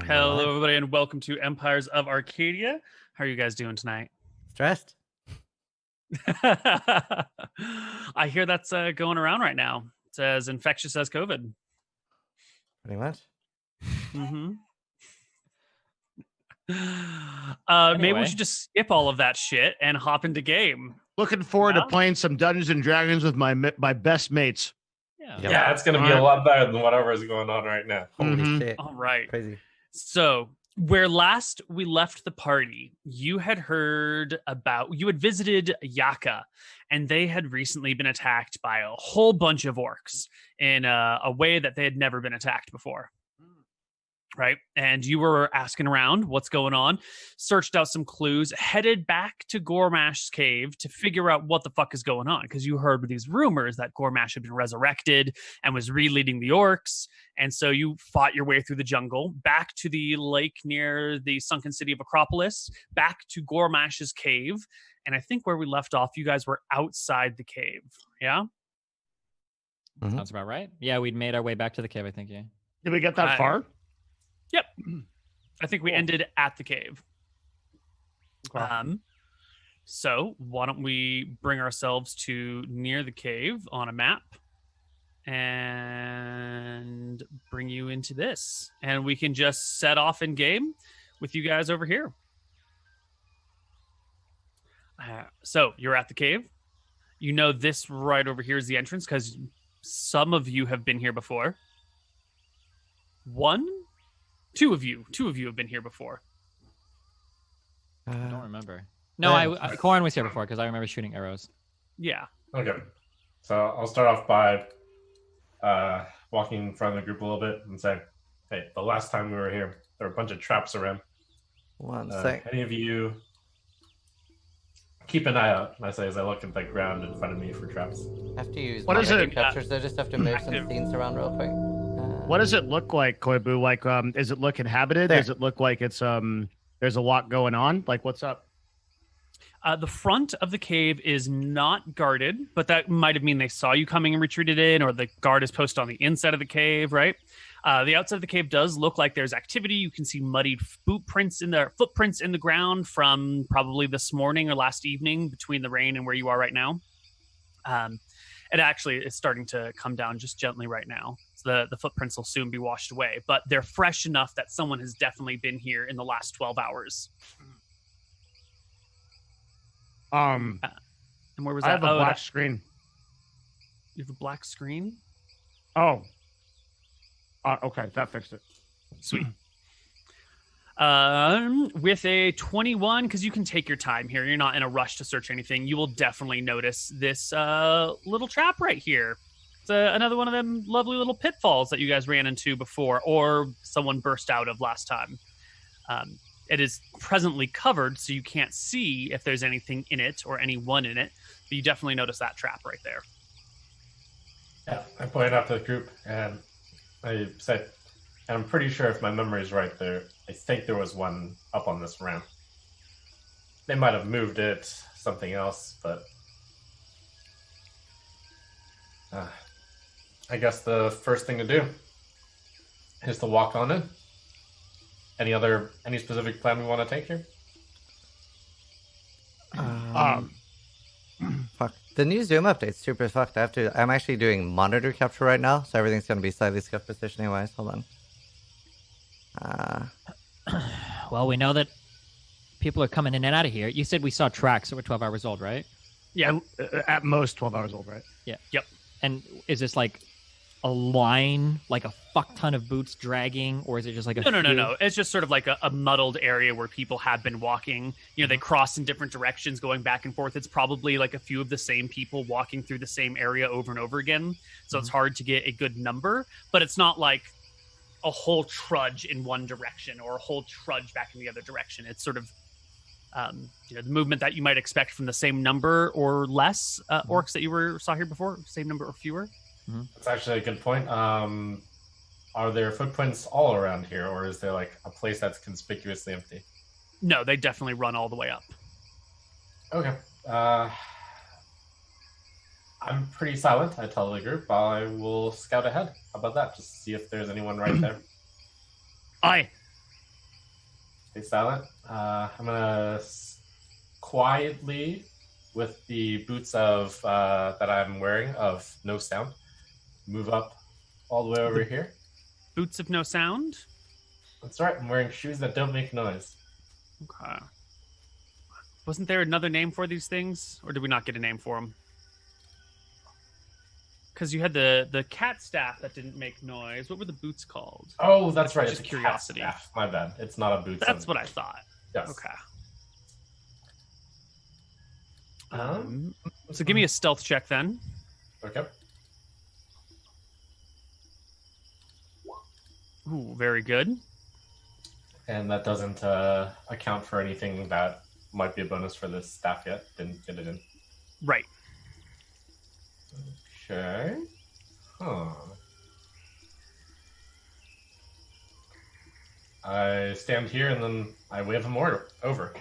Hello, everybody, and welcome to Empires of Arcadia. How are you guys doing tonight? Stressed. I hear that's going around right now. It's as infectious as COVID. Pretty much. Mm-hmm. Anyway. Maybe we should just skip all of that shit and hop into game. Looking forward to playing some Dungeons and Dragons with my best mates. Yeah, it's going to be a lot better than whatever is going on right now. Holy shit. All right. Crazy. So, where last we left the party, you had visited Yaka, and they had recently been attacked by a whole bunch of orcs in a way that they had never been attacked before. Right? And you were asking around what's going on, searched out some clues, headed back to Goremarsh's cave to figure out what the fuck is going on, because you heard these rumors that Goremarsh had been resurrected and was re-leading the orcs. And so you fought your way through the jungle, back to the lake near the sunken city of Acropolis, back to Goremarsh's cave. And I think where we left off, you guys were outside the cave. Yeah? Mm-hmm. Sounds about right. Yeah, we'd made our way back to the cave, I think, yeah. Did we get that far? Yep. I think we ended at the cave. So why don't we bring ourselves to near the cave on a map and bring you into this. And we can just set off in game with you guys over here. So you're at the cave. You know this right over here is the entrance because some of you have been here before. Two of you have been here before. I don't remember. No, Corin was here before because I remember shooting arrows. Yeah. Okay. So I'll start off by walking in front of the group a little bit and say, hey, the last time we were here, there were a bunch of traps around. One sec. Any of you keep an eye out, I say as I look at the ground in front of me for traps. I have to use What is it? captures. I just have to move some scenes around real quick. What does it look like, Koibu? Like, does it look inhabited? There. Does it look like it's there's a lot going on? Like, what's up? The front of the cave is not guarded, but that might have mean they saw you coming and retreated in, or the guard is posted on the inside of the cave, right? The outside of the cave does look like there's activity. You can see muddied footprints in the ground from probably this morning or last evening between the rain and where you are right now. It actually is starting to come down just gently right now. So the footprints will soon be washed away, but they're fresh enough that someone has definitely been here in the last 12 hours. And where was that? I have a black screen. You have a black screen? Oh. Okay, that fixed it. Sweet. With a 21, because you can take your time here. You're not in a rush to search anything. You will definitely notice this little trap right here. It's another one of them lovely little pitfalls that you guys ran into before, or someone burst out of last time. It is presently covered, so you can't see if there's anything in it or anyone in it, but you definitely notice that trap right there. Yeah, I point out to the group and I said, and I'm pretty sure if my memory is right there, I think there was one up on this ramp. They might have moved it, something else, but I guess the first thing to do is to walk on in. Any specific plan we want to take here? Fuck. The new Zoom update's super fucked. I'm actually doing monitor capture right now, so everything's gonna be slightly scuffed positioning wise. Hold on. Well, we know that people are coming in and out of here. You said we saw tracks that were 12 hours old, right? Yeah. At most 12 hours old, right? Yeah. Yep. And is this like a line, like a fuck ton of boots dragging, or is it just like a No. It's just sort of like a muddled area where people have been walking. You know, they cross in different directions, going back and forth. It's probably like a few of the same people walking through the same area over and over again. So it's hard to get a good number, but it's not like a whole trudge in one direction or a whole trudge back in the other direction. It's sort of the movement that you might expect from the same number or less orcs that you saw here before, same number or fewer. That's actually a good point. Are there footprints all around here, or is there like a place that's conspicuously empty? No, they definitely run all the way up. Okay. I'm pretty silent. I tell the group I will scout ahead. How about that? Just see if there's anyone right there. Aye. Stay silent. I'm gonna quietly, with the boots of that I'm wearing of no sound, move up all the way over here. Boots of no sound. That's right. I'm wearing shoes that don't make noise. Okay. Wasn't there another name for these things, or did we not get a name for them? Because you had the cat staff that didn't make noise. What were the boots called? Oh, that's right. Just It's curiosity. cat staff. My bad. It's not a boot. That's what I thought. Yes. Okay. So give me a stealth check then. Okay. Ooh, very good. And that doesn't account for anything that might be a bonus for this staff yet. Didn't get it in. Right. Okay. Huh. I stand here and then I wave him over. All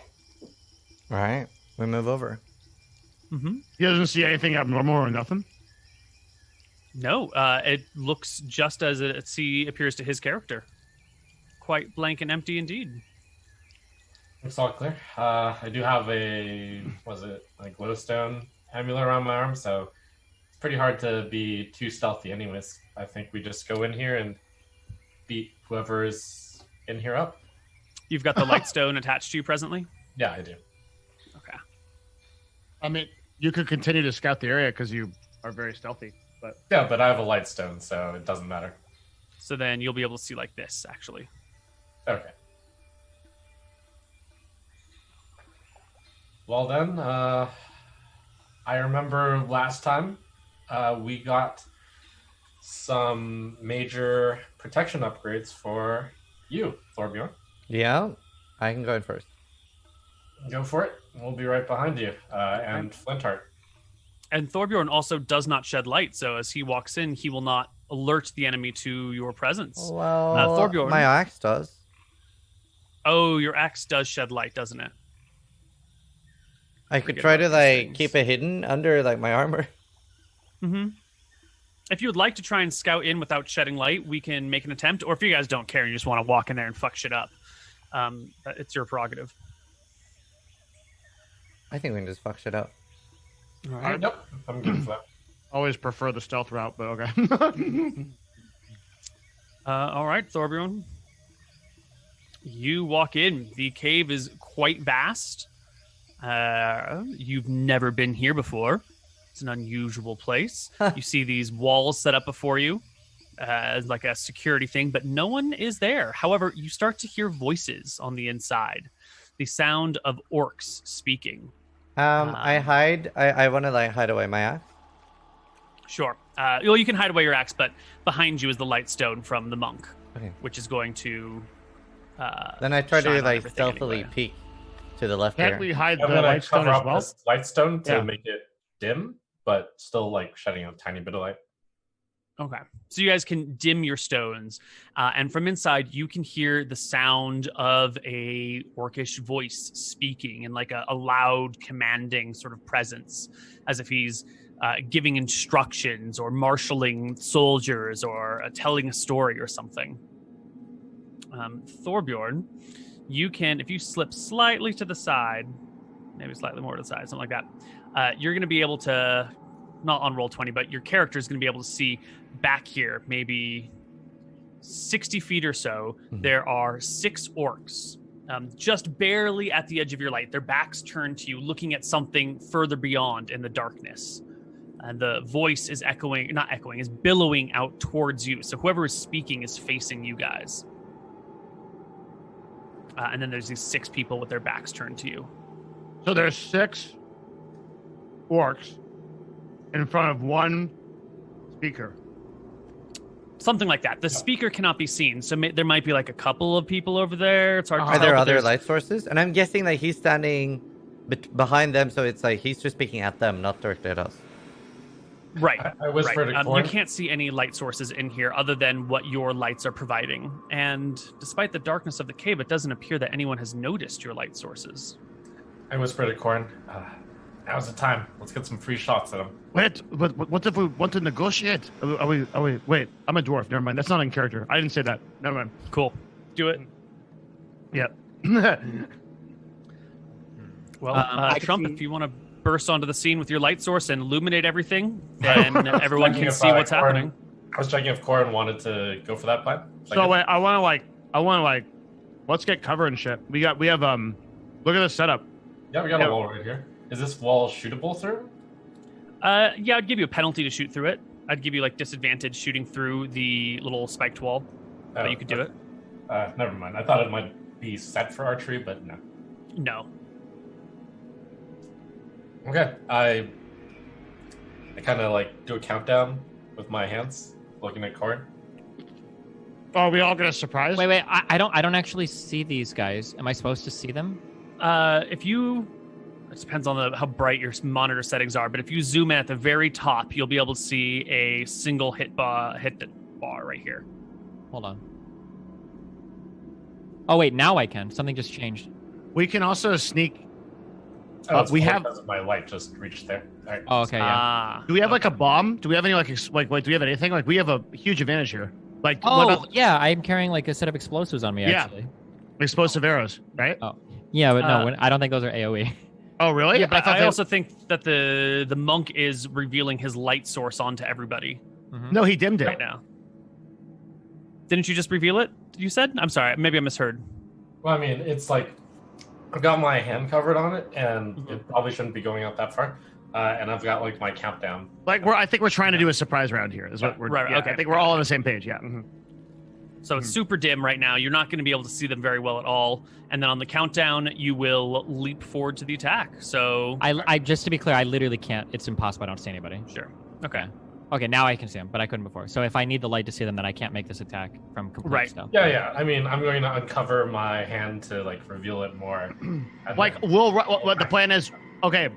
right, we move over. Mm-hmm. He doesn't see anything abnormal or nothing. No, it looks just as it appears to his character. Quite blank and empty indeed. Looks all clear. I do have a glowstone amulet around my arm, so it's pretty hard to be too stealthy anyways. I think we just go in here and beat whoever is in here up. You've got the light stone attached to you presently? Yeah, I do. Okay. I mean, you could continue to scout the area because you are very stealthy. But Yeah, but I have a light stone, so it doesn't matter. So then you'll be able to see like this, actually. Okay. Well then, I remember last time we got some major protection upgrades for you, Thorbjørn. Yeah, I can go in first. Go for it. We'll be right behind you. And Flintheart. And Thorbjørn also does not shed light, so as he walks in, he will not alert the enemy to your presence. Well, Thorbjørn. my axe does. Oh, your axe does shed light, doesn't it? I could Forget try to about these like things. keep it hidden under like my armor. Mm-hmm. If you would like to try and scout in without shedding light, we can make an attempt. Or if you guys don't care and you just want to walk in there and fuck shit up, it's your prerogative. I think we can just fuck shit up. All right. Nope. I'm good for that. always prefer the stealth route, but okay. All right, Thorbjørn. You walk in. The cave is quite vast. You've never been here before. It's an unusual place. You see these walls set up before you as like a security thing, but no one is there. However, you start to hear voices on the inside. The sound of orcs speaking. I hide. I want to like hide away my axe. Sure. Well, you can hide away your axe, but behind you is the light stone from the monk, Okay. which is going to. Then I try shine to on like everything stealthily anyway. peek to the left Can't here. we hide I'm the gonna light stone cover as up well? this light stone to Yeah. make it dim, but still like shedding a tiny bit of light. Okay. So you guys can dim your stones, and from inside you can hear the sound of a orcish voice speaking in like a loud, commanding sort of presence, as if he's giving instructions or marshaling soldiers or telling a story or something. Thorbjørn, you can, if you slip slightly to the side, maybe slightly more to the side, something like that, you're going to be able to, not on roll 20, but your character is going to be able to see back here, maybe 60 feet or so, there are 6 orcs, just barely at the edge of your light. Their backs turned to you, looking at something further beyond in the darkness. And the voice is is billowing out towards you. So whoever is speaking is facing you guys. And then there's these 6 people with their backs turned to you. So there's 6 orcs in front of one speaker. Something like that. The speaker cannot be seen, so there might be like a couple of people over there. It's hard to Are tell. there but other there's- light sources? And I'm guessing that he's standing behind them, so it's like he's just speaking at them, not directly at us. Right. I whispered right. to You Corn. can't see any light sources in here other than what your lights are providing. And despite the darkness of the cave, it doesn't appear that anyone has noticed your light sources. I whispered to Corn. Now's the time. Let's get some free shots at him. Wait, but what if we want to negotiate? Are we? Wait, I'm a dwarf. Never mind. That's not in character. I didn't say that. Never mind. Cool. Do it. Yeah. Well, Trump, if you want to burst onto the scene with your light source and illuminate everything, then everyone can see what's happening. I was checking if Corin wanted to go for that plan. So wait, I want to let's get cover and shit. We have look at the setup. Yeah, we got a wall right here. Is this wall shootable through? Yeah, I'd give you a penalty to shoot through it. I'd give you like disadvantage shooting through the little spiked wall, but you could do it. Never mind. I thought it might be set for archery, but no. No. Okay, I kind of like do a countdown with my hands, looking at Corin. Oh, we all get a surprise? Wait. I don't actually see these guys. Am I supposed to see them? If you, it depends on how bright your monitor settings are, but if you zoom in at the very top, you'll be able to see a single hit bar right here. Hold on. Oh wait, now I can. Something just changed. We can also sneak. We have because my light just reached there. All right. Oh, okay. Yeah. Do we have like a bomb? Do we have any like do we have anything? Like we have a huge advantage here. Like yeah, I'm carrying like a set of explosives on me. Actually, explosive arrows, right? Oh, yeah, but no, I don't think those are AOE. Oh, really? Yeah, but I also think that the monk is revealing his light source onto everybody. Mm-hmm. No, he dimmed it right now. Didn't you just reveal it? You said? I'm sorry, maybe I misheard. Well, I mean, it's like I've got my hand covered on it, and it probably shouldn't be going out that far. And I've got like my countdown. Like I think we're trying to do a surprise round here. Is what we're right. Okay. I think we're all on the same page. Yeah. Mm-hmm. So it's super dim right now. You're not going to be able to see them very well at all. And then on the countdown, you will leap forward to the attack. So I just to be clear, I literally can't. It's impossible. I don't see anybody. Sure. Okay. Okay, now I can see them, but I couldn't before. So if I need the light to see them, then I can't make this attack from complete right. stealth. Yeah. I mean, I'm going to uncover my hand to like reveal it more. Like what the plan is? Okay,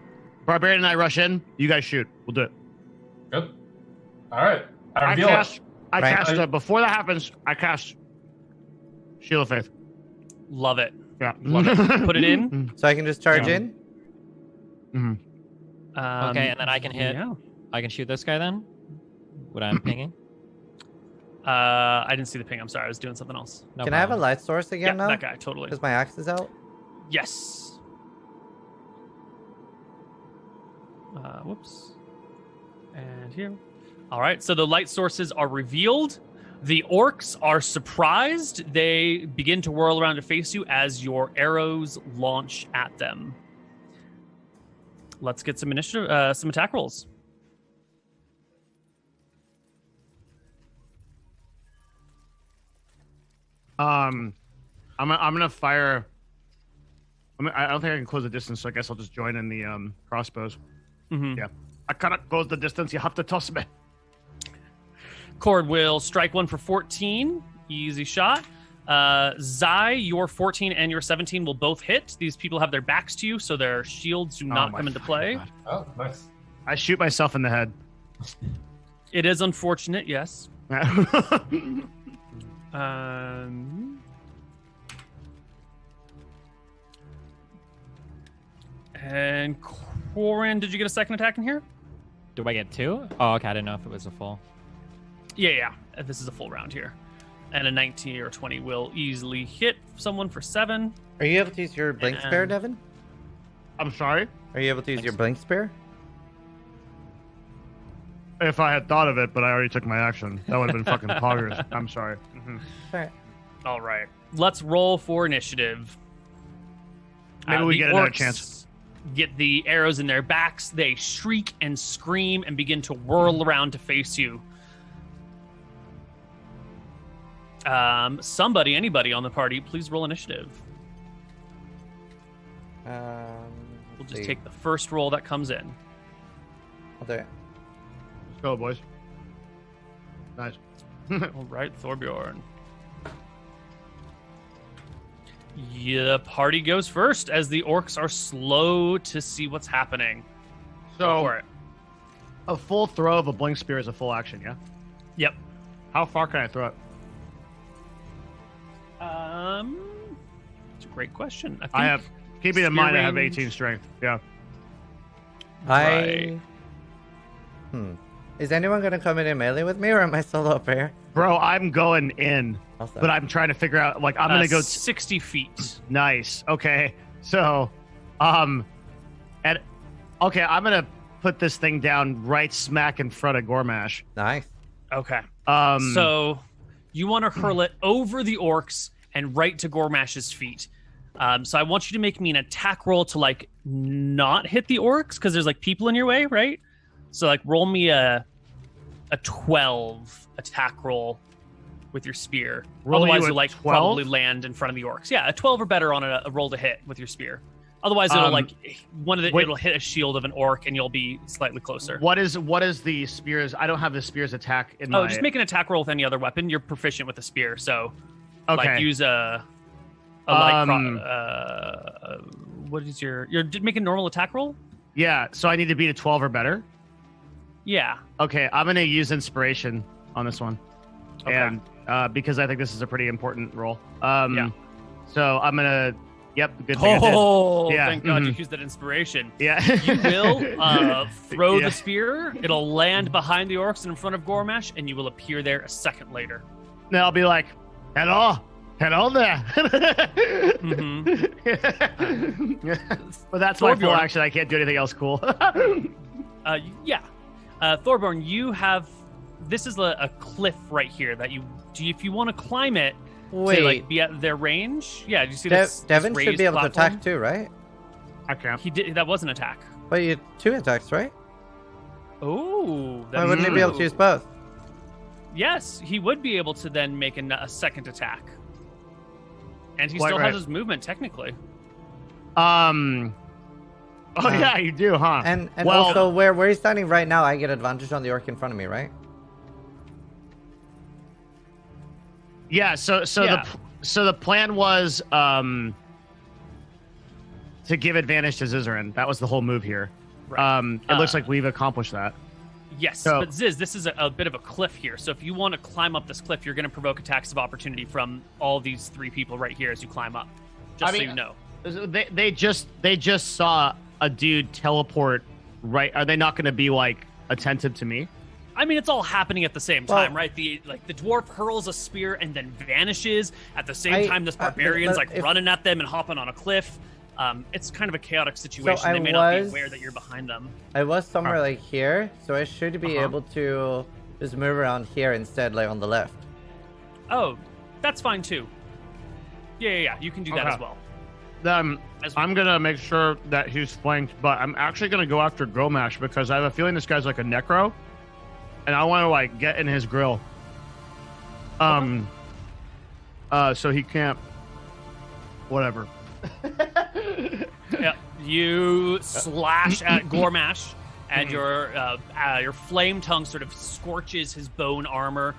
Barbarian and I rush in. You guys shoot. We'll do it. Good. All right. I cast before that happens. I cast Shield of Faith. Love it. Yeah. Love it. Put it in. So I can just charge in? Mm-hmm. Okay, and then I can hit. Yeah. I can shoot this guy then? What I'm pinging? I didn't see the ping. I'm sorry. I was doing something else. No Can I have a problem. light source again now? That guy, totally. Because my axe is out? Yes. Whoops. And here. All right. So the light sources are revealed. The orcs are surprised. They begin to whirl around to face you as your arrows launch at them. Let's get some initiative, some attack rolls. I'm gonna fire. I don't think I can close the distance, so I guess I'll just join in the crossbows. Mm-hmm. Yeah, I cannot close the distance. You have to toss me. Cord will strike one for 14. Easy shot. Zai, your 14 and your 17 will both hit. These people have their backs to you, so their shields do not come into play. God. Oh, nice. I shoot myself in the head. It is unfortunate, yes. And Corin, did you get a second attack in here? Do I get two? Oh, okay. I didn't know if it was a full. Yeah. This is a full round here. And a 19 or 20 will easily hit someone for 7. Are you able to use your blink spear, Devin? I'm sorry? Are you able to use your blink spear? If I had thought of it, but I already took my action. That would have been fucking poggers. I'm sorry. Mm-hmm. Alright. All right. Let's roll for initiative. Maybe we The get another orcs chance. Get the arrows in their backs. They shriek and scream and begin to whirl around to face you. Anybody on the party, please roll initiative. We'll just take the first roll that comes in. I'll do it. Let's go, boys. Nice. All right, Thorbjørn. Yeah, the party goes first as the orcs are slow to see what's happening. Go for So, it. a full throw of a blink spear is a full action, yeah? Yep. How far can I throw it? It's a great question. I have, keeping in mind, I have range- 18 strength. Yeah. Right. Is anyone going to come in melee with me, or am I solo up here? Bro, I'm going in. Awesome. but I'm trying to figure out. Like, I'm gonna go 60 feet. Nice. Okay. So, I'm gonna put this thing down right smack in front of Goremarsh. Nice. Okay. So you want to hurl it over the orcs and right to Goremash's feet. So I want you to make me an attack roll to like not hit the orcs because there's like people in your way, right? So like roll me a 12 attack roll with your spear. Otherwise you'll like 12? probably land in front of the orcs. Yeah, a 12 or better on a roll to hit with your spear. Otherwise it'll like it'll hit a shield of an orc and you'll be slightly closer. What is the spears? I don't have the spear's attack in my... Oh, just make an attack roll with any other weapon. You're proficient with a spear, so Okay. like use a light what is your make a normal attack roll? Yeah, so I need to beat a 12 or better? Yeah. Okay, I'm going to use inspiration on this one. Okay. And because I think this is a pretty important roll. Yeah. So I'm going to... Yep, good thing I Oh, did. Yeah, thank God you mhm. used that inspiration. Yeah. You will throw Yeah. the spear. It'll land behind the orcs and in front of Goremarsh, and you will appear there a second later. Then I'll be like, hello there. But that's my full Thorbjørn. action. I can't do anything else cool. Yeah. Thorbjørn, you have... This is a cliff right here that if you want to climb it, Wait. to like be at their range. Yeah, do you see this? Devin this should raised be able to platform? attack too, right? I can't. He did. That was an attack. But you 2 attacks, right? Oh, Why wouldn't he be able to use both? Yes, he would be able to then make a second attack, and he Quite still right. has his movement technically. Oh yeah, you do, huh? And well, also, where he's standing right now, I get advantage on the orc in front of me, right? yeah. So Yeah. the plan was to give advantage to Zizaran. That was the whole move here. Right. It looks like we've accomplished that. Yes, So- but Ziz, this is a bit of a cliff here. So if you want to climb up this cliff, you're going to provoke attacks of opportunity from all these 3 people right here as you climb up. Just so you know. They just saw a dude teleport. Right? Are they not going to be like attentive to me? I mean, it's all happening at the same Well- time, right? The dwarf hurls a spear and then vanishes at the same time. This barbarian's but if- running at them and hopping on a cliff. It's kind of a chaotic situation. I They may not be was- aware that you're behind them. I was somewhere like here, so I should be Uh-huh. able to just move around here instead, like on the left. Oh, that's fine too. Yeah. You can do that Okay. as well. I'm gonna make sure that he's flanked, but I'm actually gonna go after Goremarsh because I have a feeling this guy's like a necro, and I want to like get in his grill. So he can't. Whatever. Yeah, you slash at Goremarsh, and your flame tongue sort of scorches his bone armor,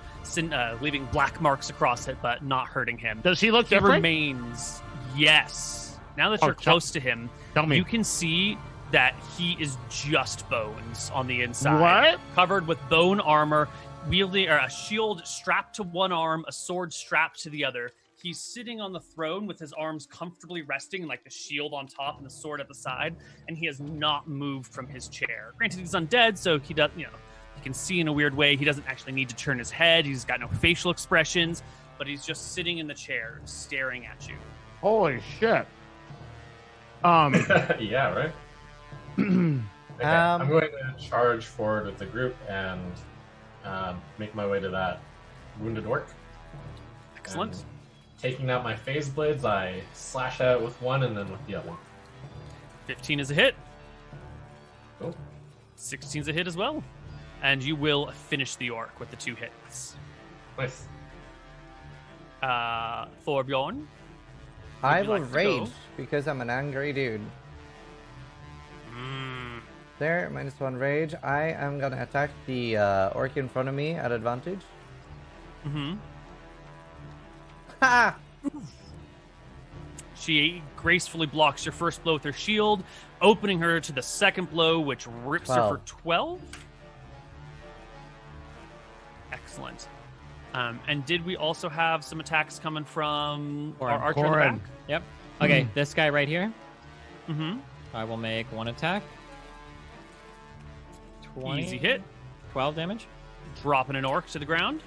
leaving black marks across it, but not hurting him. Does he look He different? remains. Yes. Now that Oh, you're close to him, Tell me. you can see that he is just bones on the inside. What? Covered with bone armor, wielding a shield strapped to one arm, a sword strapped to the other. He's sitting on the throne with his arms comfortably resting, like the shield on top and the sword at the side, and he has not moved from his chair. Granted, he's undead, so he does, he can see in a weird way. He doesn't actually need to turn his head. He's got no facial expressions, but he's just sitting in the chair, staring at you. Holy shit. Yeah, right? Okay, I'm going to charge forward with the group and make my way to that wounded orc. Excellent. And taking out my phase blades, I slash at it with one and then with the other. 15 is a hit. Cool. 16 is a hit as well. And you will finish the orc with the 2 hits. Nice. Thorbjørn. I you will like to go? rage because I'm an angry dude. There, -1 rage. I am gonna attack the orc in front of me at advantage. Mm-hmm. Ha! She gracefully blocks your first blow with her shield, opening her to the second blow, which rips her for 12. Excellent. And did we also have some attacks coming from our archer in the back? Yep. Okay, this guy right here. Mm-hmm. I will make 1 attack. 20, Easy hit. 12 damage. Dropping an orc to the ground.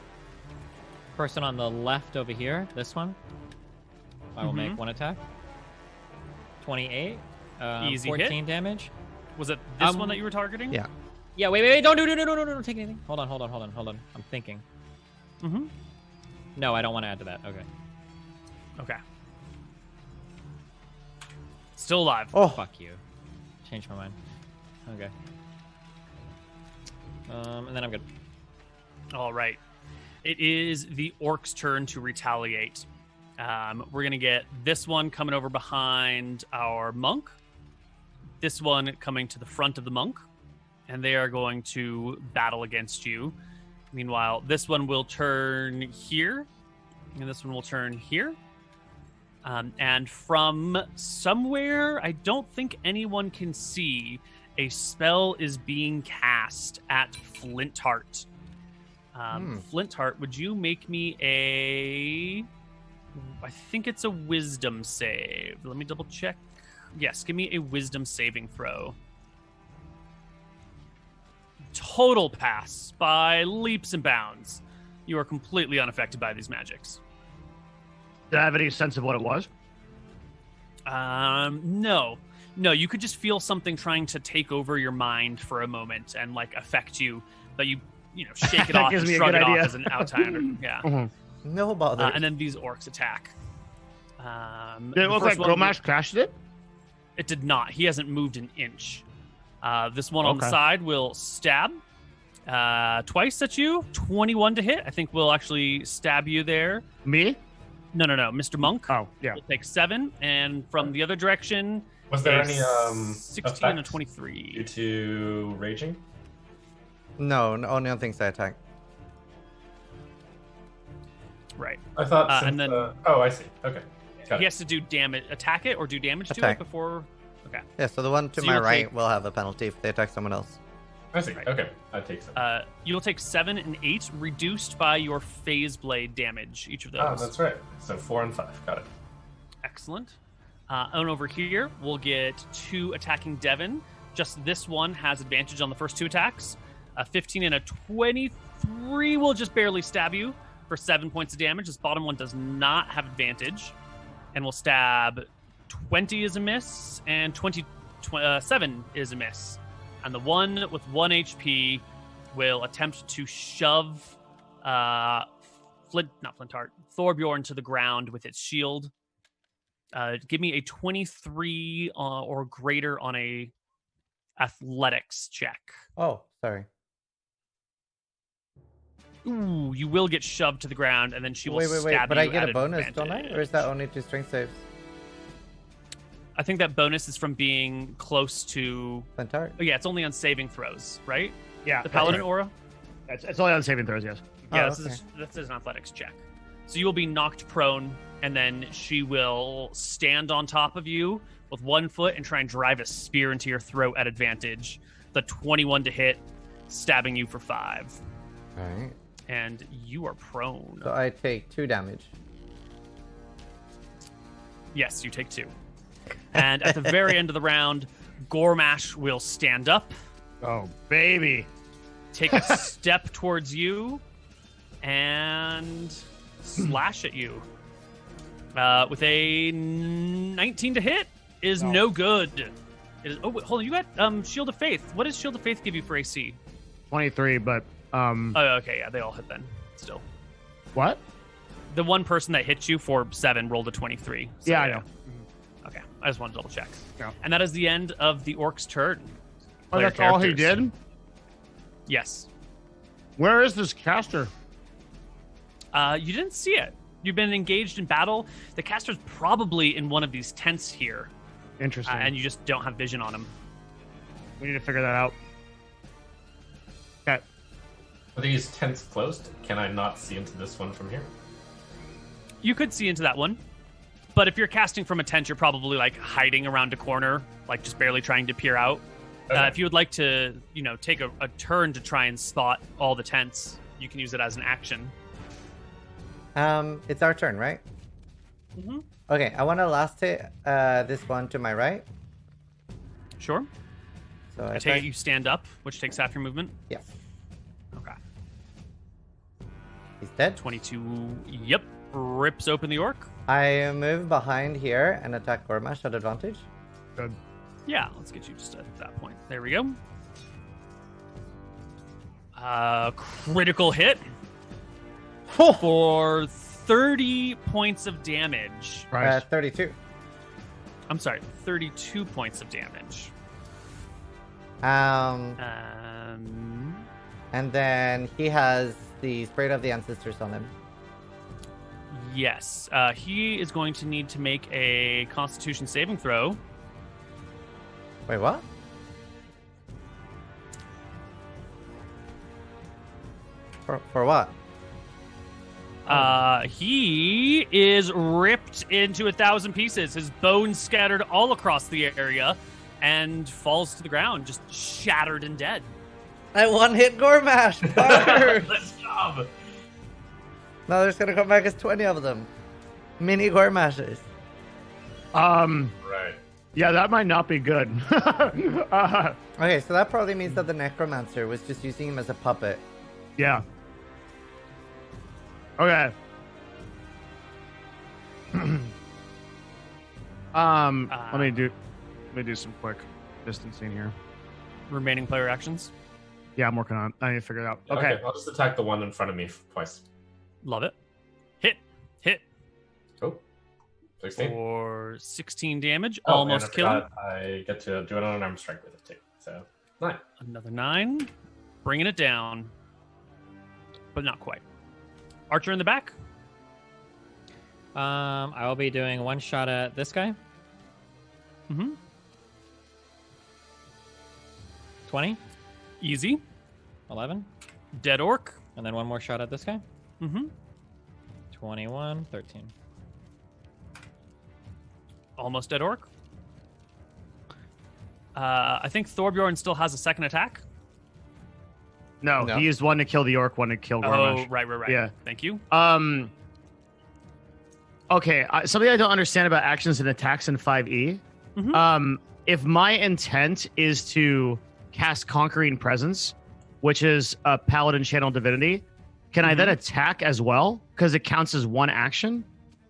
person on the left over here, this one, I will make 1 attack. 28. Easy 14 hit. damage. Was it this one that you were targeting? Yeah. Yeah, wait, don't take anything. Hold on. I'm thinking. Mm-hmm. No, I don't want to add to that. Okay. Okay. Still alive. Oh, Fuck you. Change my mind. Okay. And then I'm good. All right. It is the orc's turn to retaliate. We're going to get this one coming over behind our monk. This one coming to the front of the monk. And they are going to battle against you. Meanwhile, this one will turn here. And this one will turn here. And from somewhere, I don't think anyone can see, a spell is being cast at Flintheart. Flintheart, would you make me I think it's a wisdom save. Let me double check. Yes, give me a wisdom saving throw. Total pass by leaps and bounds. You are completely unaffected by these magics. Do I have any sense of what it was? No, you could just feel something trying to take over your mind for a moment and like affect you, but you shake it off and shrug it off as an outsider. Yeah. Mm-hmm. no bother. And then these orcs attack. Did it look like Goremarsh crashed it? It did not. He hasn't moved an inch. This one on the side will stab twice at you. 21 to hit. I think we'll actually stab you there. Me? No, Mr. Monk. Oh, yeah. We'll take 7, and from the other direction, Was there any 16 and a effect 23 due to raging? No, only on things I attack. Right. I thought. And then oh, I see. Okay. Got he it. has to do damage, attack it, or do damage to Attack. it before. Okay. Yeah, so the one to So my you'll right take- will have a penalty if they attack someone else. I see. Right. Okay, I take some. You'll take 7 and 8, reduced by your phase blade damage. Each of those. Oh, that's right. So 4 and 5. Got it. Excellent. And over here, we'll get 2 attacking Devin. Just this one has advantage on the first 2 attacks. A 15 and a 23 will just barely stab you for 7 points of damage. This bottom one does not have advantage. And will stab 20 is a miss, and 27 is a miss. And the one with 1 HP will attempt to shove Thorbjørn to the ground with its shield. Give me a 23 or greater on a athletics check. Oh, sorry. Ooh, you will get shoved to the ground, and then she will Wait. stab But you I get at a bonus, advantage. don't I? Or is that only to strength saves? I think that bonus is from being close to... Flintheart? Oh, yeah, it's only on saving throws, right? Yeah. The Paladin right. Aura? It's only on saving throws, yes. Yeah, Oh, this is an athletics check. So you will be knocked prone, and then she will stand on top of you with 1 foot and try and drive a spear into your throat at advantage. The 21 to hit, stabbing you for 5. Alright. And you are prone. So I take 2 damage. Yes, you take 2. And at the very end of the round, Goremarsh will stand up, Oh, baby. take a step towards you, and slash at you. With a 19 to hit is no good. It is, oh, wait, hold on. You got Shield of Faith. What does Shield of Faith give you for AC? 23, but Oh, okay, yeah, they all hit then. Still, what? the one person that hit you for 7 rolled a 23. So, Yeah, I know. Okay, I just wanted to double check. Yeah. And that is the end of the orc's turn. Oh, Player that's all he characters. did? Yes. Where is this caster? You didn't see it. You've been engaged in battle. The caster's probably in one of these tents here, Interesting. and you just don't have vision on him. We need to figure that out. Okay. Are these tents closed? Can I not see into this one from here? You could see into that one, but if you're casting from a tent, you're probably like hiding around a corner, like just barely trying to peer out. Okay. If you would like to, take a turn to try and spot all the tents, you can use it as an action. It's our turn, right? Mm-hmm. Okay, I want to last hit this one to my right. Sure. So I take it you stand up, which takes half your movement. Yes. Okay. He's dead. 22. Yep. Rips open the orc. I move behind here and attack Goremarsh at advantage. Good. Yeah, let's get you just at that point. There we go. Critical hit for 30 points of damage. Right. 32. I'm sorry, 32 points of damage. And then he has the Spirit of the Ancestors on him. Yes. He is going to need to make a Constitution saving throw. Wait, what? For what? He is ripped into 1,000 pieces. His bones scattered all across the area and falls to the ground, just shattered and dead. I one-hit Goremarsh! Let's job. Now there's gonna come back as 20 of them. Mini Goremashes. Right. Yeah, that might not be good. Okay, so that probably means that the necromancer was just using him as a puppet. Yeah. Okay. Let me do some quick distancing here. Remaining player actions. Yeah, I'm working on it. I need to figure it out. Okay. I'll just attack the one in front of me twice. Love it. Hit. Oh. 16. For 16 damage. Oh, Almost and I killed. forgot I get to do an unarmed strike with it too. So 9. Another 9. Bringing it down. But not quite. Archer in the back. I will be doing one shot at this guy. Mm-hmm. 20, Easy. 11, Dead orc. and then one more shot at this guy. Mm-hmm. 21, 13. Almost dead orc. I think Thorbjørn still has a second attack. No, No. he used one to kill the orc, one to kill Oh, Goremarsh. right. Yeah. Thank you. Okay, something I don't understand about actions and attacks in 5e. Mhm. If my intent is to cast Conquering Presence, which is a paladin channel divinity, can I then attack as well? Because it counts as one action.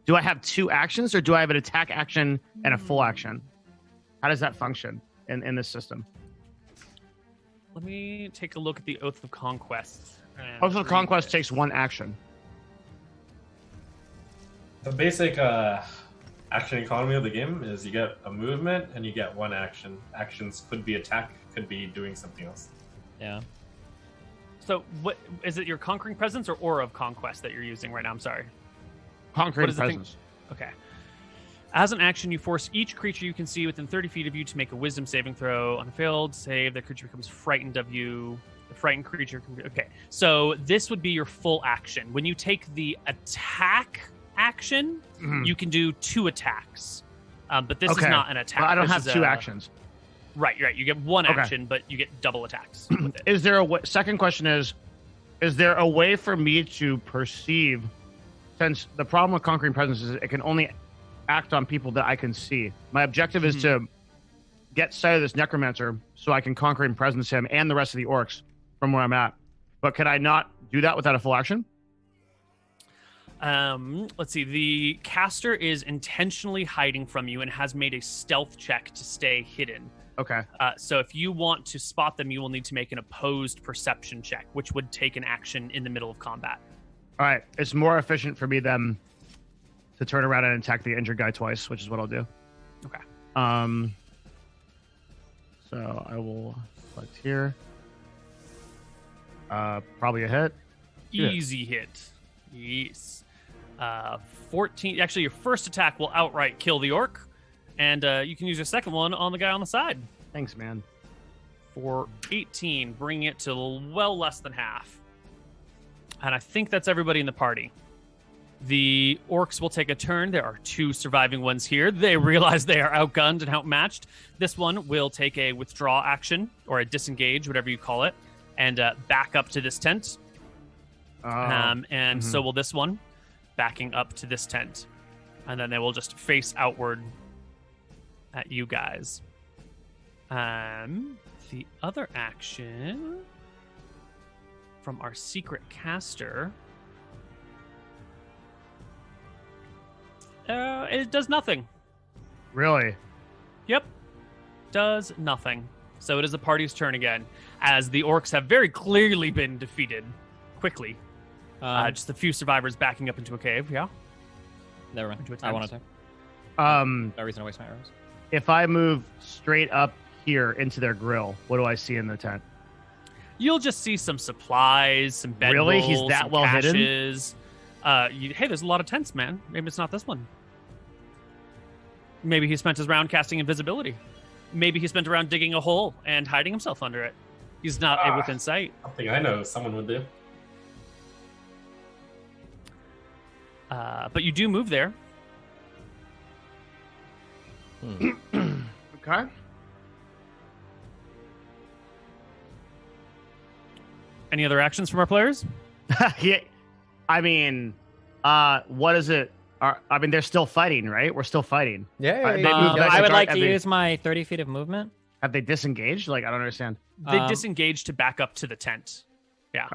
Do I have 2 actions, or do I have an attack action and a full action? How does that function in this system? Let me take a look at the Oath of Conquest. and Oath of read Conquest this. takes 1 action. The basic action economy of the game is you get a movement and you get 1 action. Actions could be attack, could be doing something else. Yeah. So, what is it? Your Conquering Presence or Aura of Conquest that you're using right now? I'm sorry. Conquering is the thing? Presence. Okay. As an action, you force each creature you can see within 30 feet of you to make a Wisdom saving throw. On a failed save, the creature becomes frightened of you. The frightened creature can be... Okay, so this would be your full action. When you take the attack action, you can do 2 attacks. But this is not an attack. Well, I don't This have is 2 actions. Right. You get 1 Okay. action, but you get double attacks with it. Is there a way, second question is there a way for me to perceive, since the problem with Conquering Presence is it can only act on people that I can see. My objective is to get sight of this necromancer so I can Conquering Presence him and the rest of the orcs from where I'm at. But can I not do that without a full action? Let's see. The caster is intentionally hiding from you and has made a stealth check to stay hidden. Okay. So if you want to spot them, you will need to make an opposed perception check, which would take an action in the middle of combat. All right. It's more efficient for me then to turn around and attack the injured guy twice, which is what I'll do. Okay. So I will select here. Probably a hit. Yeah. Easy hit. Yes. 14. Actually, your first attack will outright kill the orc, and you can use your second one on the guy on the side Thanks, man. for 18, bringing it to well less than half. And I think that's everybody in the party. The orcs will take a turn. There are 2 surviving ones here. They realize they are outgunned and outmatched. This one will take a withdraw action or a disengage, whatever you call it, and back up to this tent. So will this one, backing up to this tent. And then they will just face outward at you guys. The other action from our secret caster It does nothing. Really? Yep. Does nothing. So it is the party's turn again, as the orcs have very clearly been defeated quickly. Just a few survivors backing up into a cave, yeah? Never mind. Into a I want tent. to attack. No reason to waste my arrows. If I move straight up here into their grill, what do I see in the tent? You'll just see some supplies, some bedrolls, Really? He's that some well hidden? caches. Hey, there's a lot of tents, man. Maybe it's not this one. Maybe he spent his round casting invisibility. Maybe he spent a round digging a hole and hiding himself under it. He's not within sight. Something I know someone would do. But you do move there. Okay. Any other actions from our players? Yeah. I mean, what is it? I mean, they're still fighting, right? We're still fighting. Yeah, They moved back I to would guard- like to have they- use my 30 feet of movement. Have they disengaged? Like, I don't understand. They disengage to back up to the tent. Yeah.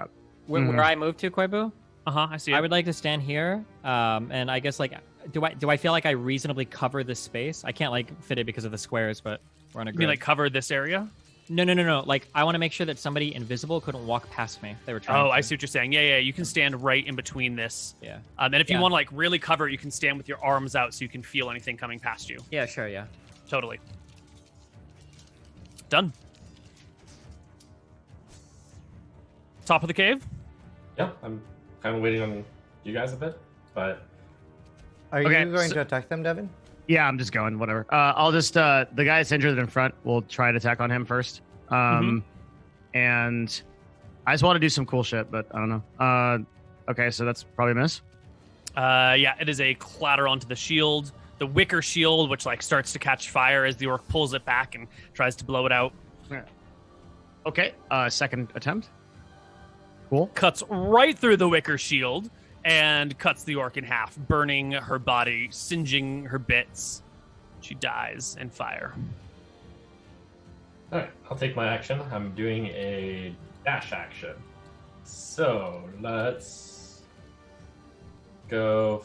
Where I moved to, Koibu? I see it. I would like to stand here, and I guess, like, do I feel like I reasonably cover this space? I can't, like, fit it because of the squares, but we're on a You grid. mean like cover this area? No. Like, I want to make sure that somebody invisible couldn't walk past me. They were trying. Oh, I to. see what you're saying. Yeah. You can stand right in between this. Yeah. And if you Yeah. want to like really cover, you can stand with your arms out so you can feel anything coming past you. Yeah, sure, yeah. Totally. Done. Top of the cave. Yeah, I'm kind of waiting on you guys a bit, but Are you Okay, going so- to attack them, Devin? Yeah, I'm just going. Whatever. I'll just the guy that's injured in front. We'll try to attack on him first. And I just want to do some cool shit, but I don't know. Okay, so that's probably a miss. Yeah, it is a clatter onto the shield. The wicker shield, which like starts to catch fire as the orc pulls it back and tries to blow it out. Okay, second attempt. Cool. Cuts right through the wicker shield and cuts the orc in half, burning her body, singeing her bits. She dies in fire. all right, I'll take my action. I'm doing a dash action. So let's go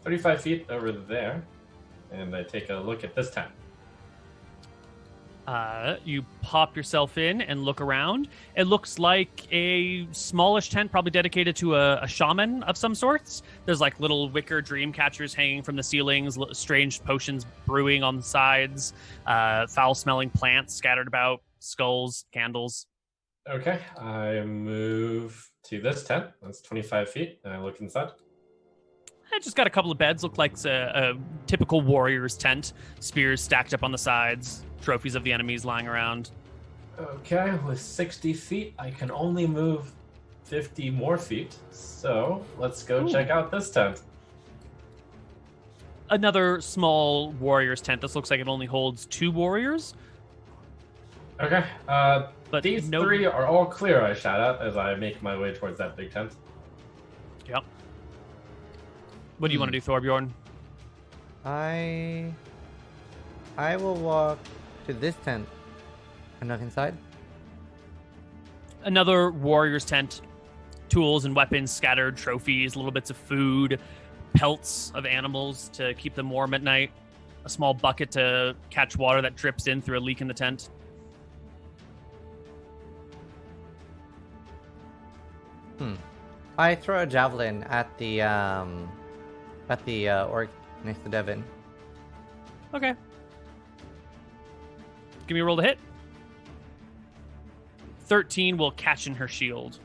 35 feet over there, and I take a look at this tent. You pop yourself in and look around. It looks like a smallish tent, probably dedicated to a shaman of some sorts. There's like little wicker dream catchers hanging from the ceilings, strange potions brewing on the sides, foul-smelling plants scattered about, skulls, candles. Okay, I move to this tent. That's 25 feet, and I look inside. It just got a couple of beds, look like it's a typical warrior's tent. Spears stacked up on the sides, trophies of the enemies lying around. Okay, with 60 feet, I can only move 50 more feet. So let's go check out this tent. Another small warrior's tent. This looks like it only holds 2 warriors. Okay, But these no- 3 are all clear, I shout out as I make my way towards that big tent. Yep. What do you want to do, Thorbjørn? I will walk to this tent and look inside. Another warrior's tent. Tools and weapons scattered, trophies, little bits of food, pelts of animals to keep them warm at night, a small bucket to catch water that drips in through a leak in the tent. I throw a javelin at the orc next to Devin. Okay. Give me a roll to hit. 13 will catch in her shield.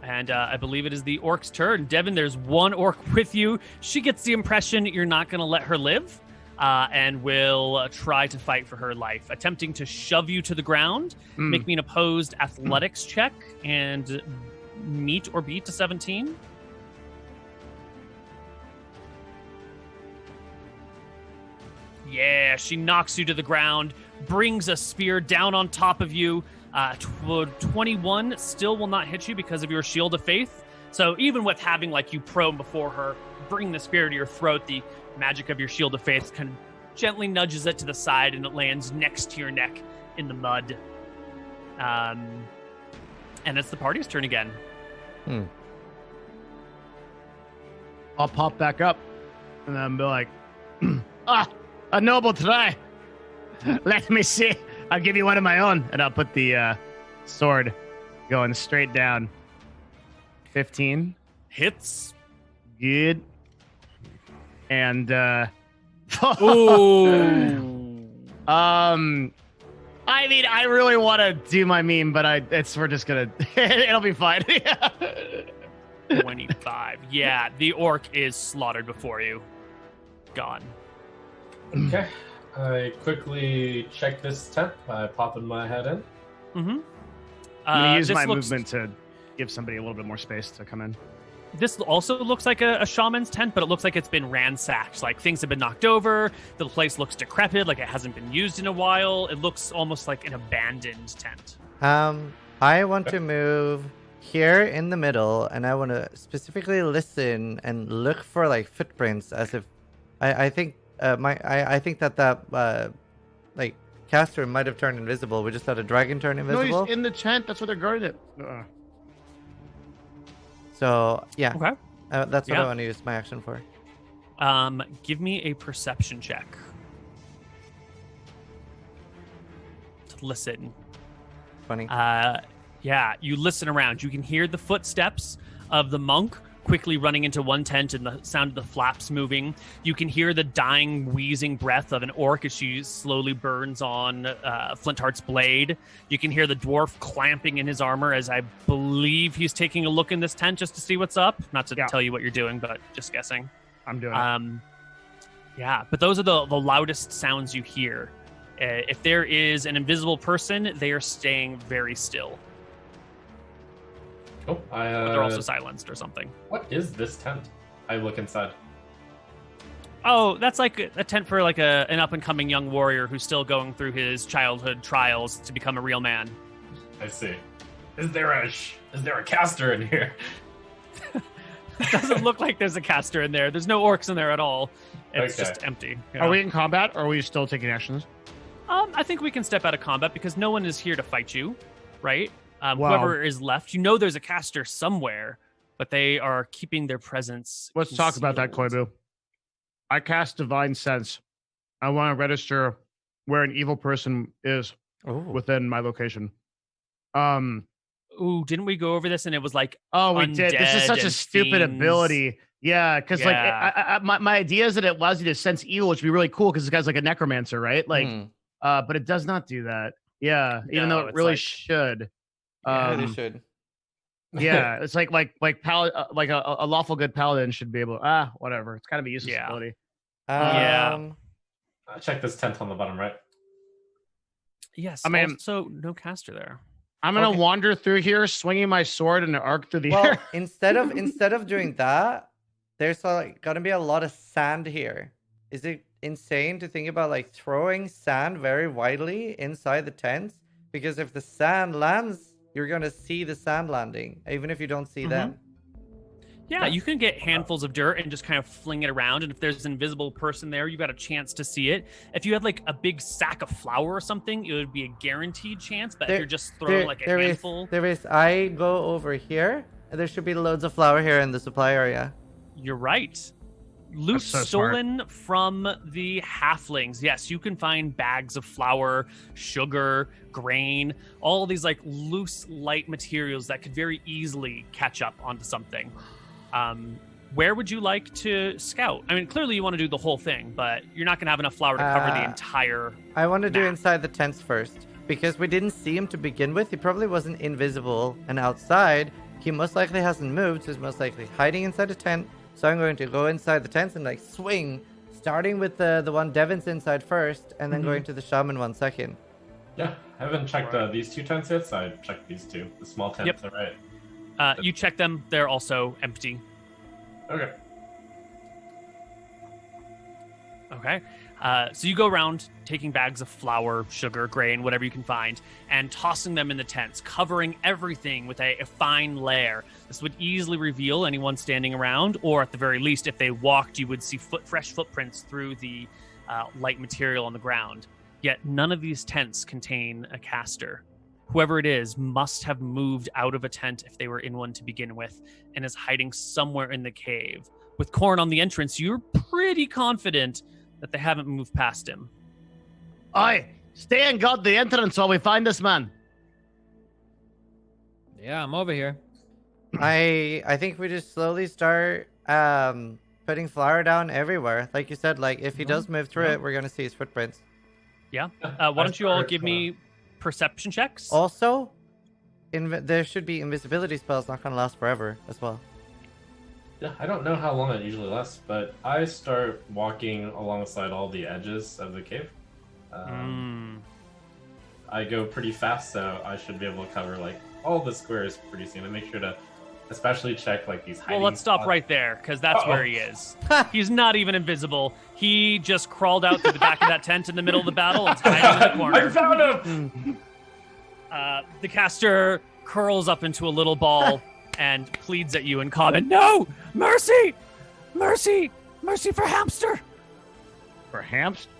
And I believe it is the orc's turn. Devin, there's one orc with you. She gets the impression you're not going to let her live and will try to fight for her life, attempting to shove you to the ground. Make me an opposed athletics check and meet or beat to 17. Yeah, she knocks you to the ground, brings a spear down on top of you. 21 still will not hit you because of your shield of faith. So even with having like you prone before her, bring the spear to your throat, the magic of your shield of faith kind of gently nudges it to the side and it lands next to your neck in the mud. And it's the party's turn again. I'll pop back up and then be like, a noble try. Let me see. I'll give you one of my own. And I'll put the sword going straight down. 15. Hits. Good. And, Ooh. I mean, I really want to do my meme, but we're just gonna, it'll be fine. 25. Yeah, the orc is slaughtered before you. Gone. Okay. I quickly check this tent by popping my head in. Mm-hmm. I'm gonna use this my looks- movement to give somebody a little bit more space to come in. This also looks like a shaman's tent, but it looks like it's been ransacked. Like things have been knocked over. The place looks decrepit, like it hasn't been used in a while. It looks almost like an abandoned tent. I want to move here in the middle, and I want to specifically listen and look for like footprints, as if I think I think that like caster might have turned invisible. We just had a dragon turn invisible. No, he's in the tent. That's where they're guarding it. So yeah, Okay. that's what Yeah. I want to use my action for. Give me a perception check. To listen. 20. Yeah, you listen around. You can hear the footsteps of the monk quickly running into one tent and the sound of the flaps moving. You can hear the dying, wheezing breath of an orc as she slowly burns on Flintheart's blade. You can hear the dwarf clamping in his armor as I believe he's taking a look in this tent just to see what's up. Not to tell you what you're doing, but just guessing. I'm doing it. Yeah, but those are the loudest sounds you hear. If there is an invisible person, they are staying very still. Oh, But they're also silenced or something. What is this tent? I look inside. Oh, that's like a tent for like an up-and-coming young warrior who's still going through his childhood trials to become a real man. I see. Is there a caster in here? It doesn't look like there's a caster in there. There's no orcs in there at all. It's Okay. just empty. you Are know? we in combat, or are we still taking actions? I think we can step out of combat because no one is here to fight you, right? Wow. Whoever is left, you know there's a caster somewhere, but they are keeping their presence. Let's talk about that, concealed. Koibu. I cast Divine Sense. I want to register where an evil person is Ooh. within my location. Ooh, didn't we go over this and it was like, Oh, we did. This is undead such a and stupid fiends. ability. Yeah, because Yeah. like my idea is that it allows you to sense evil, which would be really cool because this guy's like a necromancer, right? Like, Hmm. but it does not do that. Yeah, even No, though it it's really like- should. Yeah, they should. Yeah, it's like a lawful good paladin should be able. Whatever. It's kind of a useless Yeah. ability. Yeah. Check this tent on the bottom right. yes, I mean- also no caster there. I'm gonna Okay. wander through here, swinging my sword and an arc through the Well, air. instead of doing that, there's like gonna be a lot of sand here. Is it insane to think about like throwing sand very widely inside the tents? Because if the sand lands, you're gonna see the sand landing, even if you don't see them. Yeah, you can get handfuls of dirt and just kind of fling it around. And if there's an invisible person there, you got a chance to see it. If you had like a big sack of flour or something, it would be a guaranteed chance. But if you're just throwing like a handful, There is. I go over here, and there should be loads of flour here in the supply area. you're right. Loot so smart. stolen from the halflings. Yes, you can find bags of flour, sugar, grain, all these like loose, light materials that could very easily catch up onto something. Where would you like to scout? I mean, clearly you want to do the whole thing, but you're not going to have enough flour to cover the entire. I want to do map. inside the tents first, because we didn't see him to begin with. He probably wasn't invisible, and outside, he most likely hasn't moved, so he's most likely hiding inside a tent. So I'm going to go inside the tents and like swing, starting with the one Devin's inside first, and then going to the shaman one second. Yeah, I haven't checked these two tents yet, so I checked these two. The small tents are right. You check them; they're also empty. Okay. Okay. So you go around taking bags of flour, sugar, grain, whatever you can find, and tossing them in the tents, covering everything with a fine layer. This would easily reveal anyone standing around, or at the very least, if they walked, you would see fresh footprints through the light material on the ground. Yet none of these tents contain a caster. Whoever it is must have moved out of a tent if they were in one to begin with, and is hiding somewhere in the cave, with Corn on the entrance, you're pretty confident that they haven't moved past him. Oi, stay and guard the entrance while we find this man. Yeah, I'm over here. I think we just slowly start putting flour down everywhere. Like you said, like if he does move through it, we're gonna see his footprints. Yeah. Why don't you all give me perception checks? Also, there should be invisibility spells not gonna last forever as well. Yeah, I don't know how long it usually lasts, but I start walking alongside all the edges of the cave. I go pretty fast, so I should be able to cover like all the squares pretty soon. And make sure to especially check like these hiding Well, let's stop spots. right there, because that's where he is. He's not even invisible. He just crawled out through the back of that tent in the middle of the battle and hiding in the corner. I found him! The caster curls up into a little ball and pleads at you in common. No! Mercy! Mercy! Mercy for Hamster! For Hamster?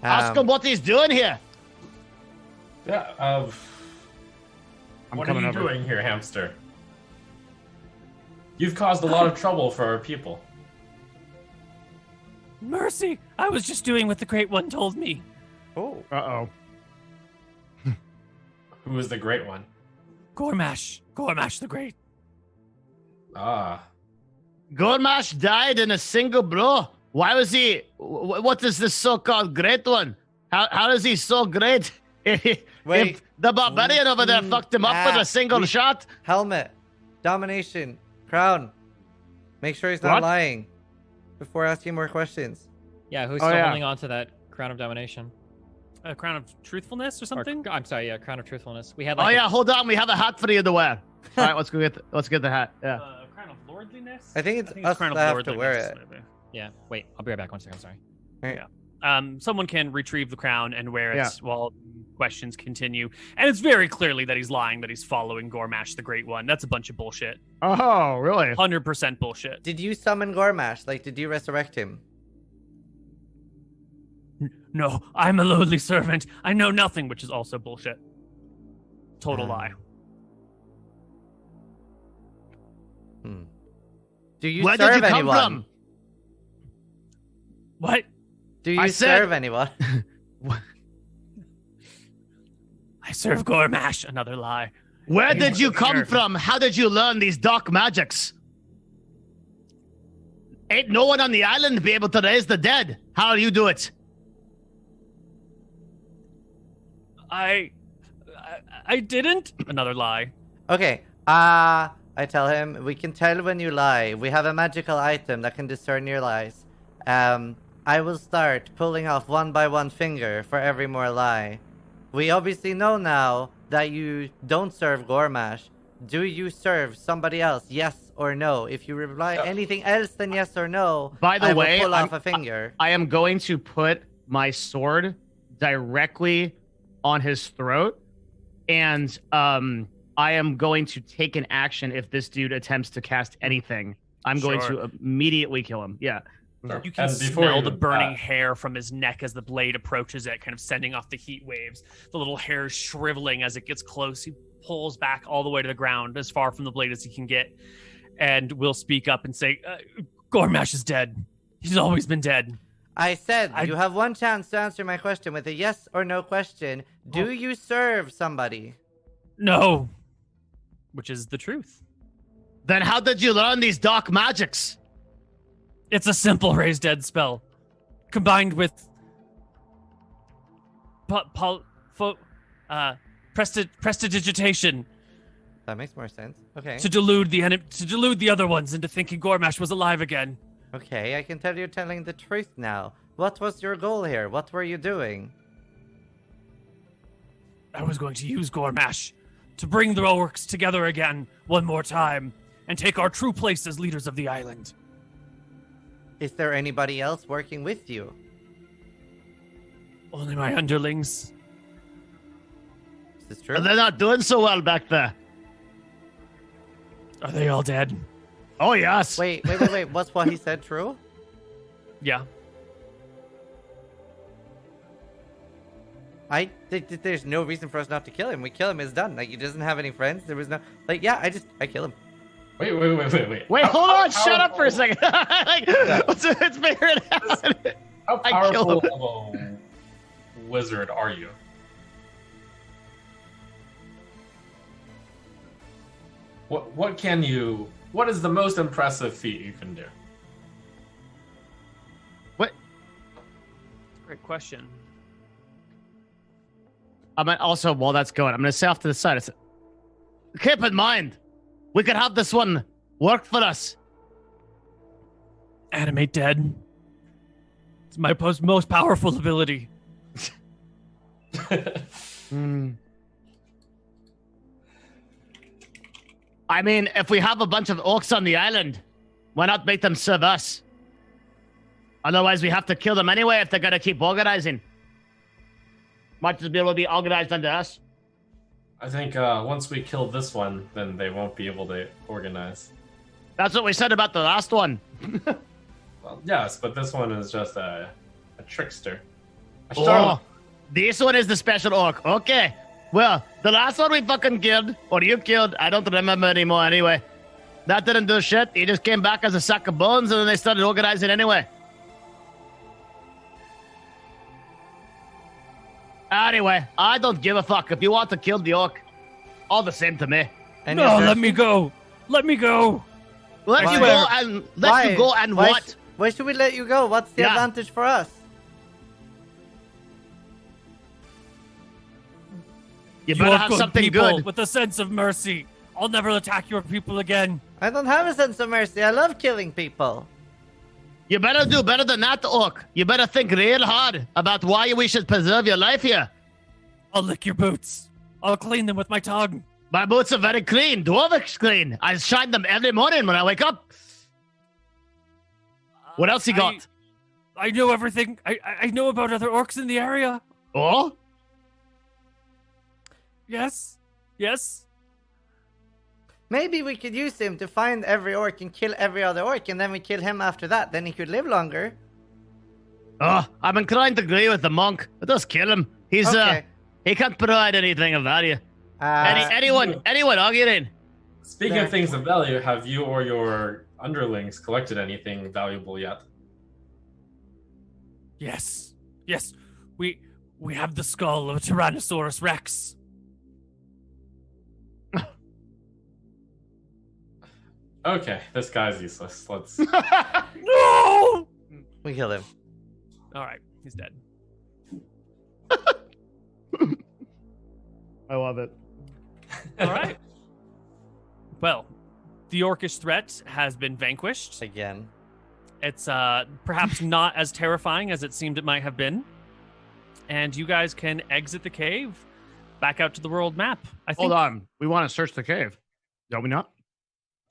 Ask him what he's doing here. Yeah, what are coming you over. doing here, Hamster? You've caused a lot of trouble for our people. Mercy! I was just doing what the Great One told me. Oh. Uh-oh. Who is the Great One? Goremarsh. Goremarsh the Great. Ah. Goremarsh died in a single blow. Why was he... What is this so-called Great One? How is he so great? Wait. If the barbarian over there fucked him up with a single shot. Helmet, domination, crown. Make sure he's not What? lying before asking more questions. Yeah, who's Oh, still yeah. holding on to that crown of domination? A crown of truthfulness or Or, something? I'm sorry, yeah, crown of truthfulness. We had Oh like yeah, hold on. We have a hat for you to wear. All right, let's get the hat. Yeah. Crown of lordliness? I think it's us crown that of have to wear lordliness, it. maybe. yeah. Wait, I'll be right back. 1 second. Sorry. Someone can retrieve the crown and wear it Yeah. while questions continue. And it's very clearly that he's lying, that he's following Goremarsh the Great One. That's a bunch of bullshit. Oh, really? 100% bullshit. Did you summon Goremarsh? Like, did you resurrect him? No, I'm a lowly servant. I know nothing, which is also bullshit. Total lie. Do you Where serve did you come anyone? from? What? Do you I said- serve anyone? I serve Goremarsh. Another lie. Where You did you were come here. from? How did you learn these dark magics? Ain't no one on the island be able to raise the dead. How do you do it? I didn't. Another lie. Okay. I tell him, we can tell when you lie. We have a magical item that can discern your lies. I will start pulling off one by one finger for every more lie. We obviously know now that you don't serve Goremarsh. Do you serve somebody else? Yes or no? If you reply anything else than yes or no, By the I will way, pull I'm- off a finger. I am going to put my sword directly on his throat, and I am going to take an action if this dude attempts to cast anything. I'm going Sure. to immediately kill him. Yeah. Sure. You can And before smell you- the burning hair from his neck as the blade approaches it, kind of sending off the heat waves. The little hair is shriveling as it gets close. He pulls back all the way to the ground, as far from the blade as he can get, and will speak up and say, Goremarsh is dead. He's always been dead. I said I- you have one chance to answer my question with a yes or no question. Do Oh. you serve somebody? No. Which is the truth. Then how did you learn these dark magics? It's a simple raise dead spell, combined with prestidigitation That makes more sense. Okay. to delude the other ones into thinking Goremarsh was alive again. Okay, I can tell you're telling the truth now. What was your goal here? What were you doing? I was going to use Goremarsh to bring the Orcs together again one more time and take our true place as leaders of the island. Is there anybody else working with you? Only my underlings. Is this true? They're not doing so well back there. Are they all dead? Oh, yes. Wait. What's what he said true? Yeah. There's no reason for us not to kill him. We kill him, it's done. Like, he doesn't have any friends. There was no... Like, yeah, I kill him. Wait. Wait, hold on. Shut up for a second. Let's figure it out. How I kill powerful of a wizard are you? What is the most impressive feat you can do? What? Great question. I mean, also, while that's going, I'm going to say off to the side. Keep in mind, we could have this one work for us. Animate dead. It's my most powerful ability. I mean, if we have a bunch of orcs on the island, why not make them serve us? Otherwise, we have to kill them anyway if they're going to keep organizing. Might just be able to be organized under us. I think once we kill this one, then they won't be able to organize. That's what we said about the last one. Well, yes, but this one is just a trickster. Oh, this one is the special orc. Okay. Well, the last one we fucking killed, or you killed, I don't remember anymore anyway. That didn't do shit. He just came back as a sack of bones and then they started organizing anyway. Anyway, I don't give a fuck. If you want to kill the orc, all the same to me. And No, let me go. Let me go. Let Why? you go and let you go and what? Why should we let you go? What's the Yeah. advantage for us? You better have good something people good. with a sense of mercy. I'll never attack your people again. I don't have a sense of mercy. I love killing people. You better do better than that, orc. You better think real hard about why we should preserve your life here. I'll lick your boots. I'll clean them with my tongue. My boots are very clean, dwarvish clean. I shine them every morning when I wake up. What else you got? I know everything. I know about other orcs in the area. Oh? Yes. Yes. Maybe we could use him to find every orc and kill every other orc, and then we kill him after that. Then he could live longer. Oh, I'm inclined to agree with the monk. Just kill him. He's Okay. he can't provide anything of value. Uh, Anyone arguing? Speaking of things of value, have you or your underlings collected anything valuable yet? Yes. Yes. We have the skull of a Tyrannosaurus Rex. Okay, this guy's useless. Let's. No. we kill him. All right. He's dead. I love it. All right. Well, the orcish threat has been vanquished. Again. It's perhaps not as terrifying as it seemed it might have been. And you guys can exit the cave back out to the world map. I think. Hold on. We want to search the cave. Don't we not?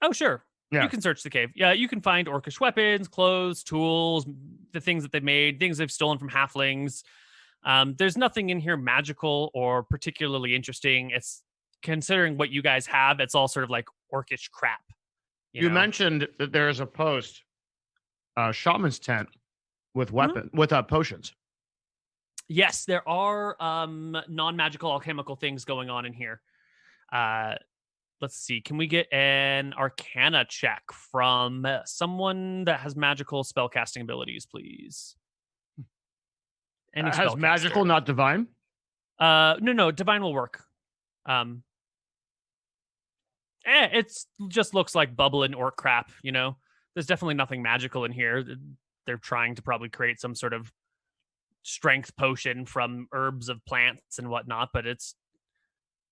Oh, sure. Yeah. You can search the cave. Yeah, you can find orcish weapons, clothes, tools, the things that they've made, things they've stolen from halflings. There's nothing in here magical or particularly interesting. It's considering what you guys have, it's all sort of like orcish crap. You know? mentioned that there is a post, shaman's tent with potions. Yes, there are non-magical alchemical things going on in here. Let's see. Can we get an Arcana check from someone that has magical spellcasting abilities, please? Any Has spellcaster. magical, not divine? No, divine will work. It just looks like bubbling orc crap, you know? There's definitely nothing magical in here. They're trying to probably create some sort of strength potion from herbs of plants and whatnot, but it's,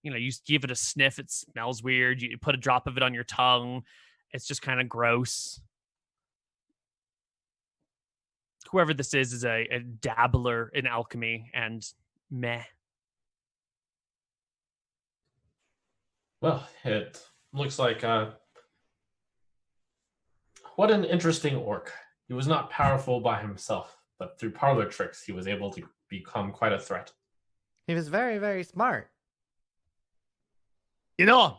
you know, you give it a sniff, it smells weird. You put a drop of it on your tongue, it's just kind of gross. Whoever this is a dabbler in alchemy, and meh. Well, it looks like what an interesting orc. He was not powerful by himself, but through parlor tricks, he was able to become quite a threat. He was very, very smart. You know,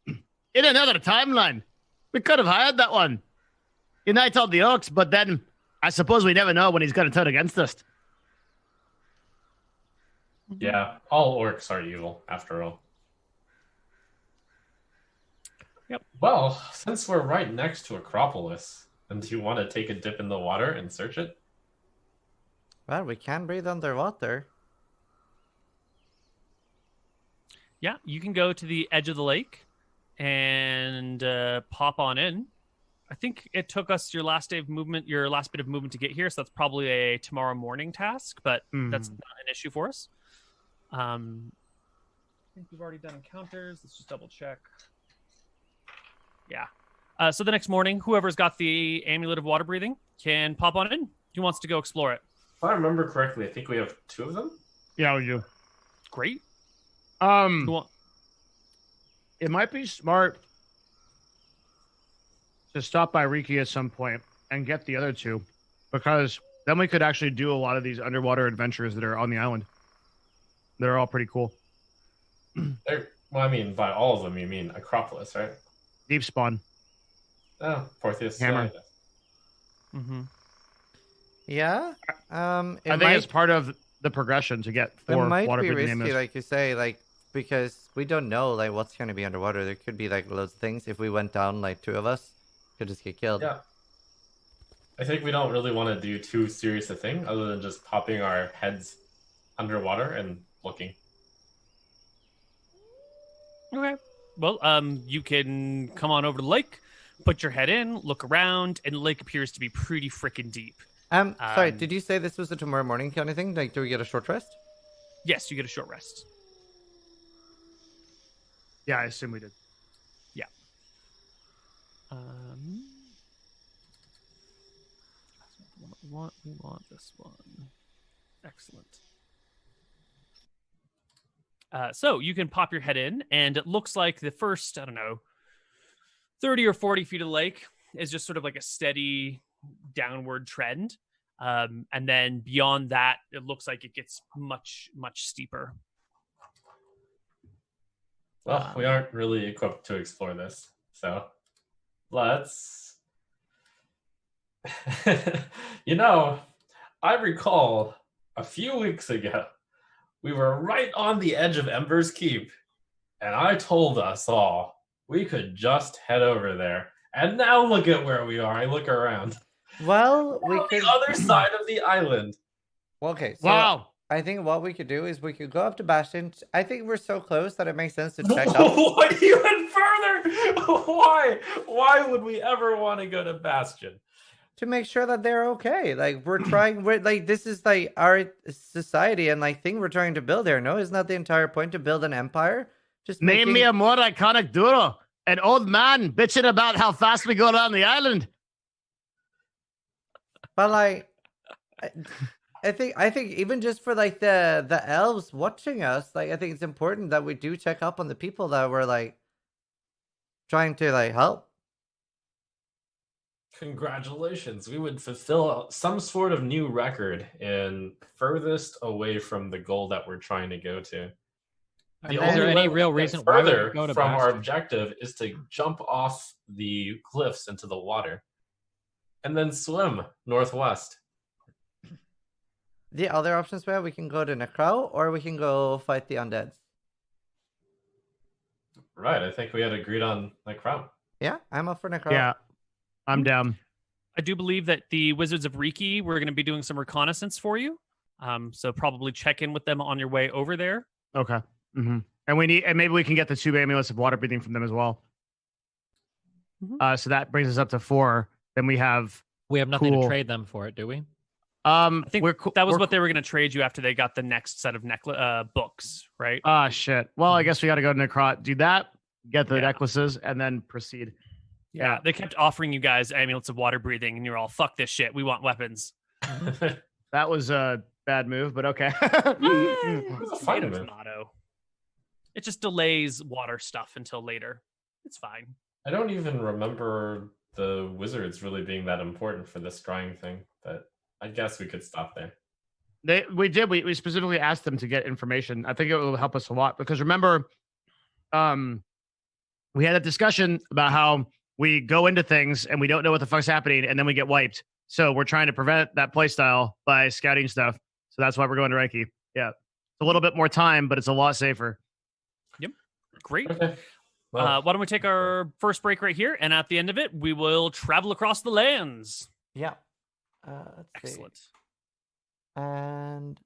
in another timeline, we could have hired that one. Unite all the orcs, but then I suppose we never know when he's going to turn against us. Yeah, all orcs are evil, after all. Well, since we're right next to Acropolis, and do you want to take a dip in the water and search it? Well, we can breathe underwater. Yeah, you can go to the edge of the lake and pop on in. I think it took us your last bit of movement to get here, so that's probably a tomorrow morning task, but that's not an issue for us. I think we've already done encounters. Let's just double check. Yeah. So the next morning, whoever's got the amulet of water breathing can pop on in. Who wants to go explore it? If I remember correctly, I think we have 2 of them. Yeah, we do. Great. It might be smart to stop by Riki at some point and get the other 2, because then we could actually do a lot of these underwater adventures that are on the island. They're all pretty cool. Well, I mean, by all of them, you mean Acropolis, right? Deep spawn. Oh, Portheus. Hammer. Mm-hmm. Yeah. I think it's part of the progression to get 4 it might water be breathing risky, amulets. like you say, like because we don't know like what's going to be underwater. There could be like loads of things. If we went down, like 2 of us could just get killed. Yeah. I think we don't really want to do too serious a thing other than just popping our heads underwater and looking. Okay. Well, you can come on over to the lake, put your head in, look around, and the lake appears to be pretty freaking deep. Sorry, did you say this was a tomorrow morning kind of thing? Like, do we get a short rest? Yes, you get a short rest. Yeah, I assume we did. Yeah. We want this one. Excellent. So you can pop your head in, and it looks like the first, 30 or 40 feet of the lake is just sort of like a steady downward trend. And then beyond that, it looks like it gets much, much steeper. Well, we aren't really equipped to explore this, so let's... I recall a few weeks ago, we were right on the edge of Embers Keep, and I told us all we could just head over there. And now look at where we are. I look around. Well, we On could... the other side of the island. Okay, so Wow. I think what we could do is we could go up to Bastion. I think we're so close that it makes sense to check up. What, even further? Why? Why would we ever want to go to Bastion? To make sure that they're okay. Like we're like this is like our society and like thing we're trying to build there. No, isn't that the entire point, to build an empire? Just Name me a more iconic duo. An old man bitching about how fast we go down the island. But like I think even just for like the elves watching us, like I think it's important that we do check up on the people that we're like trying to like help. Congratulations. We would fulfill some sort of new record in furthest away from the goal that we're trying to go to. Is there any real reason why we further would go to from our Bastion? objective is to jump off the cliffs into the water and then swim northwest. The other options were we can go to Necro or we can go fight the undeads. Right, I think we had agreed on like Crown. Yeah, I'm up for Necro. Yeah, I'm down. I do believe that the Wizards of Riki, we're going to be doing some reconnaissance for you. So probably check in with them on your way over there. Okay. Mm-hmm. And maybe we can get the 2 amulets of water breathing from them as well. Mm-hmm. So that brings us up to 4. Then we have nothing cool. to trade them for it, do we? I think that was we're what they were going to trade you after they got the next set of books, right? Ah, shit. Well, I guess we got to go to Necrot, do that, get the Yeah. necklaces, and then proceed. Yeah, they kept offering you guys amulets of water breathing, and you're all, fuck this shit. We want weapons. That was a bad move, but okay. It was a fine Tomatoes move. motto. It just delays water stuff until later. It's fine. I don't even remember the wizards really being that important for this drying thing, but I guess we could stop there. We specifically asked them to get information. I think it will help us a lot because remember, we had a discussion about how we go into things and we don't know what the fuck's happening and then we get wiped. So we're trying to prevent that playstyle by scouting stuff. So that's why we're going to Reiki. Yeah. It's a little bit more time, but it's a lot safer. Great. Okay. Well, Why don't we take our first break right here, and at the end of it, we will travel across the lands. Yeah. Let's see. Excellent. And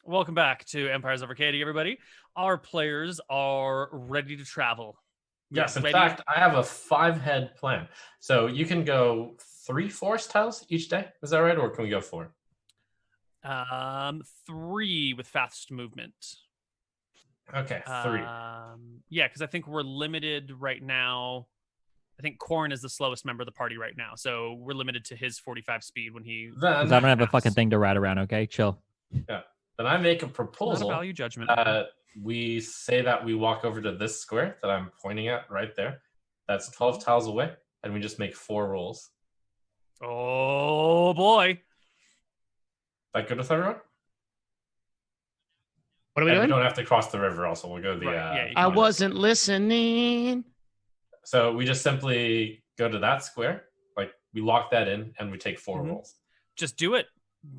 Welcome back to Empires of Arcadia, everybody. Our players are ready to travel. Yes, in Ready? fact, I have a 5-head plan. So you can go 3 forest tiles each day. Is that right? Or can we go 4? 3 with fast movement. Okay, 3. Yeah, because I think we're limited right now. I think Corn is the slowest member of the party right now, so we're limited to his 45 speed when he. Then 'Cause I don't have a fucking thing to ride around. Okay, chill. Then I make a Not a proposal. value judgment. We say that we walk over to this square that I'm pointing at right there. That's 12 tiles away, and we just make 4 rolls. Oh boy! That good with everyone? What are we And we doing? don't have to cross the river. Also, we'll go to the. Right, yeah, you I can- wasn't listening. So we just simply go to that square, like we lock that in, and we take 4 Mhm. rolls. Just do it.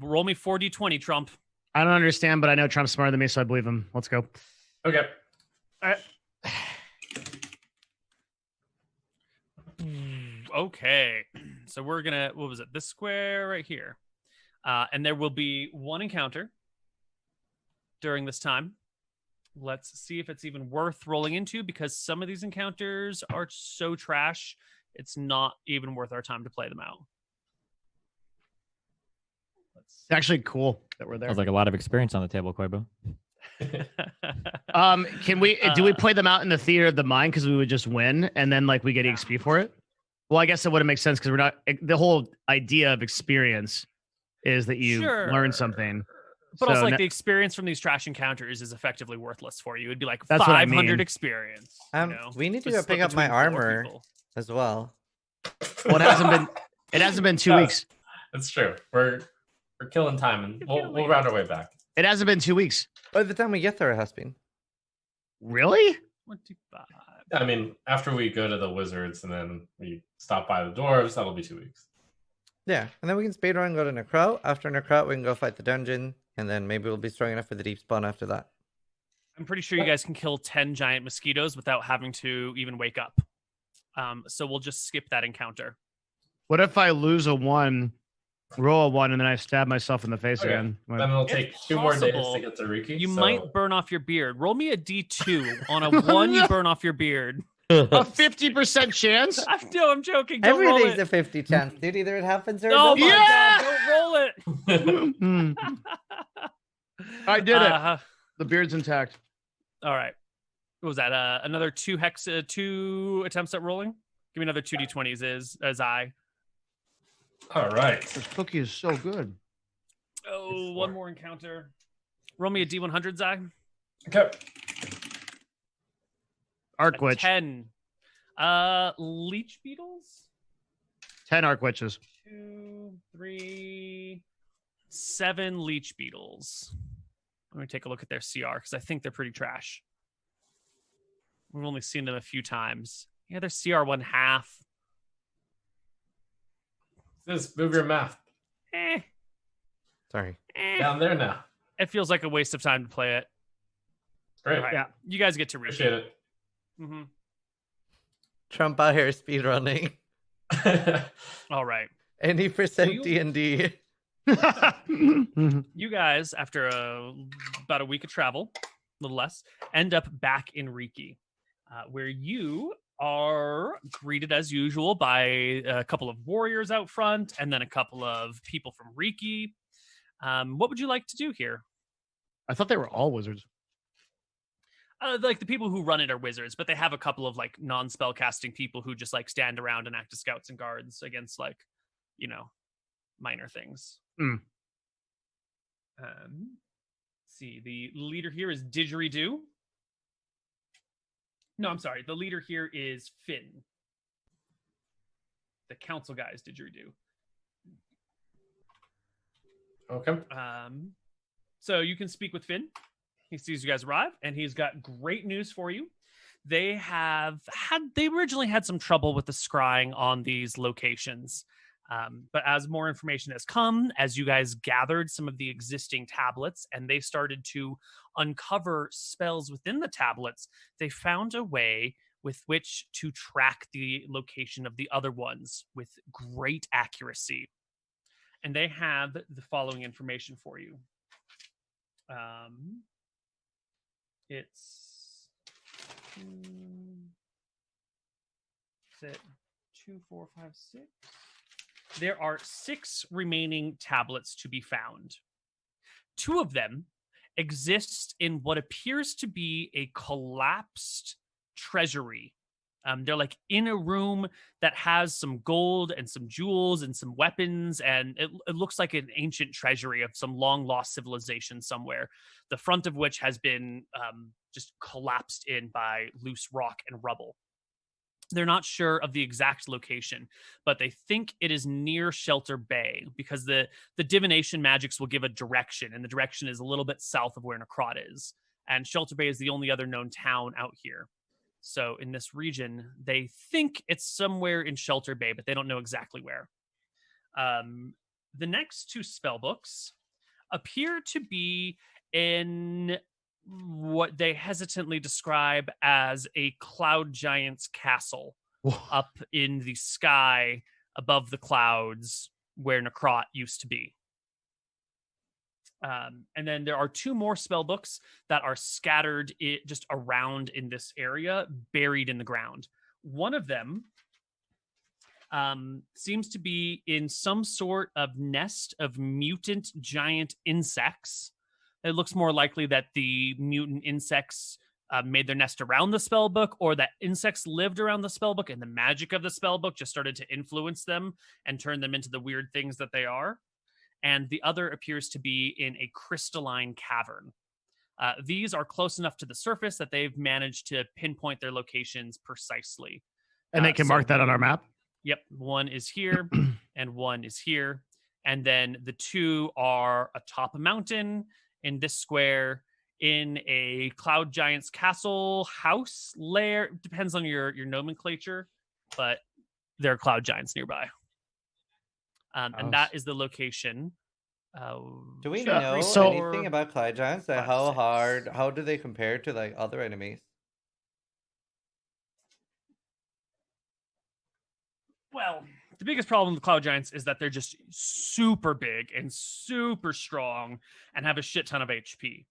Roll me 4d20, Trump. I don't understand, but I know Trump's smarter than me, so I believe him. Let's go. Okay. Okay, so we're gonna. What was it? This square right here, and there will be 1 encounter during this time. Let's see if it's even worth rolling into, because some of these encounters are so trash, it's not even worth our time to play them out. It's actually cool that we're there. Sounds like a lot of experience on the table, Koibu. Can we do we play them out in the theater of the mind because we would just win and then like we get EXP for it? Well, I guess it wouldn't make sense because we're not. The whole idea of experience is that you learn something. But So also, like, na- the experience from these trash encounters is effectively worthless for you. It'd be like That's what I 500 mean. experience. You know? We need to Just go split pick up my between 4 armor people. as well. Well, it hasn't been. It hasn't been 2 Yes. weeks. It's true. We're killing time, and we'll round our way back. It hasn't been 2 weeks. By the time we get there, it has been. Really? 25. I mean, after we go to the wizards and then we stop by the dwarves, that'll be 2 weeks. Yeah, and then we can speedrun and go to Necro. After Necro, we can go fight the dungeon, and then maybe we'll be strong enough for the deep spawn after that. I'm pretty sure you guys can kill 10 giant mosquitoes without having to even wake up. So we'll just skip that encounter. What if I lose a 1, roll a 1, and then I stab myself in the face Okay. again? Then it'll It's take 2 more days possible to get to Riki. You so- might burn off your beard. Roll me a D2. On a 1, you burn off your beard. A 50% chance? I'm joking. Don't roll Everything's it. a 50 chance, dude. Either it happens or it Oh doesn't. my Yeah! God, don't roll it. Hmm. I did it. Uh, The beard's intact. all right. What was that? Another 2 attempts at rolling? Give me another 2d20s as I. All right. This cookie is so good. Oh, 1 more encounter. Roll me a D100, Zai. Okay. Arc witch. 10. Leech beetles? 10 arc witches. 2, 3, 7 leech beetles. Let me take a look at their CR because I think they're pretty trash. We've only seen them a few times. Yeah, their CR 1/2. Just move your map Sorry. down there now. It feels like a waste of time to play it. Great. All right. Yeah. You guys get to read. Appreciate it. Mm-hmm. Trump out here speedrunning. All right. Any percent you- D&D. You guys, after about a week of travel, a little less, end up back in Riki, where you are greeted as usual by a couple of warriors out front and then a couple of people from Riki. What would you like to do here? I thought they were all wizards. Like the people who run it are wizards, but they have a couple of like non-spell casting people who just like stand around and act as scouts and guards against like, minor things. Mm. See, the leader here is Didgeridoo. No, I'm sorry. The leader here is Finn. The council guy is Didgeridoo. Okay. So you can speak with Finn. He sees you guys arrive, and he's got great news for you. They originally had some trouble with the scrying on these locations. But as more information has come, as you guys gathered some of the existing tablets and they started to uncover spells within the tablets, they found a way with which to track the location of the other ones with great accuracy. And they have the following information for you. It's is it 2, 4, 5, 6? There are 6 remaining tablets to be found. 2 of them exist in what appears to be a collapsed treasury. They're like in a room that has some gold and some jewels and some weapons, and it looks like an ancient treasury of some long lost civilization somewhere, the front of which has been just collapsed in by loose rock and rubble. They're not sure of the exact location, but they think it is near Shelter Bay because the divination magics will give a direction, and the direction is a little bit south of where Necrot is. And Shelter Bay is the only other known town out here. So in this region, they think it's somewhere in Shelter Bay, but they don't know exactly where. The next 2 spell books appear to be in what they hesitantly describe as a cloud giant's castle. Whoa. Up in the sky above the clouds where Necrot used to be. And then there are 2 more spell books that are scattered just around in this area, buried in the ground. One of them seems to be in some sort of nest of mutant giant insects. It looks more likely that the mutant insects made their nest around the spell book, or that insects lived around the spell book and the magic of the spell book just started to influence them and turn them into the weird things that they are. And the other appears to be in a crystalline cavern. These are close enough to the surface that they've managed to pinpoint their locations precisely. And they can mark that on our map? Yep. One is here and one is here. And then the 2 are atop a mountain in this square in a cloud giant's castle, house, lair. Depends on your nomenclature, but there are cloud giants nearby. And that is the location. Do we Jeffrey, know so- anything about cloud giants? Like 5, 6. how do they compare to like other enemies? Well, the biggest problem with cloud giants is that they're just super big and super strong and have a shit ton of HP.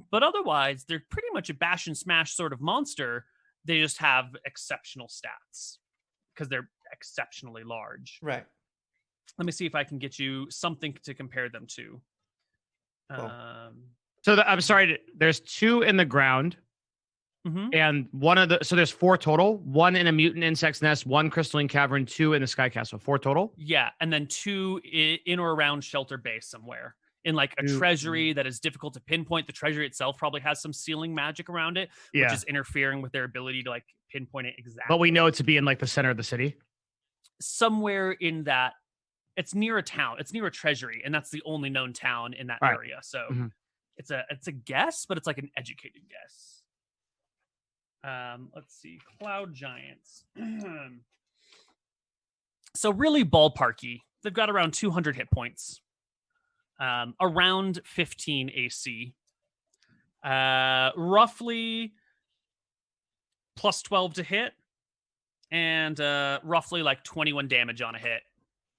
But otherwise, they're pretty much a bash and smash sort of monster. They just have exceptional stats because they're exceptionally large. Right. Let me see if I can get you something to compare them to. Cool. I'm sorry. There's 2 in the ground, and so there's 4 total. 1 in a mutant insect's nest, 1 crystalline cavern, 2 in the sky castle. 4 total. Yeah, and then 2 in or around Shelter Bay somewhere in like a treasury that is difficult to pinpoint. The treasury itself probably has some ceiling magic around it, which is interfering with their ability to like pinpoint it exactly. But we know it to be in like the center of the city. Somewhere in that. It's near a town. It's near a treasury, and that's the only known town in that area. So it's a guess, but it's like an educated guess. Let's see. Cloud giants. So really ballparky. They've got around 200 hit points. Around 15 AC. Roughly plus 12 to hit. And roughly like 21 damage on a hit.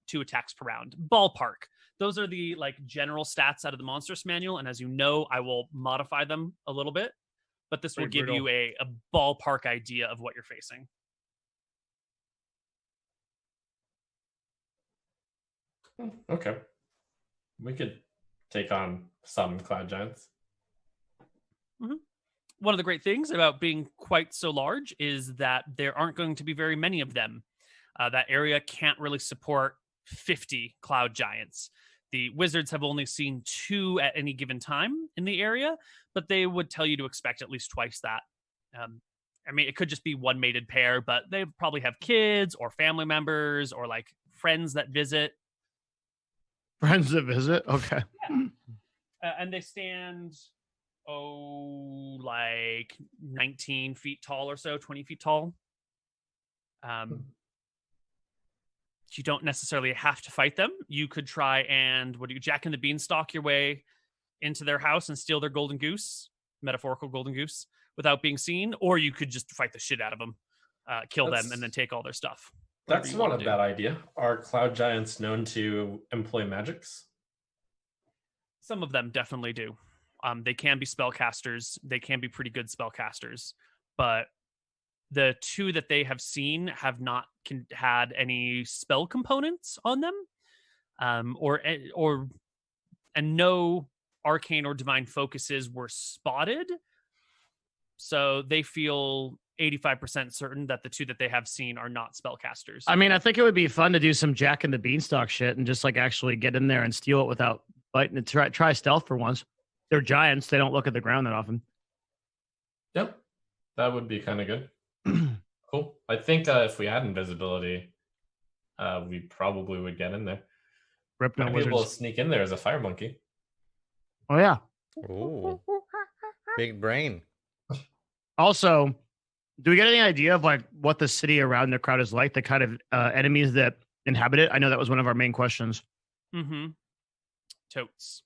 2 attacks per round. Ballpark. Those are the like general stats out of the Monstrous Manual, and as you know, I will modify them a little bit, but this will give you a ballpark idea of what you're facing. Okay. We could take on some cloud giants. One of the great things about being quite so large is that there aren't going to be very many of them. That area can't really support 50 cloud giants. The wizards have only seen 2 at any given time in the area, but they would tell you to expect at least twice that. I mean, it could just be one mated pair, but they probably have kids or family members or like friends that visit. Friends that visit? Okay. And they stand, like 19 feet tall or so, 20 feet tall. You don't necessarily have to fight them. You could try and Jack and the Beanstalk your way into their house and steal their golden goose, metaphorical golden goose, without being seen, or you could just fight the shit out of them, kill them, and then take all their stuff. That's not a bad idea. Are cloud giants known to employ magics? Some of them definitely do. They can be spellcasters. They can be pretty good spellcasters, but the two that they have seen have not had any spell components on them, and no arcane or divine focuses were spotted. So they feel 85% certain that the two that they have seen are not spellcasters. I mean, I think it would be fun to do some Jack and the Beanstalk shit and just like actually get in there and steal it without biting it. Try stealth for once. They're giants. They don't look at the ground that often. Yep, that would be kind of good. Cool. I think if we had invisibility, we probably would get in there. Rip no Might be able to wizards. sneak in there as a fire monkey. Oh, yeah. Ooh. Big brain. Also, do we get any idea of like what the city around the crowd is like? The kind of enemies that inhabit it? I know that was one of our main questions. Mm-hmm. Totes.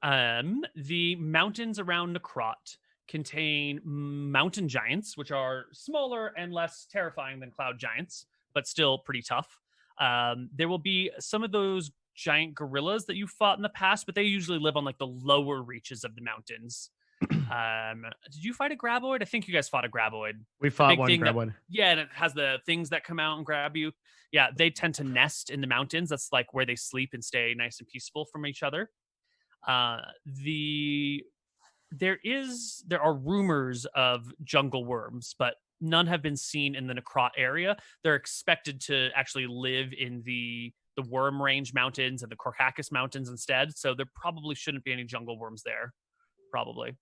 The mountains around Necrot contain mountain giants, which are smaller and less terrifying than cloud giants, but still pretty tough. There will be some of those giant gorillas that you fought in the past, but they usually live on like the lower reaches of the mountains. Did you fight a graboid? I think you guys fought a graboid. We fought one thing that- graboid. Yeah, and it has the things that come out and grab you. Yeah, they tend to nest in the mountains. That's like where they sleep and stay nice and peaceful from each other. There are rumors of jungle worms, but none have been seen in the Necrot area. They're expected to actually live in the Worm Range Mountains and the Korkakis Mountains instead, so there probably shouldn't be any jungle worms there. Probably.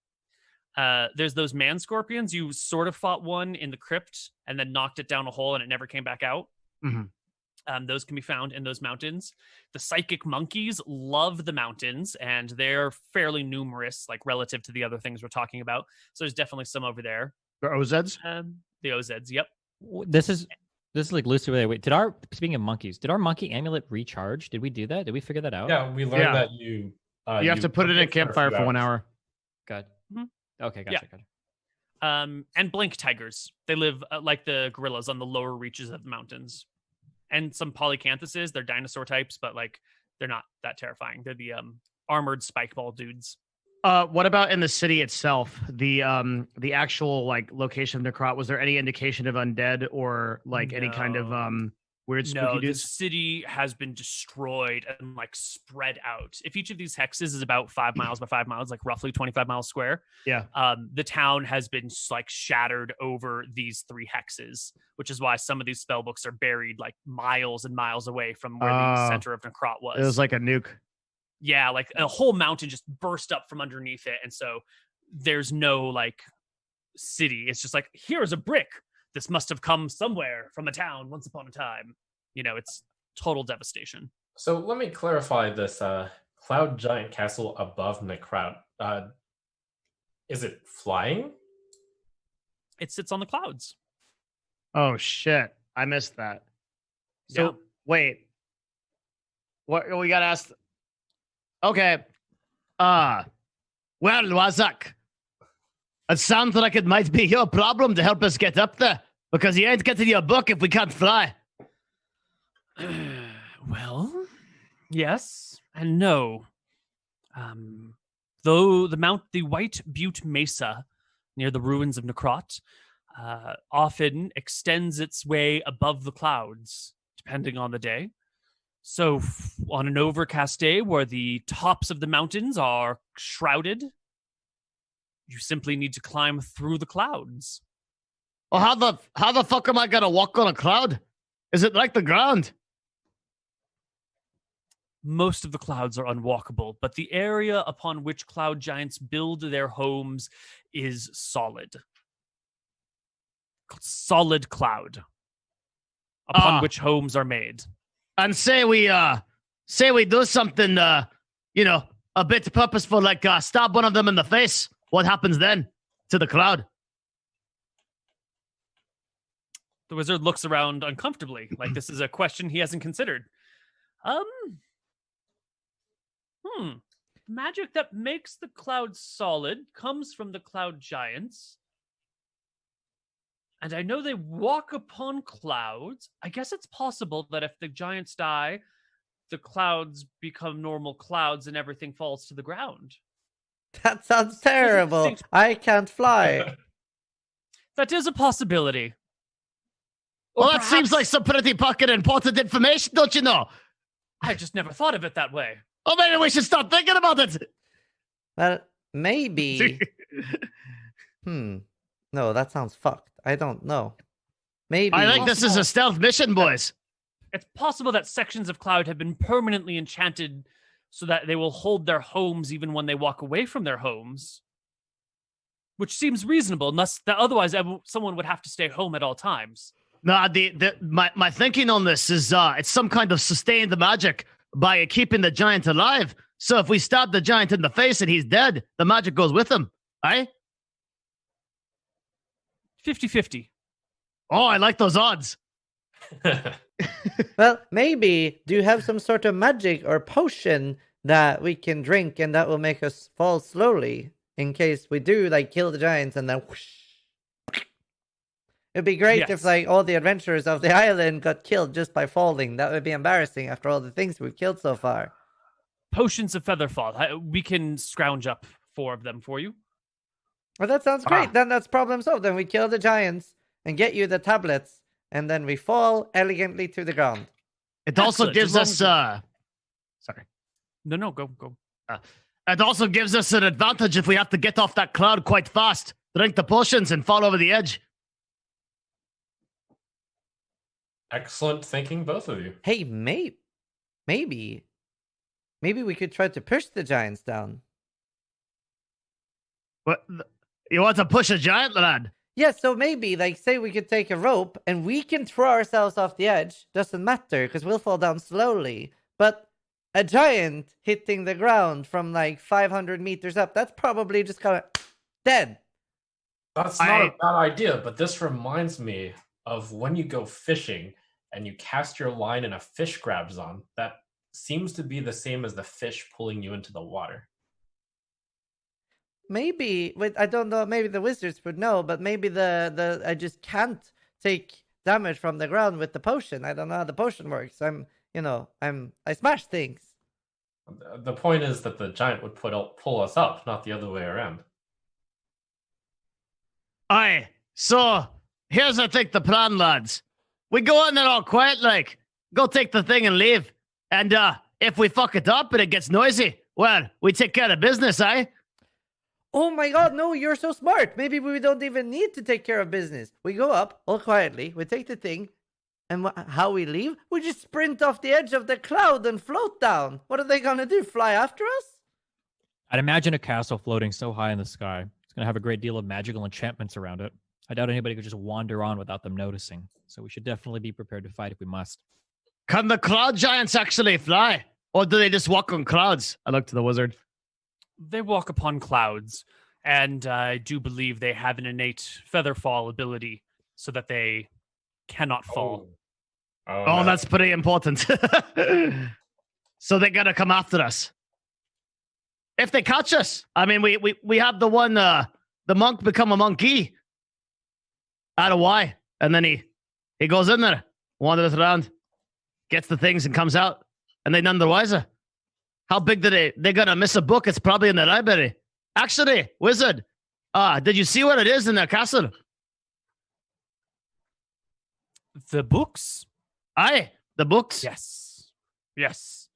There's those man scorpions. You sort of fought one in the crypt and then knocked it down a hole and it never came back out. Mm-hmm. Those can be found in those mountains. The psychic monkeys love the mountains, and they're fairly numerous, like relative to the other things we're talking about. So there's definitely some over there. The OZs? The OZs, yep. This is like loosely related. Wait, speaking of monkeys, did our monkey amulet recharge? Did we do that? Did we figure that out? Yeah, we learned that you have to put it in a for campfire few for 1 hours. hour. Good. Mhm. Okay, gotcha. And blink tigers. They live like the gorillas on the lower reaches of the mountains. And some polycanthuses. They're dinosaur types, but like they're not that terrifying. They're the armored spike ball dudes. What about in the city itself? The actual like location of Necrot, was there any indication of undead or like any kind of weird spooky No, the dudes? city has been destroyed and like spread out. If each of these hexes is about 5 miles by 5 miles, like roughly 25 miles square, Yeah. the town has been like shattered over these 3 hexes, which is why some of these spell books are buried like miles and miles away from where the center of Necrot was. It was like a nuke. Yeah, like a whole mountain just burst up from underneath it, and so there's no like city. It's just like, here's a brick. This must have come somewhere from a town once upon a time. You know, it's total devastation. So let me clarify this cloud giant castle above Necrot. Is it flying? It sits on the clouds. Oh shit. I missed that. So Yeah. wait. What we gotta ask? Okay. Well, Wazak. It sounds like it might be your problem to help us get up there, because you ain't getting your book if we can't fly. Well, yes and no. Though the White Butte Mesa near the ruins of Necrot often extends its way above the clouds, depending on the day. So on an overcast day where the tops of the mountains are shrouded, you simply need to climb through the clouds. Well, how the fuck am I gonna walk on a cloud? Is it like the ground? Most of the clouds are unwalkable, but the area upon which cloud giants build their homes is solid. Solid cloud upon which homes are made. And say we do something a bit purposeful, like stab one of them in the face. What happens then to the cloud? The wizard looks around uncomfortably, like this is a question he hasn't considered. Magic that makes the clouds solid comes from the cloud giants. And I know they walk upon clouds. I guess it's possible that if the giants die, the clouds become normal clouds and everything falls to the ground. That sounds terrible. I can't fly. That is a possibility. Well, Or that seems like some pretty fucking important information, don't you know? I just never thought of it that way. Oh, maybe we should start thinking about it. Well, maybe. No, that sounds fucked. I don't know. Maybe. I think this is a stealth mission, boys. It's possible that sections of cloud have been permanently enchanted so that they will hold their homes even when they walk away from their homes. Which seems reasonable, unless that otherwise someone would have to stay home at all times. No, my thinking on this is it's some kind of sustained magic by keeping the giant alive. So if we stab the giant in the face and he's dead, the magic goes with him. Aye? 50-50. Oh, I like those odds. Well, maybe. Do you have some sort of magic or potion that we can drink and that will make us fall slowly in case we do like kill the giants and then whoosh. It'd be great if like all the adventurers of the island got killed just by falling. That would be embarrassing after all the things we've killed so far. Potions of Featherfall. We can scrounge up 4 of them for you. Well, that sounds great. Then that's problem solved. Then we kill the giants and get you the tablets, and then we fall elegantly to the ground. It also gives us sorry. No, go. It also gives us an advantage if we have to get off that cloud quite fast, drink the potions, and fall over the edge. Excellent thinking, both of you. Hey, maybe we could try to push the giants down. What? You want to push a giant, lad? Yeah, so maybe, like, say we could take a rope and we can throw ourselves off the edge. Doesn't matter, because we'll fall down slowly. But a giant hitting the ground from, like, 500 meters up, that's probably just kind of dead. That's not a bad idea, but this reminds me of when you go fishing and you cast your line and a fish grabs on. That seems to be the same as the fish pulling you into the water. Maybe, I don't know, maybe the wizards would know, but maybe I just can't take damage from the ground with the potion. I don't know how the potion works. I smash things. The point is that the giant would pull us up, not the other way around. Aye, so here's I think the plan, lads. We go in there all quiet like, go take the thing and leave. And if we fuck it up and it gets noisy, well, we take care of business, aye? Oh my god, no, you're so smart. Maybe we don't even need to take care of business. We go up all quietly, we take the thing, and how we leave? We just sprint off the edge of the cloud and float down. What are they gonna do, fly after us? I'd imagine a castle floating so high in the sky. It's going to have a great deal of magical enchantments around it. I doubt anybody could just wander on without them noticing. So we should definitely be prepared to fight if we must. Can the cloud giants actually fly? Or do they just walk on clouds? I look to the wizard. They walk upon clouds, and I do believe they have an innate feather fall ability so that they cannot fall. Oh, that's pretty important. So they gotta come after us. If they catch us, I mean, we have the one, the monk become a monkey. Out of why? And then he goes in there, wanders around, gets the things and comes out, and they none the wiser. How big did they gonna miss a book? It's probably in the library. Actually, wizard, did you see what it is in their castle? The books? Aye, the books. Yes.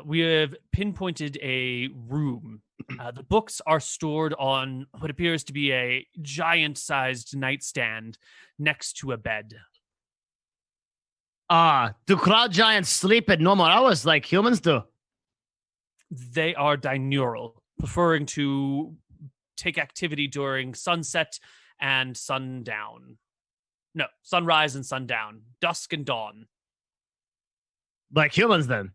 We have pinpointed a room. The books are stored on what appears to be a giant-sized nightstand next to a bed. Do cloud giants sleep at normal hours like humans do? They are diurnal, preferring to take activity during sunset and sundown. No, sunrise and sundown, dusk and dawn. Like humans, then?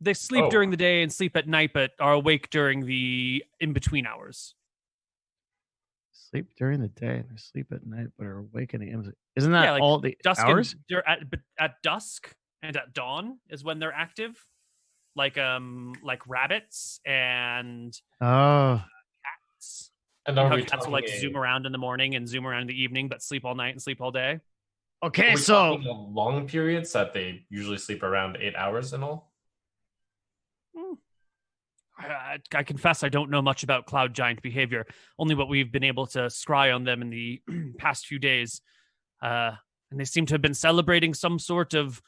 They sleep during the day and sleep at night, but are awake during the in-between hours. Sleep during the day and sleep at night, but are awake in the in. Isn't that like all the dusk hours? At dusk and at dawn is when they're active. Like rabbits and cats. And how cats will like zoom around in the morning and zoom around in the evening, but sleep all night and sleep all day. Okay, so long periods that they usually sleep around 8 hours and all. I confess I don't know much about cloud giant behavior, only what we've been able to scry on them in the past few days. And they seem to have been celebrating some sort of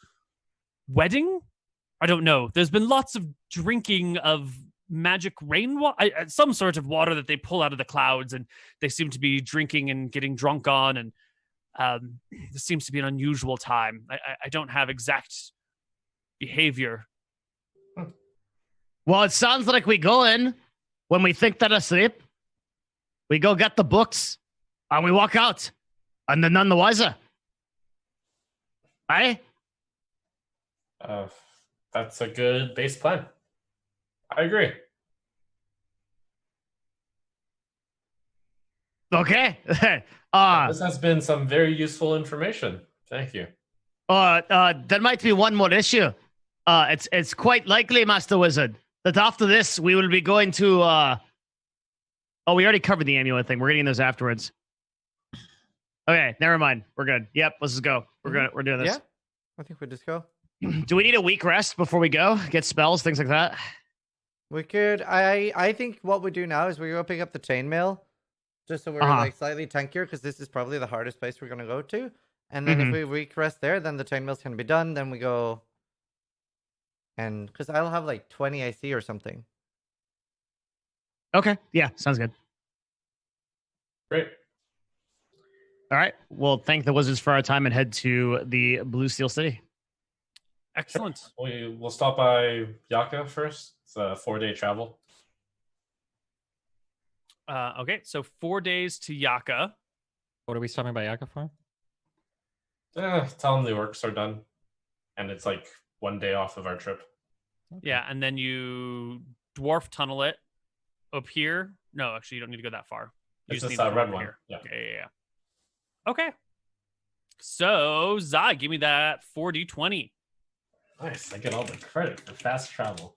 wedding? I don't know. There's been lots of drinking of magic rainwater, some sort of water that they pull out of the clouds, and they seem to be drinking and getting drunk on, and this seems to be an unusual time. I don't have exact behavior. Well, it sounds like we go in when we think they're asleep. We go get the books, and we walk out, and they're none the wiser. Aye? That's a good base plan. I agree. Okay. This has been some very useful information. Thank you. There might be one more issue. It's quite likely, Master Wizard, that after this we will be going to. Oh, we already covered the amulet thing. We're getting those afterwards. Okay, never mind. We're good. Yep, let's just go. We're doing this. Yeah, I think we just go. Do we need a week rest before we go? Get spells, things like that. We could. I think what we do now is we go pick up the chainmail, just so we're like slightly tankier, because this is probably the hardest place we're gonna go to. And then if we week rest there, then the chainmail's can be done. Then we go. And because I'll have like 20 IC or something. Okay. Yeah, sounds good. Great. All right. We'll thank the wizards for our time and head to the Blue Steel City. Excellent. We'll stop by Yaka first. It's a 4-day travel. Okay, so 4 days to Yaka. What are we stopping by Yaka for? Tell them the orcs are done. And it's like 1 day off of our trip. Okay. Yeah, and then you dwarf tunnel it up here. No, actually, you don't need to go that far. You It's just this need to go red over one. here. Yeah. Yeah. Okay. So, Zai, give me that 4d20. Nice. I get all the credit for fast travel.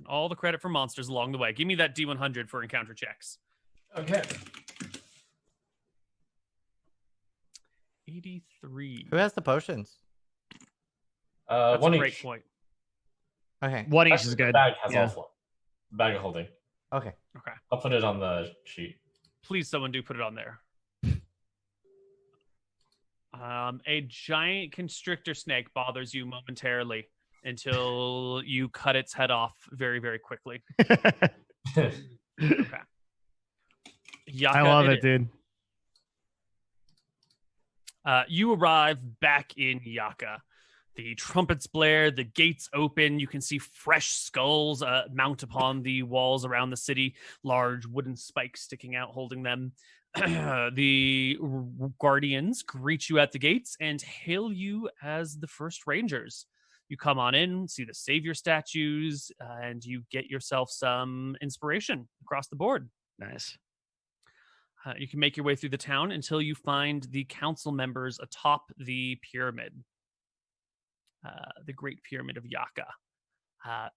All the credit for monsters along the way. Give me that d100 for encounter checks. Okay. 83. Who has the potions? That's One a great each. point. Okay. One each Actually, is the good. bag has Yeah. all 4. Bag of holding. Okay. Okay. I'll put it on the sheet. Please, someone do put it on there. A giant constrictor snake bothers you momentarily until you cut its head off very, very quickly. Okay. Yaka, I love it, dude. You arrive back in Yaka. The trumpets blare, the gates open. You can see fresh skulls mount upon the walls around the city, large wooden spikes sticking out, holding them. The guardians greet you at the gates and hail you as the first rangers. You come on in, see the savior statues, and you get yourself some inspiration across the board. Nice. You can make your way through the town until you find the council members atop the pyramid, the Great Pyramid of Yaka.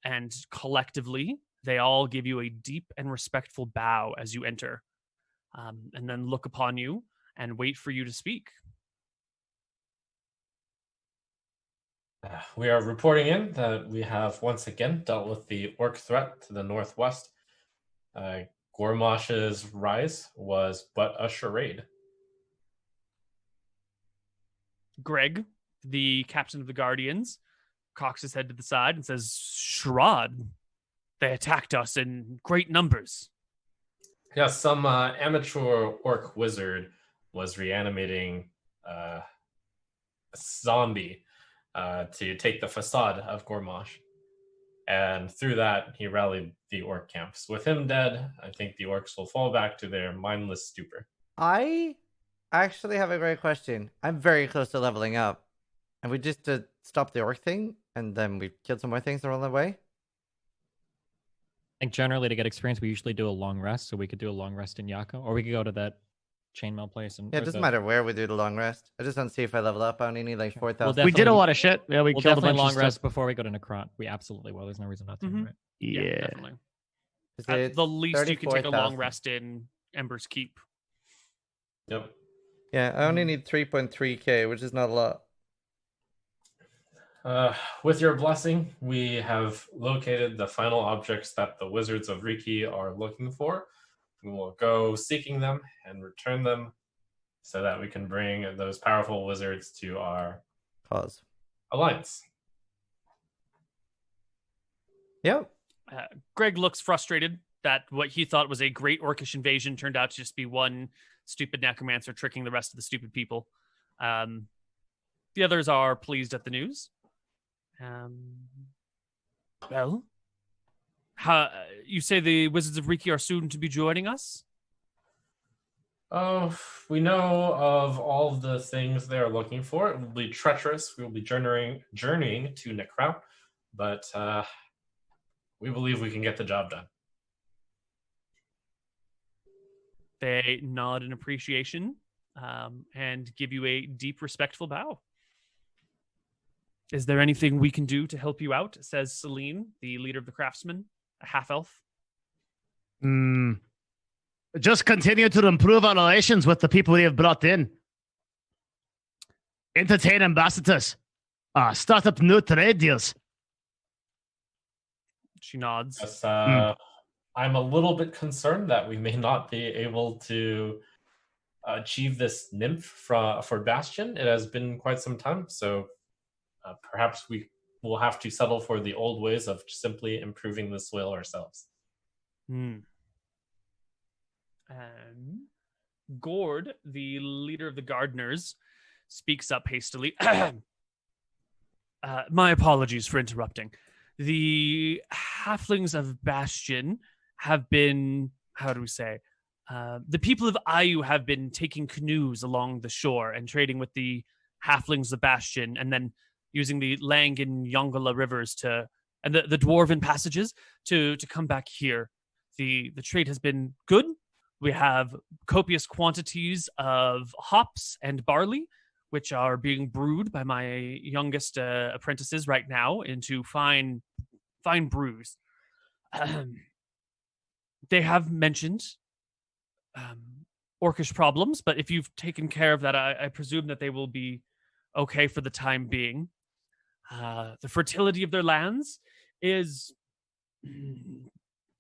And collectively, they all give you a deep and respectful bow as you enter, and then look upon you and wait for you to speak. We are reporting in that we have once again dealt with the orc threat to the northwest. Goremarsh's rise was but a charade. Greg, the captain of the Guardians, cocks his head to the side and says, "Shrad, they attacked us in great numbers." Yeah, some amateur orc wizard was reanimating a zombie to take the facade of Goremarsh. And through that, he rallied the orc camps. With him dead, I think the orcs will fall back to their mindless stupor. I actually have a great question. I'm very close to leveling up. And we just stop the orc thing, and then we killed some more things along the way. I think generally to get experience, we usually do a long rest, so we could do a long rest in Yaka, or we could go to that chainmail place. And Yeah, it doesn't matter where we do the long rest. I just want to see if I level up. I only need like 4,000. We did a lot of shit. Yeah, we We'll killed a definitely bunch long of rest stuff. before we go to Necron. We absolutely will. There's no reason not to. Mhm. Right? Yeah. Definitely. Is At it the least, you can take a long 34,000? rest in Embers Keep. Yep. Yeah, I only need 3.3k, which is not a lot. With your blessing, we have located the final objects that the Wizards of Riki are looking for. We will go seeking them and return them so that we can bring those powerful wizards to our Pause. alliance. Yep. Greg looks frustrated that what he thought was a great Orcish invasion turned out to just be one stupid necromancer tricking the rest of the stupid people. The others are pleased at the news. Well, you say the Wizards of Riki are soon to be joining us? Oh, we know of all of the things they are looking for. It will be treacherous. We will be journeying to Necrow, but we believe we can get the job done. They nod in appreciation and give you a deep, respectful bow. Is there anything we can do to help you out? Says Celine, the leader of the craftsmen, a half-elf. Just continue to improve our relations with the people we have brought in. Entertain ambassadors. Start up new trade deals. She nods. Yes, I'm a little bit concerned that we may not be able to achieve this nymph for Bastion. It has been quite some time, so perhaps we will have to settle for the old ways of simply improving the soil ourselves. Gord, the leader of the gardeners, speaks up hastily. My apologies for interrupting. The halflings of Bastion have been, how do we say, the people of Ayu have been taking canoes along the shore and trading with the halflings of Bastion, and then using the Lang and Yongala rivers and the dwarven passages to come back here. The trade has been good. We have copious quantities of hops and barley, which are being brewed by my youngest apprentices right now into fine brews. They have mentioned Orcish problems, but if you've taken care of that, I presume that they will be okay for the time being. The fertility of their lands is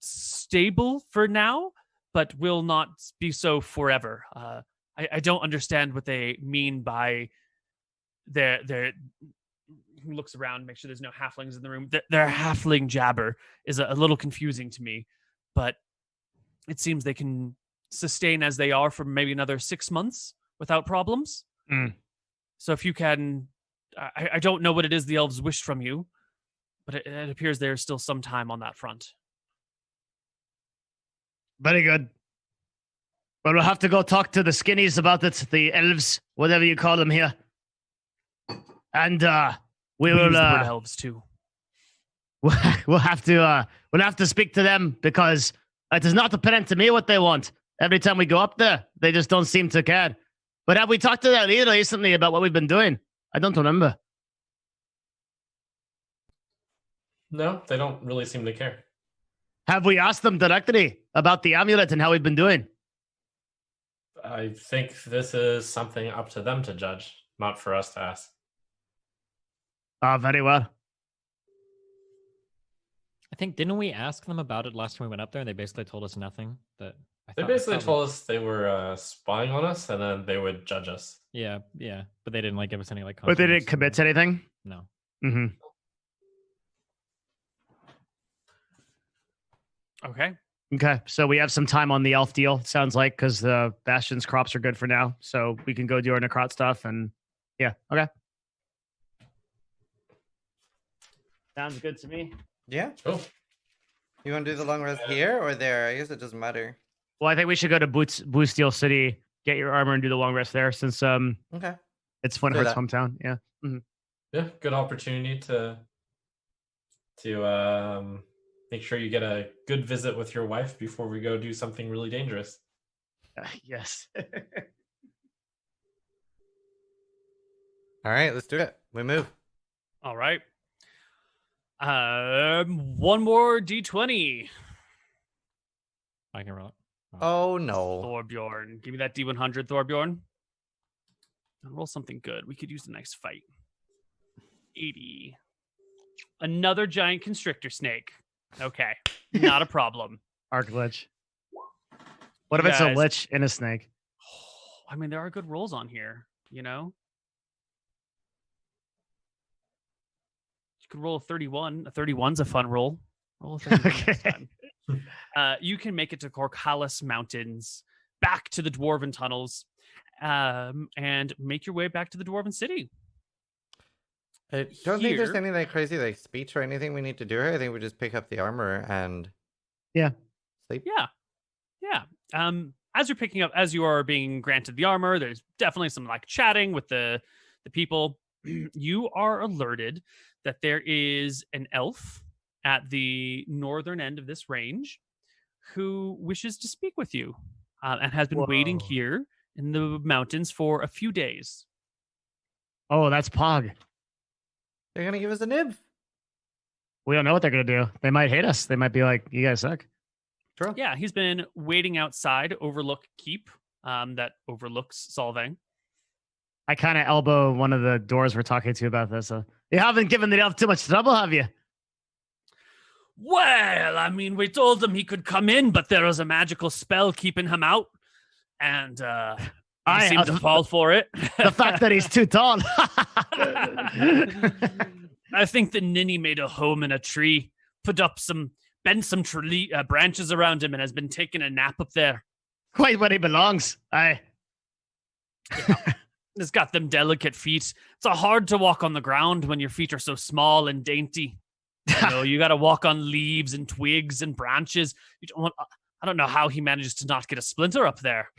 stable for now, but will not be so forever. I don't understand what they mean by their he looks around, make sure there's no halflings in the room. Their halfling jabber is a little confusing to me, but it seems they can sustain as they are for maybe another 6 months without problems. So if you can, I don't know what it is the elves wish from you, but it appears there's still some time on that front. Very good. Well, we'll have to go talk to the skinnies about it, the elves, whatever you call them here. And we will use the word elves too. We'll have to speak to them, because it is not apparent to me what they want. Every time we go up there, they just don't seem to care. But have we talked to their leader recently about what we've been doing? I don't remember. No, they don't really seem to care. Have we asked them directly about the amulet and how we've been doing? I think this is something up to them to judge, not for us to ask. Very well. I think, didn't we ask them about it last time we went up there, and they basically told us nothing? They basically told us they were spying on us, and then they would judge us. Yeah, but they didn't give us any But they didn't commit to anything? No. Mm-hmm. Okay, so we have some time on the elf deal, it sounds like, because the Bastion's crops are good for now, so we can go do our necrot stuff, and yeah, okay. Sounds good to me. Yeah. Cool. You want to do the long rest here or there? I guess it doesn't matter. Well, I think we should go to Blue Steel City, get your armor, and do the long rest there, since okay, it's Flintheart's hometown. Yeah. Mm-hmm. Yeah, good opportunity to make sure you get a good visit with your wife before we go do something really dangerous. Yes. All right, let's do it. We move. All right. One more D20. I can roll it. Oh no. Thorbjørn. Give me that D100, Thorbjørn. Roll something good. We could use a nice fight. 80. Another giant constrictor snake. Okay, not a problem. Arc lich. What You if it's a guys- lich and a snake? I mean, there are good rolls on here, you know? You could roll a 31. A 31's a fun roll. Roll a 31 next Okay. time. You can make it to Corcalis Mountains, back to the Dwarven tunnels, and make your way back to the Dwarven city. I don't think there's Here- any like crazy like speech or anything we need to do here. I think we just pick up the armor and Yeah. sleep. Yeah. As you're picking up, as you are being granted the armor, there's definitely some like chatting with the people. You are alerted that there is an elf at the northern end of this range who wishes to speak with you, and has been waiting Whoa. here in the mountains for a few days. Oh, that's Pog. They're gonna give us a nib. We don't know what they're gonna do. They might hate us. They might be like, "You guys suck." True. Yeah, he's been waiting outside Overlook Keep, that overlooks Solvang. I kind of elbow one of the doors we're talking to about this. You haven't given the elf too much trouble, have you? Well, I mean, we told him he could come in, but there was a magical spell keeping him out, and he seemed to fall for it. The fact that he's too tall. I think the ninny made a home in a tree, bent some branches around him, and has been taking a nap up there. Quite where he belongs. Aye. He's got them delicate feet. It's hard to walk on the ground when your feet are so small and dainty. You know, you got to walk on leaves and twigs and branches. I don't know how he manages to not get a splinter up there.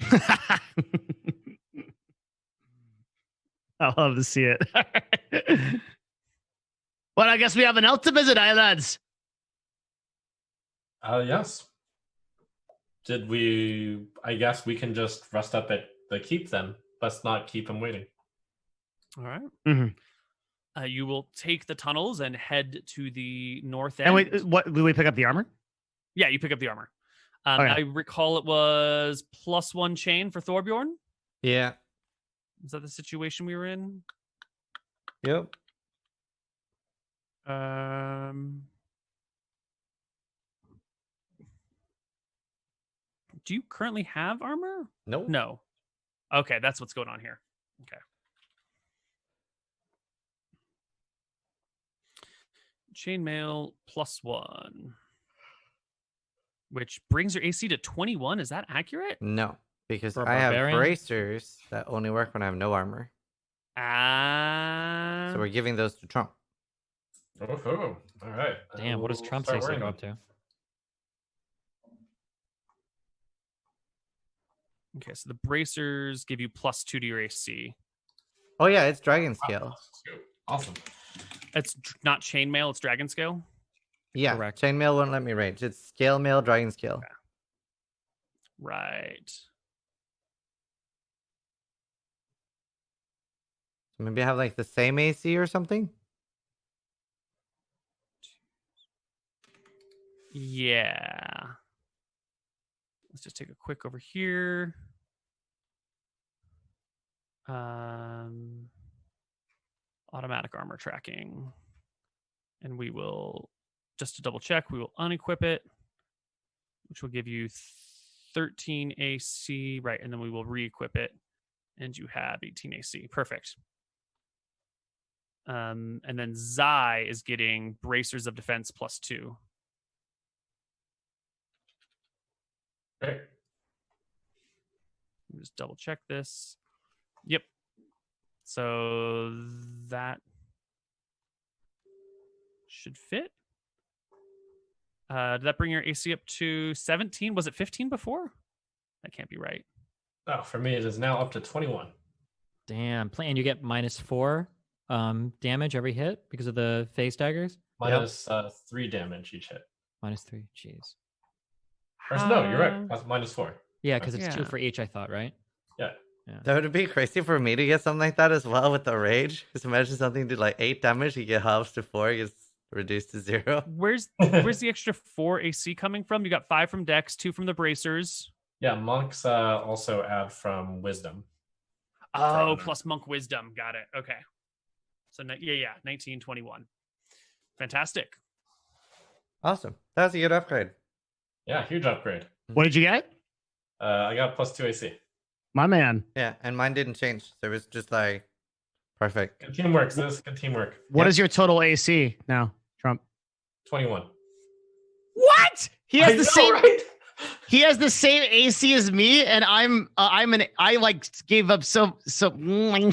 I'll love to see it. Well, I guess we have an elf to visit, lads. Yes. I guess we can just rest up at the keep then. Let's not keep him waiting. All right. Mm-hmm. You will take the tunnels and head to the north end. And wait, what? Will we pick up the armor? Yeah, you pick up the armor. Okay. I recall it was +1 chain for Thorbjørn. Yeah. Is that the situation we were in? Yep. Do you currently have armor? Nope. No. Okay, that's what's going on here. Okay. Chainmail +1, which brings your AC to 21. Is that accurate? No. Because For a I have barbarian? bracers that only work when I have no armor. So we're giving those to Trump. Oh, all right. Damn, what does We'll Trump's start AC wearing go them. up to? Okay, so the bracers give you +2 to your AC. Oh yeah, it's dragon scale. Awesome. It's not chainmail, it's dragon scale. Yeah, Correct. chainmail won't let me rage. It's scale mail, dragon scale. Right. So maybe I have like the same AC or something. Yeah. Let's just take a quick over here. Automatic armor tracking. And we will, just to double check, we will unequip it, which will give you 13 AC. Right. And then we will re-equip it. And you have 18 AC. Perfect. And then Zai is getting bracers of defense +2. Great. Let me just double check this. Yep. So that should fit. Did that bring your AC up to 17? Was it 15 before? That can't be right. Oh, for me, it is now up to 21. Damn. And you get -4 damage every hit because of the phase daggers? Minus 3 damage each hit. -3. Jeez. Or, no, you're right. That's -4. Yeah, because it's 2 Yeah. for each, I thought, right? Yeah. That would be crazy for me to get something like that as well with the rage. Just imagine something did like 8 damage, you get halves to 4, it gets reduced to 0. Where's the extra 4 AC coming from? You got 5 from Dex, 2 from the bracers. Yeah, monks also add from wisdom. Oh, From- plus monk wisdom. Got it. Okay. So 1921. Fantastic. Awesome. That was a good upgrade. Yeah, huge upgrade. What did you get? I got +2 AC. My man. Yeah, and mine didn't change. So it was just like perfect. Good teamwork, sis. Good teamwork. What Yep. is your total AC now, Trump? 21. What? He has I the know, same. right? He has the same AC as me, and I like gave up so mean.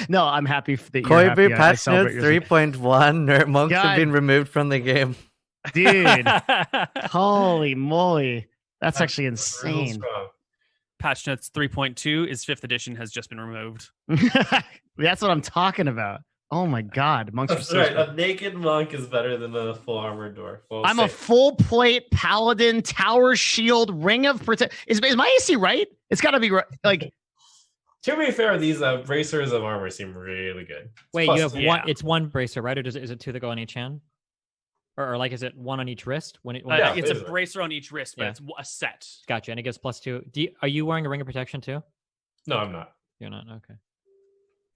No, I'm happy that you're happy. Koibu I patch celebrate notes yours. 3.1. Monks have God. been removed from the game. Dude. Holy moly. That's That's actually real insane. strong. Patch notes 3.2 is 5th edition has just been removed. That's what I'm talking about. Oh my God. Monks are That's so right. strong. A naked monk is better than a full armored dwarf. Well, I'm a full plate paladin, tower shield, ring of protect. Is my AC right? It's got to be right. Like, to be fair, these bracers of armor seem really good. Wait, Plus you have two. one. It's one bracer, right? Or is it two that go on each hand? Or like, is it one on each wrist? When it, Yeah, it's a basically. bracer on each wrist, but Yeah. it's a set. Gotcha, and it gives +2. Are you wearing a ring of protection too? No, I'm not. You're not. Okay.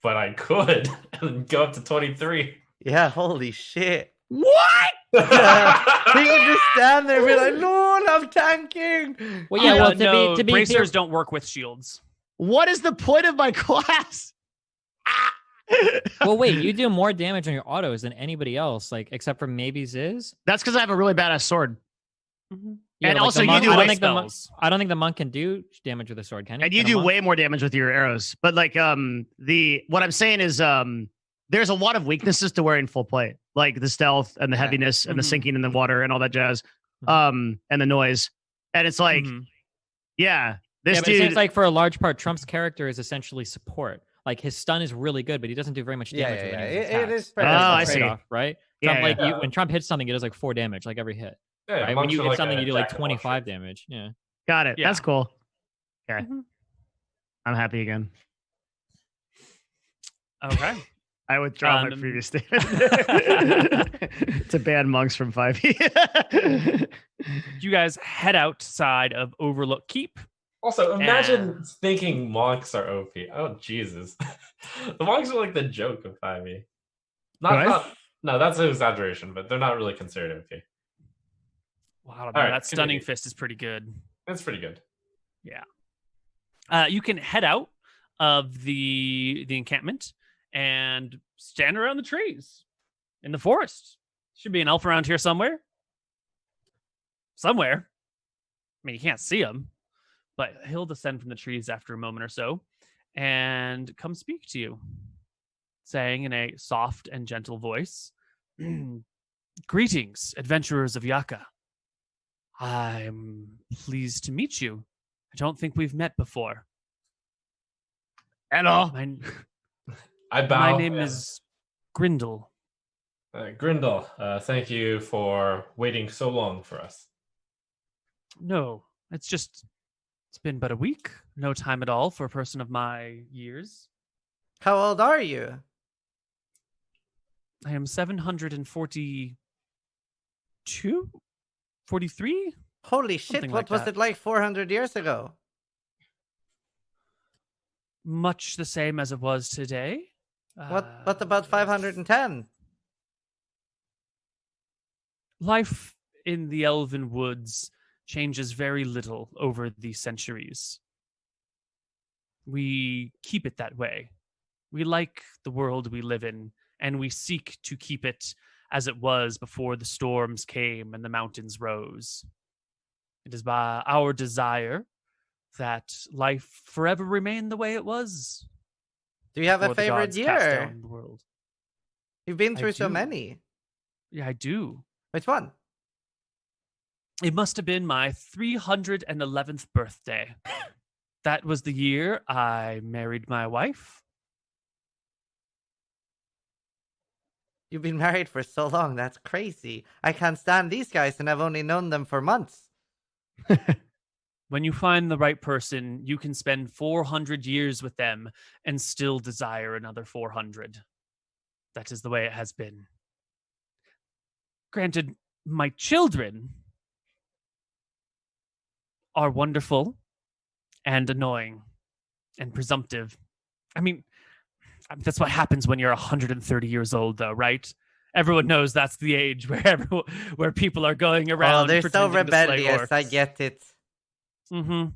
But I could and go up to 23. Yeah, holy shit. what? He can just stand there and be like, Lord, I'm tanking. Well, yeah. Well, to be bracers don't work with shields. What is the point of my class? well, wait. You do more damage on your autos than anybody else, like except for maybe Ziz. That's because I have a really badass sword. Yeah, And but, like, also the you monk, do I don't like think the monk. spells. I don't think the monk can do damage with a sword, can he? And you Can a do monk? way more damage with your arrows. But like what I'm saying is there's a lot of weaknesses to wearing full plate, like the stealth and the heaviness and the Mhm. sinking in the water and all that jazz. And the noise. And it's like, Mhm. yeah, this Yeah, but it dude seems like for a large part, Trump's character is essentially support. Like his stun is really good, but he doesn't do very much Yeah, damage with yeah, any yeah. of his It attacks. is pretty Oh, That's the I see. trade-off, right? Yeah, Trump, like yeah. when Trump hits something, it does like 4 damage, like every hit. Yeah, Right? When monks you are hit like something, a you do like jack of all 25 trades. damage. Yeah. got it. Yeah. That's cool. Okay. Mhm. I'm happy again. Okay. I withdraw my Um, previous statement to ban monks from 5e. You guys head outside of Overlook Keep. Also, imagine And- thinking monks are OP. Oh, Jesus. The monks are like the joke of 5e. What? No, that's an exaggeration, but they're not really considered OP. Wow, right, that stunning continue. fist is pretty good. That's pretty good. You can head out of the encampment and stand around the trees in the forest. Should be an elf around here somewhere. Somewhere. I mean, you can't see him, but he'll descend from the trees after a moment or so and come speak to you, saying in a soft and gentle voice, "Greetings, adventurers of Yaka. I'm pleased to meet you. I don't think we've met before. Hello. I bow. My name is Grindel. Grindel. Thank you for waiting so long for us. No, it's been but a week. No time at all for a person of my years. How old are you? I am 742? 43? Holy shit, Something what like was that. it like 400 years ago? Much the same as it was today. What about 510? Life in the elven woods changes very little over the centuries. We keep it that way. We like the world we live in, and we seek to keep it as it was before the storms came and the mountains rose. It is by our desire that life forever remain the way it was. Do you have a before the favorite gods cast year? down the world. You've been I through so do. many. Yeah, I do. Which one? It must have been my 311th birthday. That was the year I married my wife. You've been married for so long. That's crazy. I can't stand these guys and I've only known them for months. When you find the right person, you can spend 400 years with them and still desire another 400. That is the way it has been. Granted, my children are wonderful and annoying and presumptive. I mean, That's what happens when you're 130 years old, though, right? Everyone knows that's the age where people are going around. Oh, they're so pretending to slay rebellious. I orcs. get it. Mm-hmm.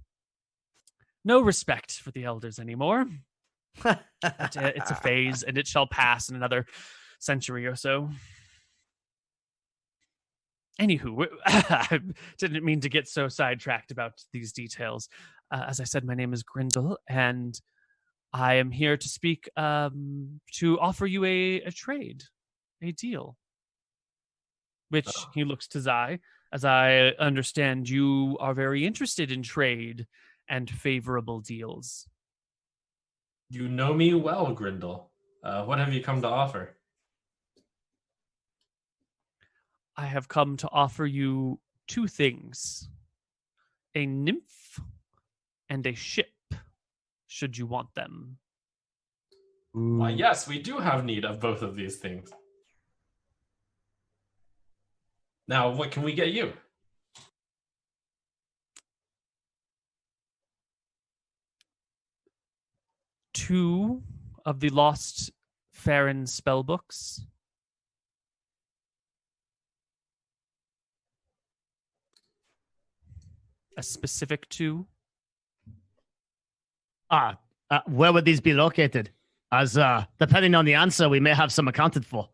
No respect for the elders anymore. But, it's a phase, and it shall pass in another century or so. Anywho, I didn't mean to get so sidetracked about these details. As I said, my name is Grindel, and I am here to speak to offer you a trade, a deal. Which he looks to Zai. As I understand, you are very interested in trade and favorable deals. You know me well, Grindel. What have you come to offer? I have come to offer you two things. A nymph and a ship, should you want them. Why, yes, we do have need of both of these things. Now, what can we get you? Two of the lost Farron spellbooks. A specific two. Where would these be located? As depending on the answer, we may have some accounted for.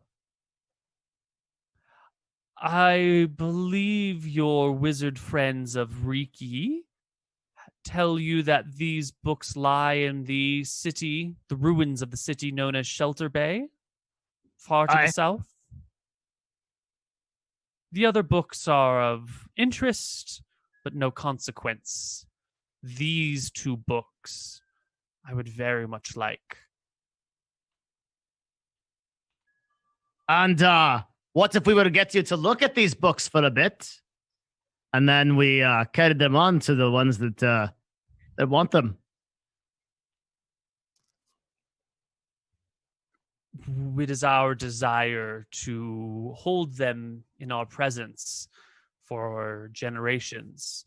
I believe your wizard friends of Riki tell you that these books lie in the city, the ruins of the city known as Shelter Bay, far to the south. The other books are of interest, but no consequence. These two books I would very much like. And what if we were to get you to look at these books for a bit, and then we carried them on to the ones that want them? It is our desire to hold them in our presence for generations.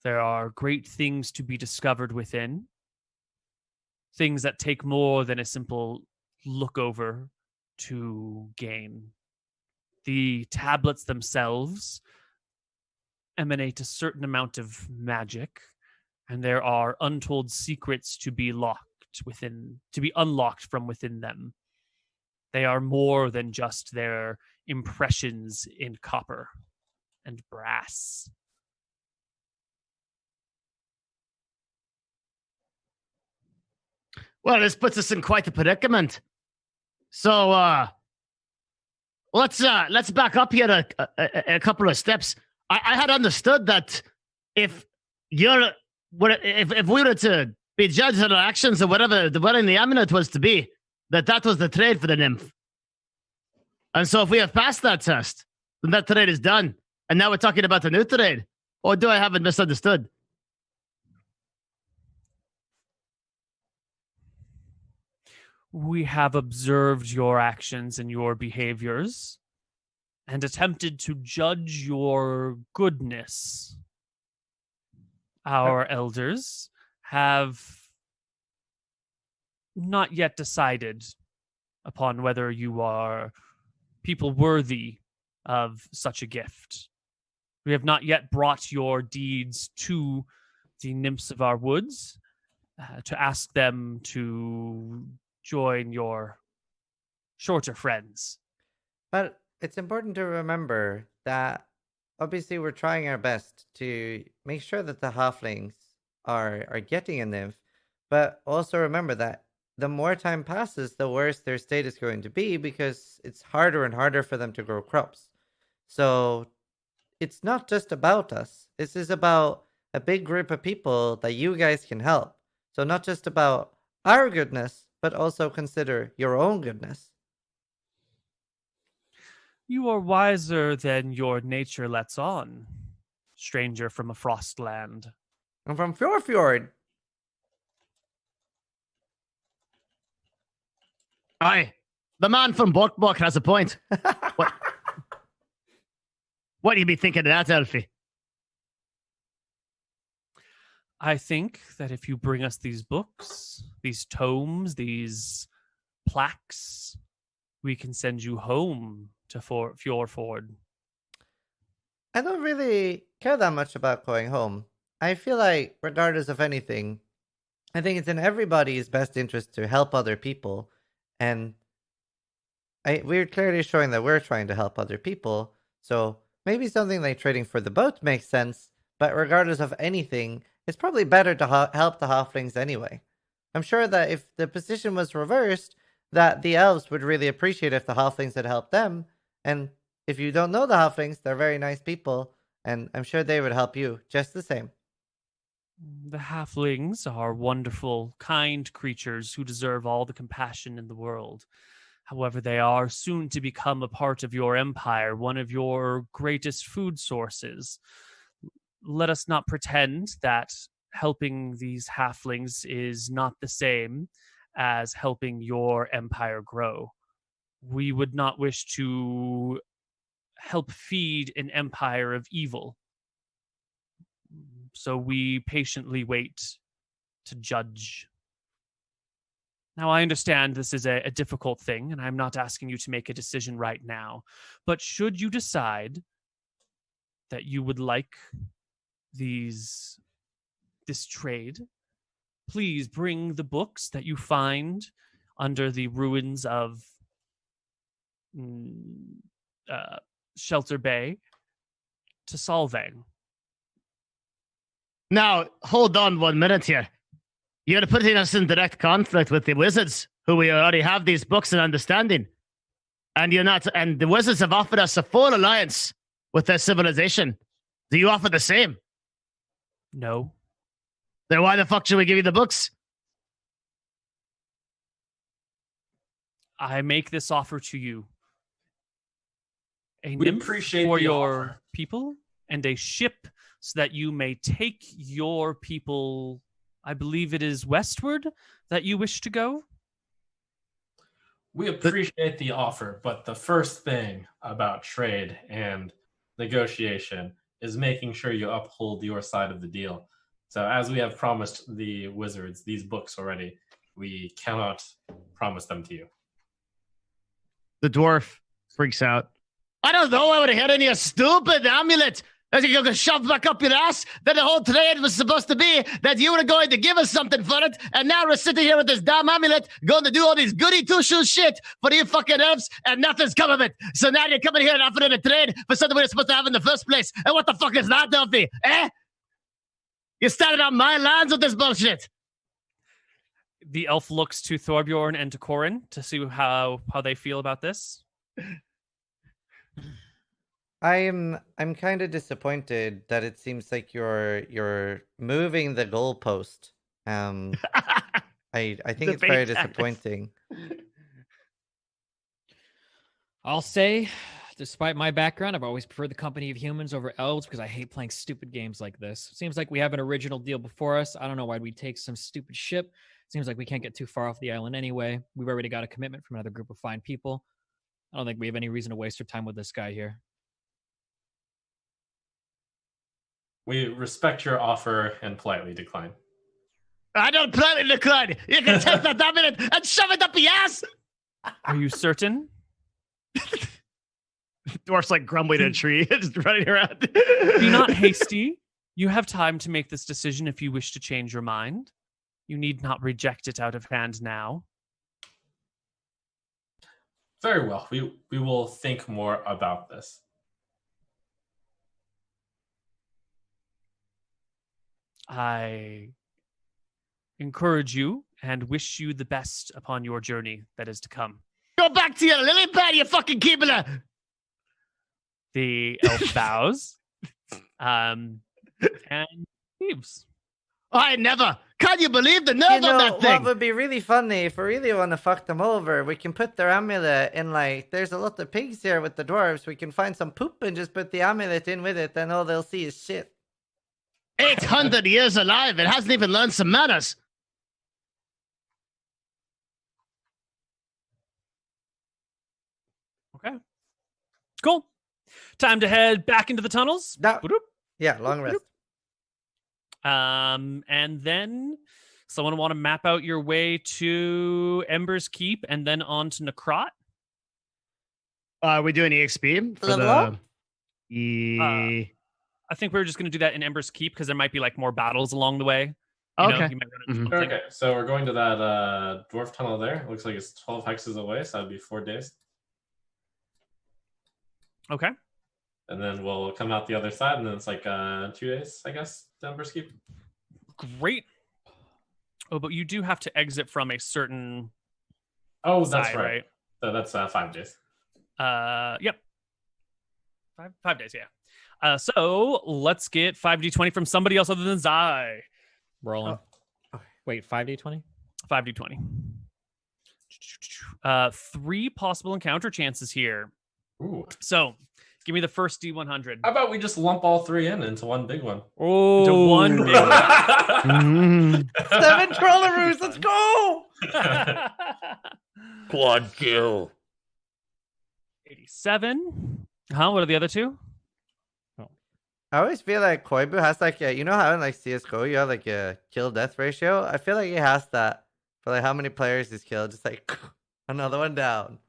There are great things to be discovered within. Things that take more than a simple look over to gain. The tablets themselves emanate a certain amount of magic, and there are untold secrets to be unlocked from within them. They are more than just their impressions in copper and brass. Well, this puts us in quite a predicament. So let's back up here a couple of steps. I had understood that if we were to be judged on our actions or whatever the wedding the amulet was to be, that was the trade for the nymph. And so if we have passed that test, then that trade is done. And now we're talking about the new trade. Or do I have it misunderstood? We have observed your actions and your behaviors and attempted to judge your goodness. Our elders have not yet decided upon whether you are people worthy of such a gift. We have not yet brought your deeds to the nymphs of our woods to ask them to join your shorter friends. But it's important to remember that obviously we're trying our best to make sure that the halflings are getting a nymph, but also remember that the more time passes, the worse their state is going to be because it's harder and harder for them to grow crops. So it's not just about us. This is about a big group of people that you guys can help. So not just about our goodness, but also consider your own goodness. You are wiser than your nature lets on, stranger from a frost land. I'm from Fjord. Aye. The man from Borkbork has a point. What do you be thinking of that, Elfie? I think that if you bring us these books, these tomes, these plaques, we can send you home to Fjordford. I don't really care that much about going home. I feel like, regardless of anything, I think it's in everybody's best interest to help other people. And we're clearly showing that we're trying to help other people. So maybe something like trading for the boat makes sense. But regardless of anything, it's probably better to help the halflings anyway. I'm sure that if the position was reversed, that the elves would really appreciate if the halflings had helped them. And if you don't know the halflings, they're very nice people. And I'm sure they would help you just the same. The halflings are wonderful, kind creatures who deserve all the compassion in the world. However, they are soon to become a part of your empire, one of your greatest food sources. Let us not pretend that helping these halflings is not the same as helping your empire grow. We would not wish to help feed an empire of evil. So we patiently wait to judge. Now, I understand this is a difficult thing, and I'm not asking you to make a decision right now. But should you decide that you would like this trade, please bring the books that you find under the ruins of Shelter Bay to Solvang. Now, hold on 1 minute here. You're putting us in direct conflict with the wizards, who we already have these books and understanding. And you're not, and the wizards have offered us a full alliance with their civilization. Do you offer the same? No. Then why the fuck should we give you the books? I make this offer to you. A We nymph appreciate for the your offer. people, and a ship so that you may take your people, I believe it is westward that you wish to go? We appreciate the offer, but the first thing about trade and negotiation is making sure you uphold your side of the deal. So as we have promised the wizards these books already, we cannot promise them to you. The dwarf freaks out. I don't know. I would have had any stupid amulet that you could shove back up your ass. That the whole trade was supposed to be that you were going to give us something for it. And now we're sitting here with this damn amulet going to do all these goody two-shoes shit for you fucking elves and nothing's come of it. So now you're coming here and offering a trade for something we were supposed to have in the first place. And what the fuck is that, Duffy? Eh? You started on my lands with this bullshit. The elf looks to Thorbjørn and to Corin to see how they feel about this. I'm kind of disappointed that it seems like you're moving the goalpost. I think it's very disappointing. I'll say, despite my background, I've always preferred the company of humans over elves because I hate playing stupid games like this. Seems like we have an original deal before us. I don't know why we'd take some stupid ship. Seems like we can't get too far off the island anyway. We've already got a commitment from another group of fine people. I don't think we have any reason to waste our time with this guy here. We respect your offer and politely decline. I don't politely decline. You can take that amulet and shove it up your ass. Are you certain? Dwarf's like grumbling in a tree, just running around. Be not hasty. You have time to make this decision if you wish to change your mind. You need not reject it out of hand now. Very well. We will think more about this. I encourage you and wish you the best upon your journey that is to come. Go back to your lily pad, you fucking Keebler. The elf bows and leaves. I never. Can you believe the nerve You know, on that thing? what would be really funny, if we really want to fuck them over, we can put their amulet in, like, there's a lot of pigs here with the dwarves. We can find some poop and just put the amulet in with it, then all they'll see is shit. 800 years alive. It hasn't even learned some manners. Okay. Cool. Time to head back into the tunnels. Yeah, long rest. And then Someone want to map out your way to Embers Keep and then on to Necrot? Are we doing EXP for Level the? up? I think we were just going to do that in Embers Keep because there might be like more battles along the way. You know, Okay. you might run into Mhm. something. Okay, so we're going to that dwarf tunnel there. Looks like it's 12 hexes away, so that'd be 4 days. Okay. And then we'll come out the other side, and then it's like 2 days, I guess, to Embers Keep. Great. Oh, but you do have to exit from a certain Oh, that's side, right. So that's 5 days. Yep. 5 days, yeah. So let's get 5d20 from somebody else other than Zai. Rolling. Oh. Wait, 5d20? 5d20. 3 possible encounter chances here. Ooh. So give me the first D100. How about we just lump all 3 into one big one? Oh, To one big one. Mhm. 7 Trolleroos, let's go! Quad kill. 87. What are the other two? I always feel like Koibu has like a, you know how in like CSGO you have like a kill death ratio? I feel like he has that for like how many players he's killed. Just like another one down.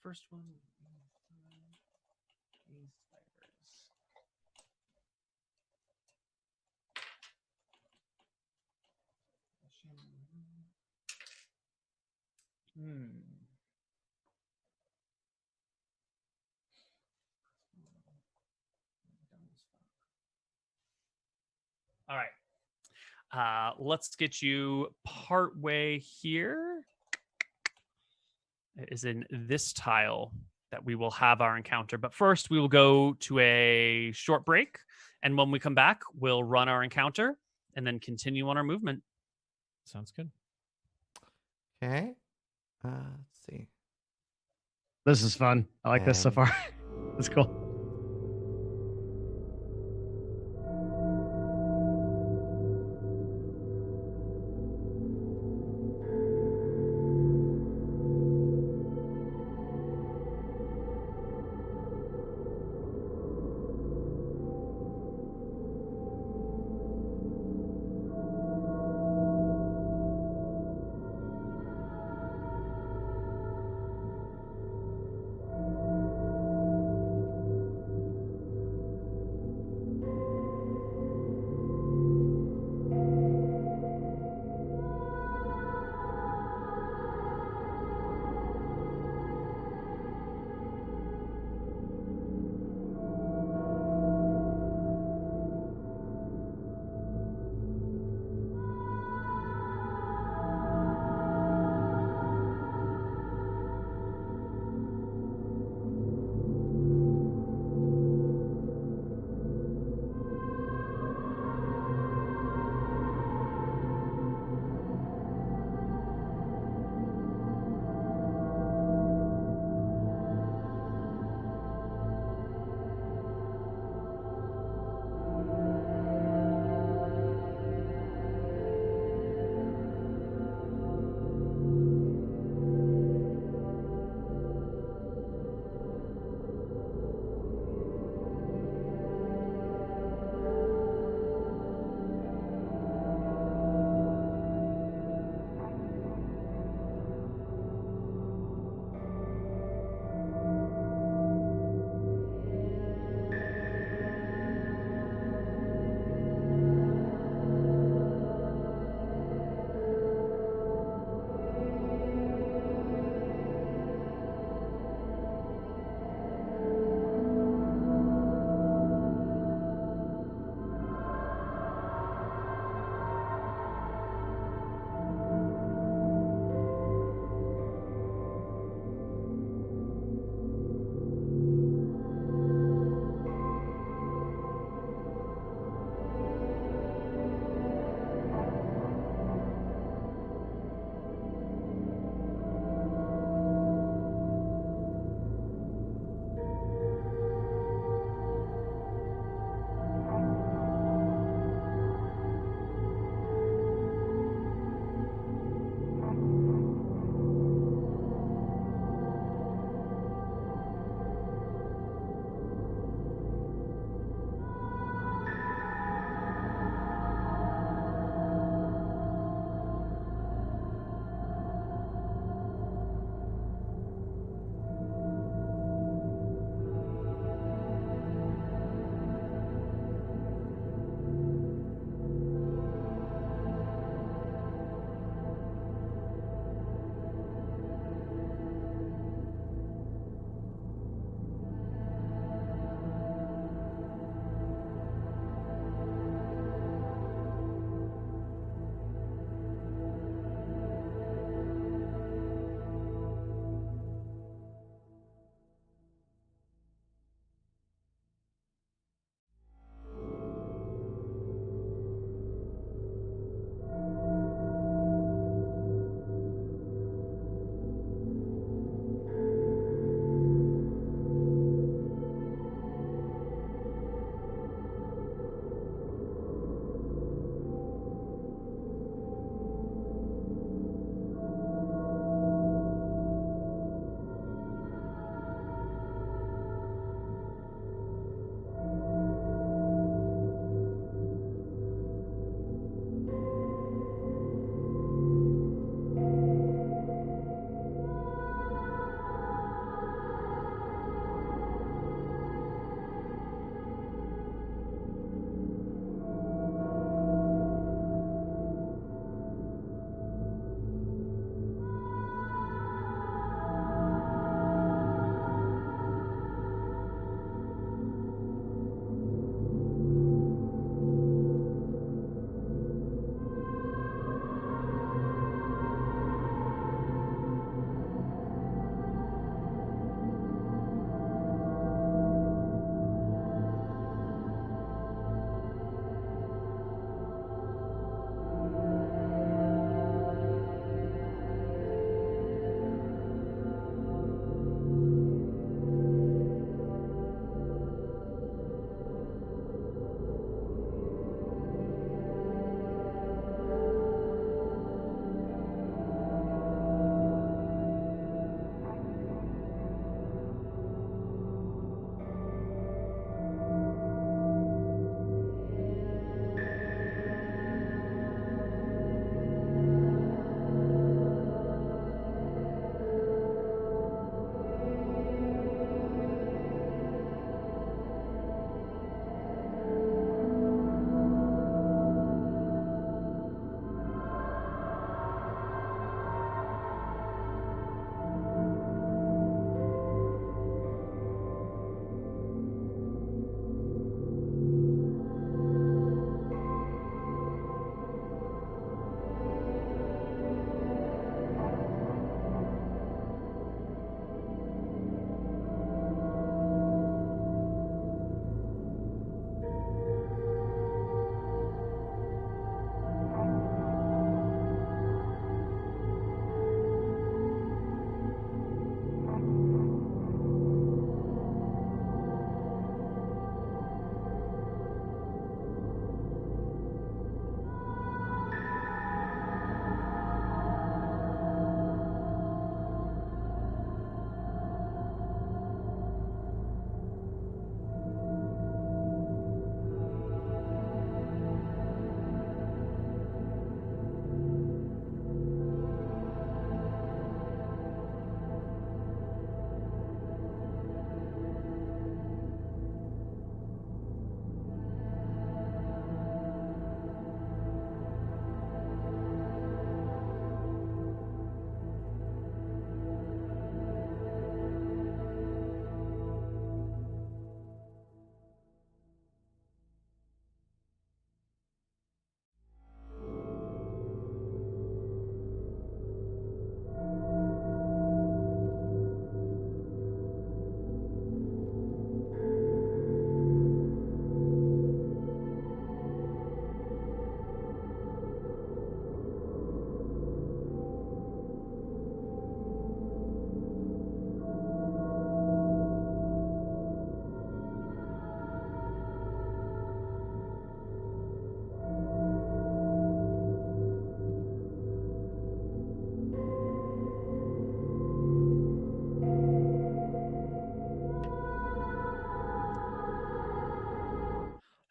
First one. All right. Let's get you part way here. It is in this tile that we will have our encounter. But first, we will go to a short break. And when we come back, we'll run our encounter and then continue on our movement. Sounds good. Okay. Let's see. This is fun. I like this so And- far. That's cool.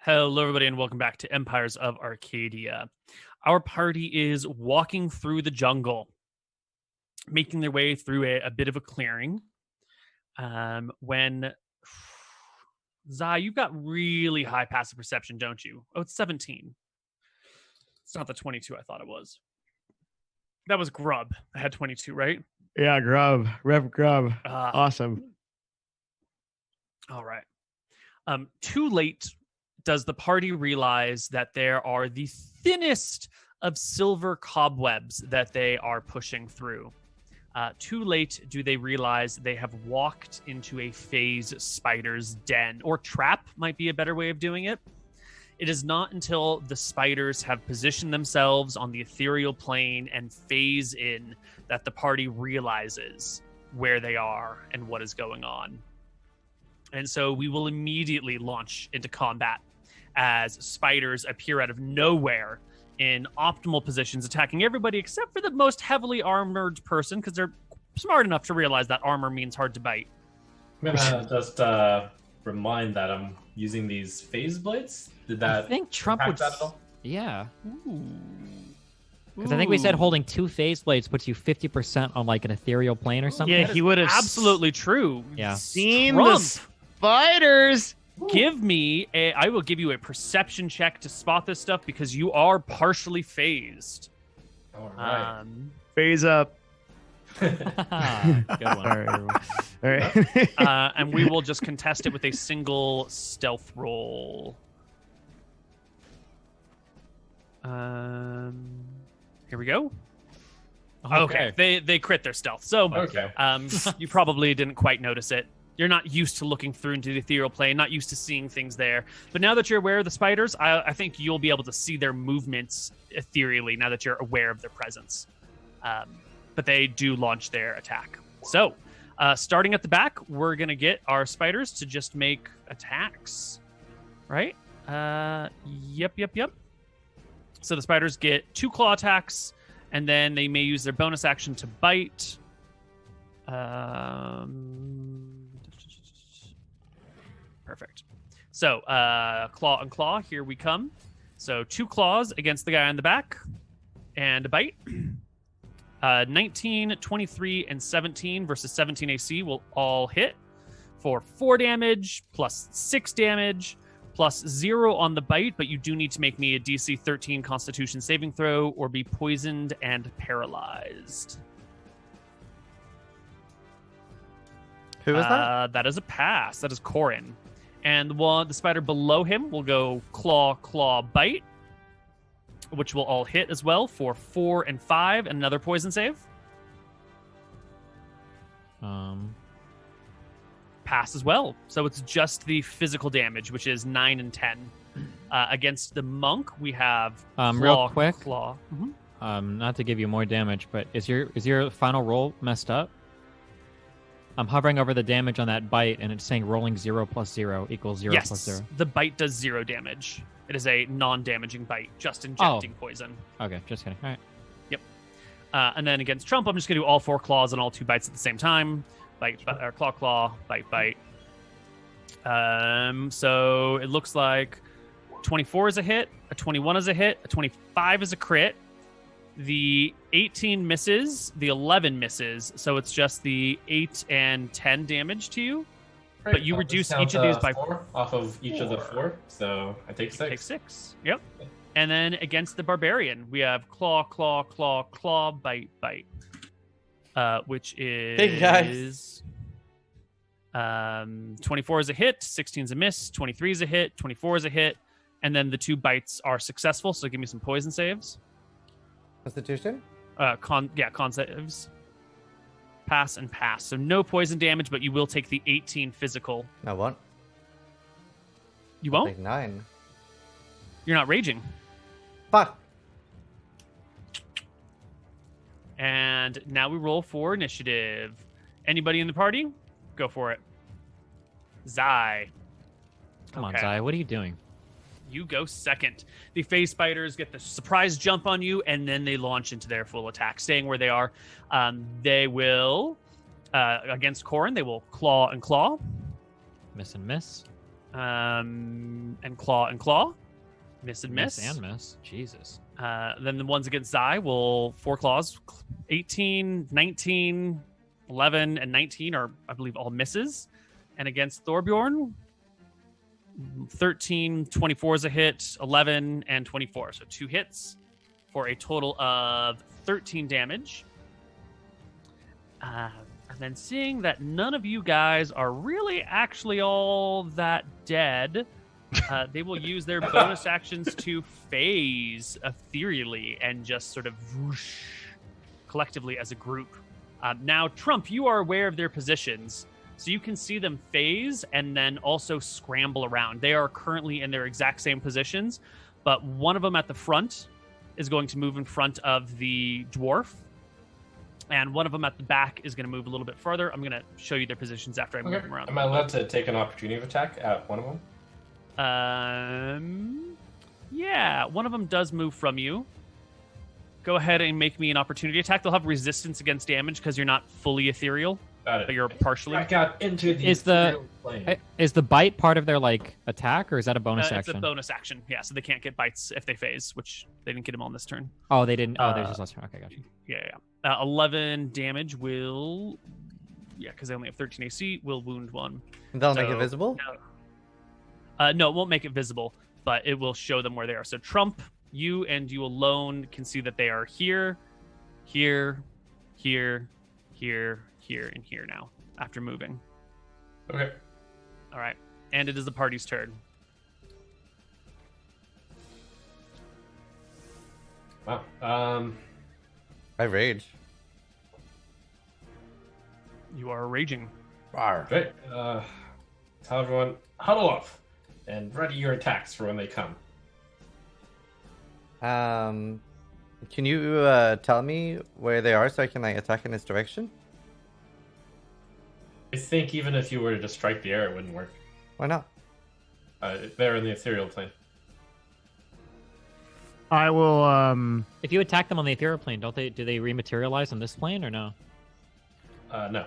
Hello, everybody, and welcome back to Empires of Arcadia. Our party is walking through the jungle, making their way through a bit of a clearing. When Zai, you've got really high passive perception, don't you? Oh, it's 17. It's not the 22 I thought it was. That was Grub. I had 22, right? Yeah, Grub. Rev Grub. Ah. Awesome. All right. Too late does the party realize that there are the thinnest of silver cobwebs that they are pushing through. Too late do they realize they have walked into a phase spider's den, or trap might be a better way of doing it. It is not until the spiders have positioned themselves on the ethereal plane and phase in that the party realizes where they are and what is going on. And so we will immediately launch into combat as spiders appear out of nowhere in optimal positions, attacking everybody except for the most heavily armored person, because they're smart enough to realize that armor means hard to bite. I'm gonna just remind that I'm using these phase blades. Did that I think Trump impact would. that at all? Yeah. Ooh. Because I think we said Ooh. holding 2 phase blades puts you 50% on like an ethereal plane or something. Yeah, That he is would have absolutely true. Yeah. seen Trump, the spiders. give me I will give you a perception check to spot this stuff because you are partially phased. All right. Phase up. Good one. All right. And we will just contest it with a single stealth roll. Here we go. Okay, they crit their stealth. So, Okay. you probably didn't quite notice it. You're not used to looking through into the ethereal plane, not used to seeing things there. But now that you're aware of the spiders, I think you'll be able to see their movements ethereally now that you're aware of their presence. But they do launch their attack. So, starting at the back, we're going to get our spiders to just make attacks. Right? Yep. So the spiders get 2 claw attacks, and then they may use their bonus action to bite. Perfect. So, claw and claw, here we come. So 2 claws against the guy on the back, and a bite. 19, 23, and 17 versus 17 AC will all hit for 4 damage, plus 6 damage, plus 0 on the bite, but you do need to make me a DC 13 Constitution saving throw or be poisoned and paralyzed. Who is that? That is a pass. That is Corin. And the spider below him will go claw, bite, which will all hit as well for 4 and 5, and another poison save. Pass as well. So it's just the physical damage, which is 9 and 10. Against the monk, we have real quick. Claw. Not to give you more damage, but is your final roll messed up? I'm hovering over the damage on that bite, and it's saying rolling 0 plus 0 equals 0 Yes, plus 0. the bite does 0 damage. It is a non-damaging bite, just injecting poison. Okay, just kidding. All right. And then against Trump, I'm just going to do all 4 claws and all 2 bites at the same time. Bite, or claw, bite. So it looks like 24 is a hit, a 21 is a hit, a 25 is a crit. The 18 misses, the 11 misses, so it's just the 8 and 10 damage to you. Great. But you I'll reduce discount, each of these by 4 off of each of the 4, so I take 6. Take 6. Yep. And then against the barbarian, we have claw, bite. Which is Hey, guys. 24 is a hit, 16 is a miss, 23 is a hit, 24 is a hit, and then the 2 bites are successful. So give me some poison saves. Constitution? Con saves. Pass and pass. So no poison damage, but you will take the 18 physical. I won't. You I'll won't? take 9. You're not raging. Fuck. And now we roll for initiative. Anybody in the party? Go for it. Zai. Come on, Okay. Zai. What are you doing? You go second. The phase spiders get the surprise jump on you, and then they launch into their full attack, staying where they are. They will, against Corin, they will claw and claw. Miss and miss. And claw. Miss and miss. and miss. Jesus. Then the ones against Zai will 4 claws. 18, 19, 11, and 19 are, I believe, all misses. And against Thorbjørn, 13, 24 is a hit, 11, and 24. So 2 hits for a total of 13 damage. And then seeing that none of you guys are really actually all that dead, they will use their bonus actions to phase ethereally and just sort of whoosh collectively as a group. Now, Trump, you are aware of their positions, so you can see them phase and then also scramble around. They are currently in their exact same positions, but one of them at the front is going to move in front of the dwarf, and one of them at the back is going to move a little bit further. I'm going to show you their positions after I move them around. Am I allowed to take an opportunity of attack at one of them? Yeah, one of them does move from you. Go ahead and make me an opportunity attack. They'll have resistance against damage because you're not fully ethereal, Got it. but you're partially. I got into the Is the- ethereal plane. Is the bite part of their like attack, or is that a bonus It's action? a bonus action, yeah. So they can't get bites if they phase, which they didn't get them on this turn. Oh, they didn't. Oh, there's just last turn. Okay, gotcha. Yeah. 11 damage will, because they only have 13 AC, will wound one. They'll make So- it visible? No, it won't make it visible, but it will show them where they are. So Trump, you and you alone can see that they are here, here, here, here, here, and here now after moving. Okay. All right. And it is the party's turn. Wow. I rage. You are raging. Great. Tell everyone, huddle up and ready your attacks for when they come. Can you tell me where they are so I can like attack in this direction? I think even if you were to just strike the air, it wouldn't work. Why not? They're in the ethereal plane. I will. If you attack them on the ethereal plane, do they rematerialize on this plane or no? No.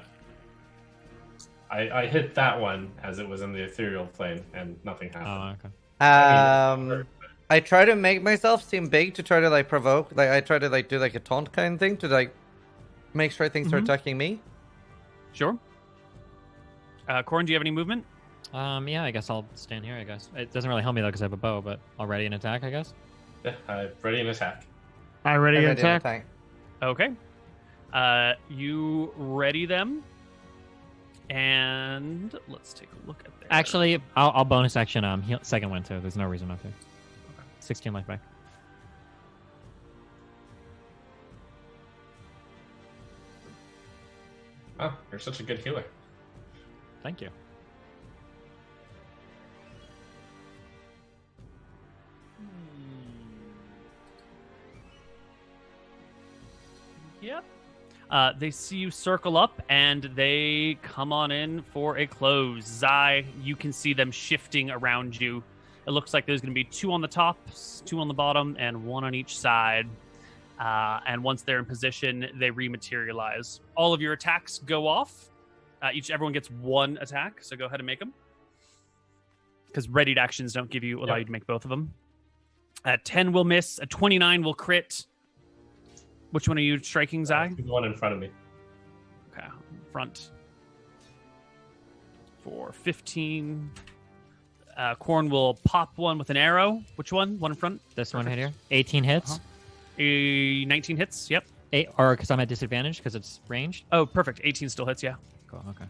I hit that one as it was in the ethereal plane, and nothing happened. Oh, okay. I try to make myself seem big to try to like provoke. Like I try to like do like a taunt kind of thing to like make sure things start attacking me. Sure. Corin, do you have any movement? Yeah, I guess I'll stand here. I guess it doesn't really help me though because I have a bow, but I'll ready an attack. I guess. Yeah, ready an attack. I ready I'm an ready to attack. Okay. You ready them. And let's take a look at that. Actually, I'll bonus action heal, second one too. There's no reason not to. 16 life back. Oh, you're such a good healer. Thank you. Yep. They see you circle up and they come on in for a close. Zai, you can see them shifting around you. It looks like there's going to be 2 on the top, 2 on the bottom, and 1 on each side. And once they're in position, they rematerialize. All of your attacks go off. Everyone gets 1 attack, so go ahead and make them. Because readied actions don't allow you to make both of them. 10 will miss. A 29 will crit. Which one are you striking, Zai? The one in front of me. Okay, front. For 15. Corn will pop one with an arrow. Which one? One in front? This one right here. 18 hits. 19 hits, yep. Or because I'm at disadvantage because it's ranged. Oh, perfect. 18 still hits, yeah. Cool. Okay.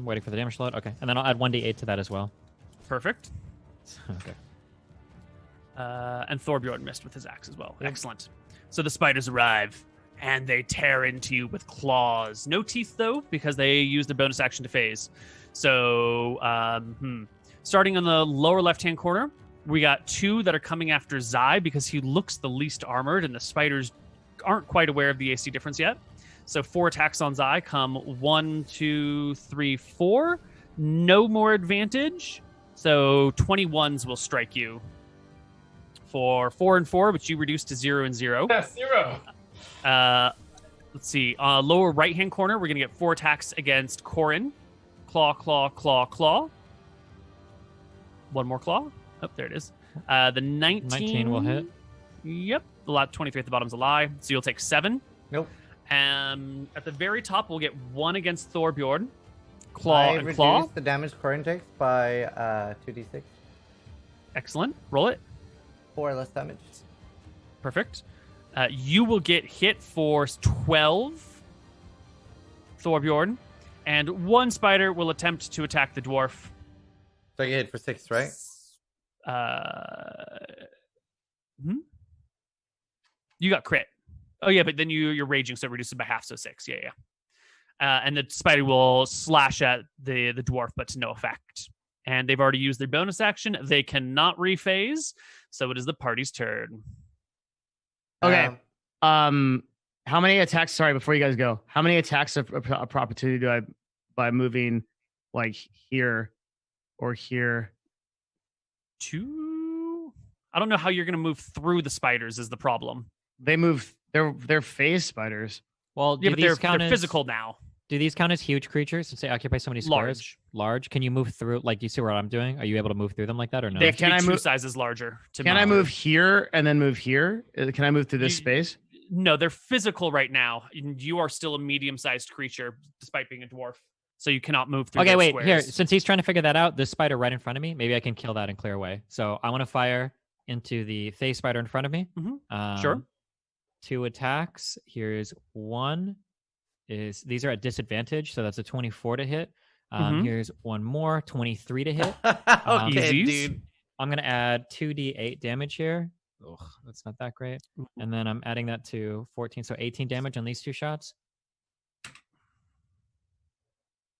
Waiting for the damage load. Okay, and then I'll add 1d8 to that as well. Perfect. Okay. And Thorbjørn missed with his axe as well. Excellent. So the spiders arrive, and they tear into you with claws. No teeth, though, because they use the bonus action to phase. So, starting on the lower left-hand corner, we got 2 that are coming after Zai because he looks the least armored, and the spiders aren't quite aware of the AC difference yet. So 4 attacks on Zai come 1, 2, 3, 4. No more advantage. So 21s will strike you. For 4 and 4, which you reduced to 0 and 0. That's 0. Let's see. Lower right-hand corner, we're going to get 4 attacks against Corin. Claw, claw, claw, claw. One more claw. Oh, there it is. The 19... 19 will hit. Yep. The lot 23 at the bottom's a lie. So you'll take 7. Nope. At the very top, we'll get 1 against Thorbjørn. Claw I and claw. reduced the damage Corin takes by 2d6. Excellent. Roll it. 4 less damage. Perfect. You will get hit for 12, Thorbjørn, and 1 spider will attempt to attack the dwarf. So I get hit for 6, right? You got crit. Oh yeah, but then you're raging, so it reduces by half, so 6. Yeah. And the spider will slash at the dwarf, but to no effect. And they've already used their bonus action. They cannot rephase, so it is the party's turn. Okay. How many attacks? Sorry, before you guys go, how many attacks of opportunity do I by moving like here or here? 2. I don't know how you're going to move through the spiders. Is the problem? They move. They're phase spiders. Well, Yeah, but they're physical now. Do these count as huge creatures since they occupy so many squares? Large. Can you move through? Like, do you see what I'm doing? Are you able to move through them like that or no? They have to be 2 sizes larger. Can I move here and then move here? Can I move through this space? No, they're physical right now. You are still a medium-sized creature, despite being a dwarf. So you cannot move through. Okay, wait. squares. Here, since he's trying to figure that out, this spider right in front of me. Maybe I can kill that and clear away. So I want to fire into the phase spider in front of me. Sure. 2 attacks. Here's 1. These are at disadvantage, so that's a 24 to hit. Here's 1 more, 23 to hit. Okay, dude. I'm gonna add 2d8 damage here. Ugh, that's not that great. And then I'm adding that to 14, so 18 damage on these 2 shots.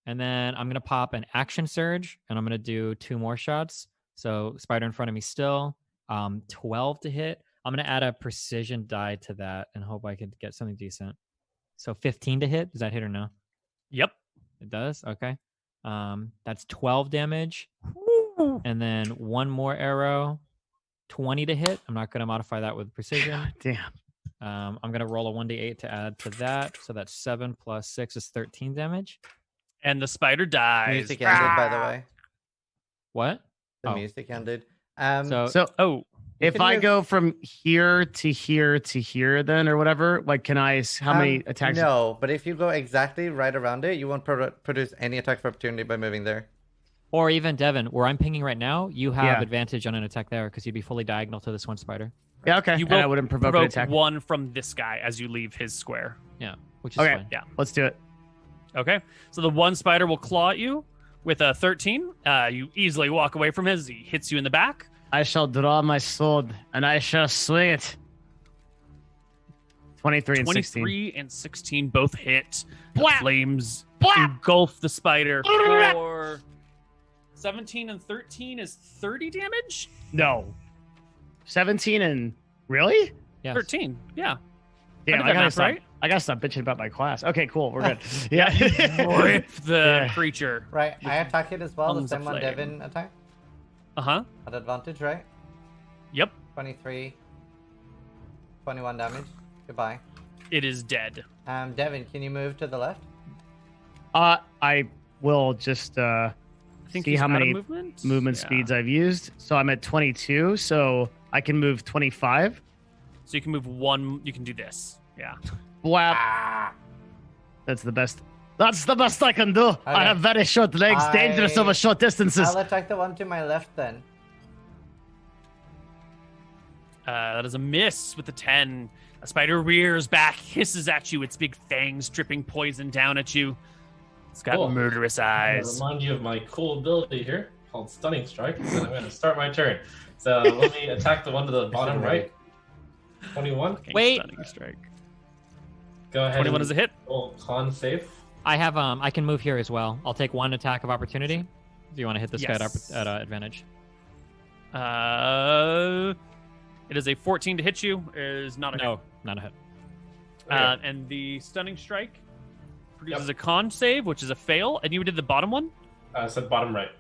And then I'm gonna pop an action surge, and I'm gonna do 2 more shots. So spider in front of me still. 12 to hit. I'm gonna add a precision die to that and hope I could get something decent. So 15 to hit. Does that hit or no? Yep. It does? Okay. That's 12 damage. And then 1 more arrow. 20 to hit. I'm not going to modify that with precision. God damn. I'm going to roll a 1d8 to add to that. So that's 7 plus 6 is 13 damage. And the spider dies. Music ended, by the way. What? The music ended. If I go from here to here to here, then or whatever, like, can I? How many attacks? No, but if you go exactly right around it, you won't produce any attack of opportunity by moving there. Or even Devin, where I'm pinging right now, you have advantage on an attack there because you'd be fully diagonal to this 1 spider. Yeah, okay. You will I wouldn't provoke an attack. 1 from this guy as you leave his square. Yeah, which is okay. fine. Yeah, let's do it. Okay, so the 1 spider will claw at you with a 13. You easily walk away from him as he hits you in the back. I shall draw my sword and I shall swing it. 23 and 16. 23 and 16 both hit. The flames engulf the spider for 17 and 13 is 30 damage? No. 17 and... Really? Yes. 13, yeah. Damn, I gotta stop, right? I gotta stop bitching about my class. Okay, cool. We're good. Yeah. Rip the creature. Right, I attack it as well. The Tongues of same one flame. Devin attack. Uh-huh. At advantage, right? Yep. 23. 21 damage. Goodbye. It is dead. Devin, can you move to the left? I will just see how many movement speeds I've used. So I'm at 22, so I can move 25. So you can move 1. You can do this. Yeah. Blap. That's the best. That's the best I can do. Okay. I have very short legs, dangerous over short distances. I'll attack the one to my left then. That is a miss with the 10. A spider rears back, hisses at you, its big fangs dripping poison down at you. It's got murderous eyes. I'll remind you of my cool ability here called Stunning Strike. So I'm going to start my turn. So let me attack the one to the bottom right. 21. Wait. Stunning Strike. Go ahead. 21 is a hit. Roll con save. I have I can move here as well. I'll take 1 attack of opportunity. Do you want to hit this guy at advantage? It is a 14 to hit you. Is not a hit. No, not a hit. And the Stunning Strike produces a con save, which is a fail. And you did the bottom one? I said bottom right.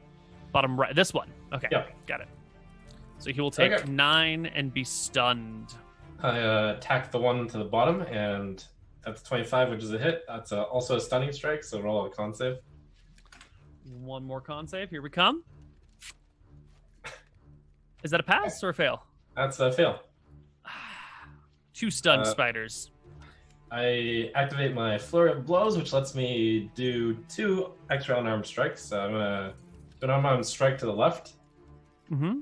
Bottom right. This one. Okay. Yep. Got it. So he will take 9 and be stunned. I attack the one to the bottom and That's 25, which is a hit. That's also a stunning strike, so roll a con save. One more con save. Here we come. Is that a pass or a fail? That's a fail. 2 stunned spiders. I activate my Flurry of Blows, which lets me do 2 extra unarmed strikes. So I'm going to do an unarmed strike to the left. Mm-hmm.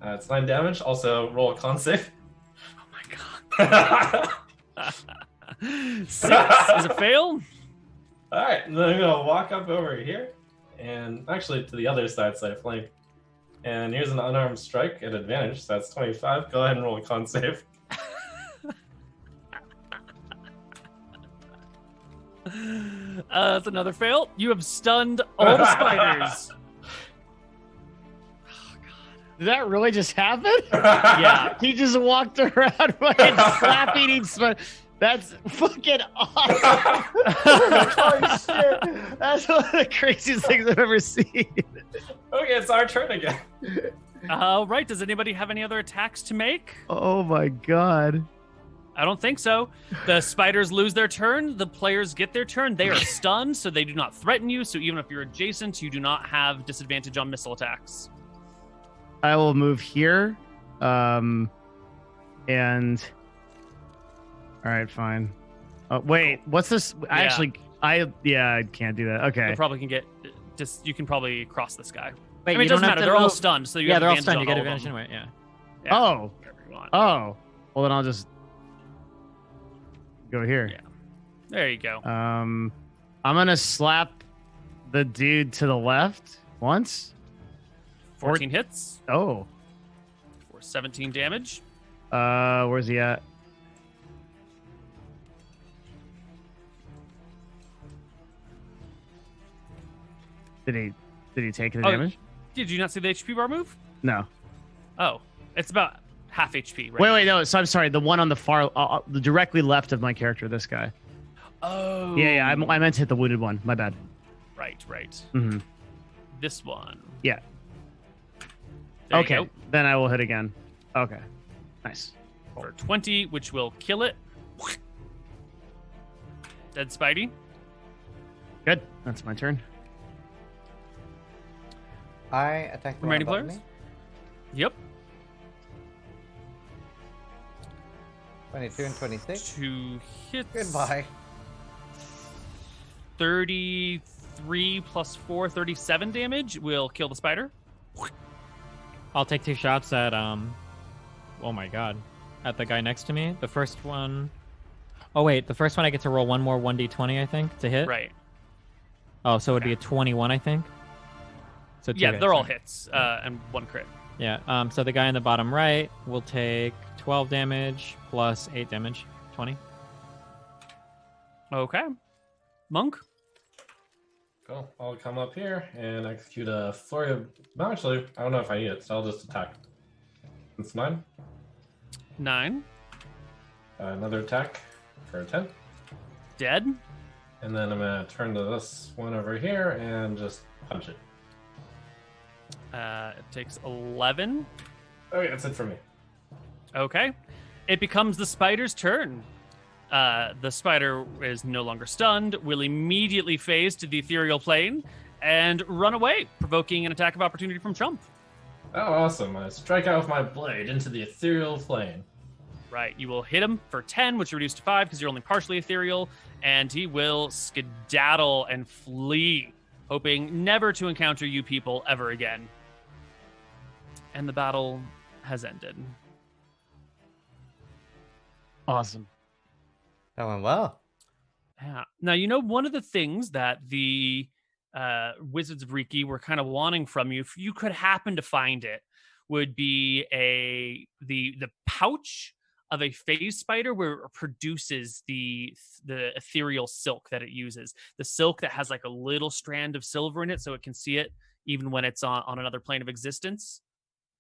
It's 9 damage. Also, roll a con save. Oh my god. 6 is a fail. All right, then I'm going to walk up over here and actually to the other side, so I flank. And here's an unarmed strike at advantage, so that's 25. Go ahead and roll a con save. That's another fail. You have stunned all the spiders. Did that really just happen? Yeah. He just walked around fucking slapping each spider. That's fucking awesome. Holy shit. That's one of the craziest things I've ever seen. Okay, it's our turn again. Right. Does anybody have any other attacks to make? Oh my god. I don't think so. The spiders lose their turn. The players get their turn. They are stunned, so they do not threaten you. So even if you're adjacent, you do not have disadvantage on missile attacks. I will move here. And all right, fine. Wait, what's this? I can't do that. Okay. You probably can get you can probably cross this guy. Wait, I mean, it you doesn't don't have matter. to They're all move- stunned, so you Yeah, have they're all advantage stunned. on You get all of advantage them. anyway. Yeah. Yeah, Oh. whatever you want. Oh. Well, then I'll just go here. Yeah. There you go. I'm gonna slap the dude to the left once. 14 hits Oh. for 17 damage. Where's he at? Did he take the damage? Did you not see the HP bar move? No. Oh, it's about half HP, right? Wait, no. So I'm sorry. The one on the far, the directly left of my character. This guy. Oh. Yeah. I meant to hit the wounded one. My bad. Right. Mm-hmm. This one. Yeah. There you Okay. go. Then I will hit again. Okay. Nice. For 20, which will kill it. Dead Spidey. Good. That's my turn. I attack the one Remaining above players? me. Yep. 22 and 26. 2 hits. Goodbye. 33 plus 4, 37 damage will kill the spider. I'll take 2 shots at oh my god, at the guy next to me. The first one. Oh wait, the first one I get to roll one more 1d20, I think, to hit. Right. Oh, so it'd be a 21, I think. So 2 Yeah, hits, they're all right? hits and 1 crit. Yeah. So the guy in the bottom right will take 12 damage plus 8 damage, 20. Okay. Monk. Cool. I'll come up here and execute a flurry of... No, actually, I don't know if I need it, so I'll just attack. It's 9. 9. Another attack for a 10. Dead. And then I'm going to turn to this one over here and just punch it. It takes 11. Okay, that's it for me. Okay. It becomes the spider's turn. The spider is no longer stunned, will immediately phase to the ethereal plane and run away, provoking an attack of opportunity from Trump. Oh, awesome. I strike out with my blade into the ethereal plane. Right. You will hit him for 10, which is reduced to 5 because you're only partially ethereal, and he will skedaddle and flee, hoping never to encounter you people ever again. And the battle has ended. Awesome. That went well. Yeah. Now, you know, one of the things that the Wizards of Riki were kind of wanting from you, if you could happen to find it, would be the pouch of a phase spider where it produces the ethereal silk that it uses. The silk that has like a little strand of silver in it so it can see it even when it's on another plane of existence.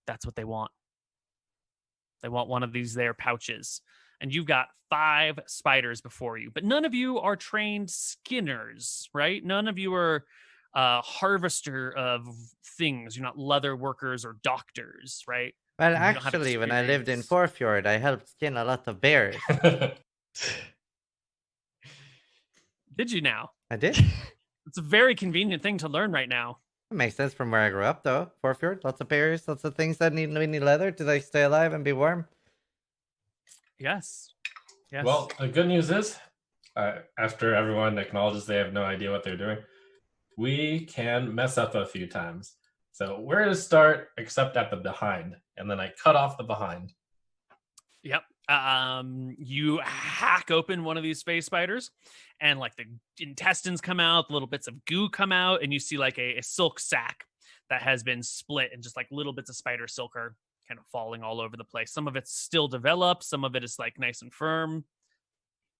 That's what they want. They want one of these there pouches. And you've got 5 spiders before you, but none of you are trained skinners, right? None of you are harvester of things. You're not leather workers or doctors, right? Well, You don't have actually, when I lived in experience. Forfjord, I helped skin a lot of bears. Did you now? I did. It's a very convenient thing to learn right now. It makes sense from where I grew up, though. Forfjord, lots of berries, lots of things that need leather. Do they stay alive and be warm? Yes. Yes. Well, the good news is, after everyone acknowledges they have no idea what they're doing, we can mess up a few times. So we're going to start except at the behind, and then I cut off the behind. Yep. You hack open one of these space spiders, and like the intestines come out, little bits of goo come out, and you see like a silk sack that has been split, and just like little bits of spider silk are kind of falling all over the place. Some of it's still developed, some of it is like nice and firm.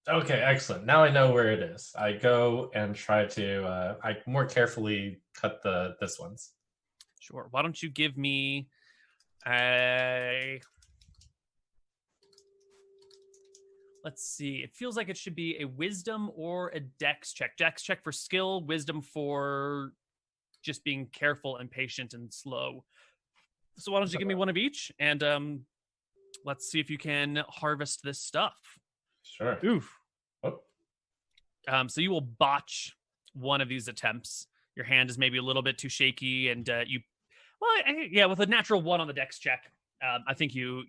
Okay, excellent. Now I know where it is. I go and try to I more carefully cut this ones. Sure. Why don't you give me a... Let's see. It feels like it should be a wisdom or a dex check. Dex check for skill, wisdom for just being careful and patient and slow. So why don't you give me one of each, and let's see if you can harvest this stuff. Sure. Oof. Oh. So you will botch one of these attempts. Your hand is maybe a little bit too shaky, and with a natural 1 on the dex check, I think you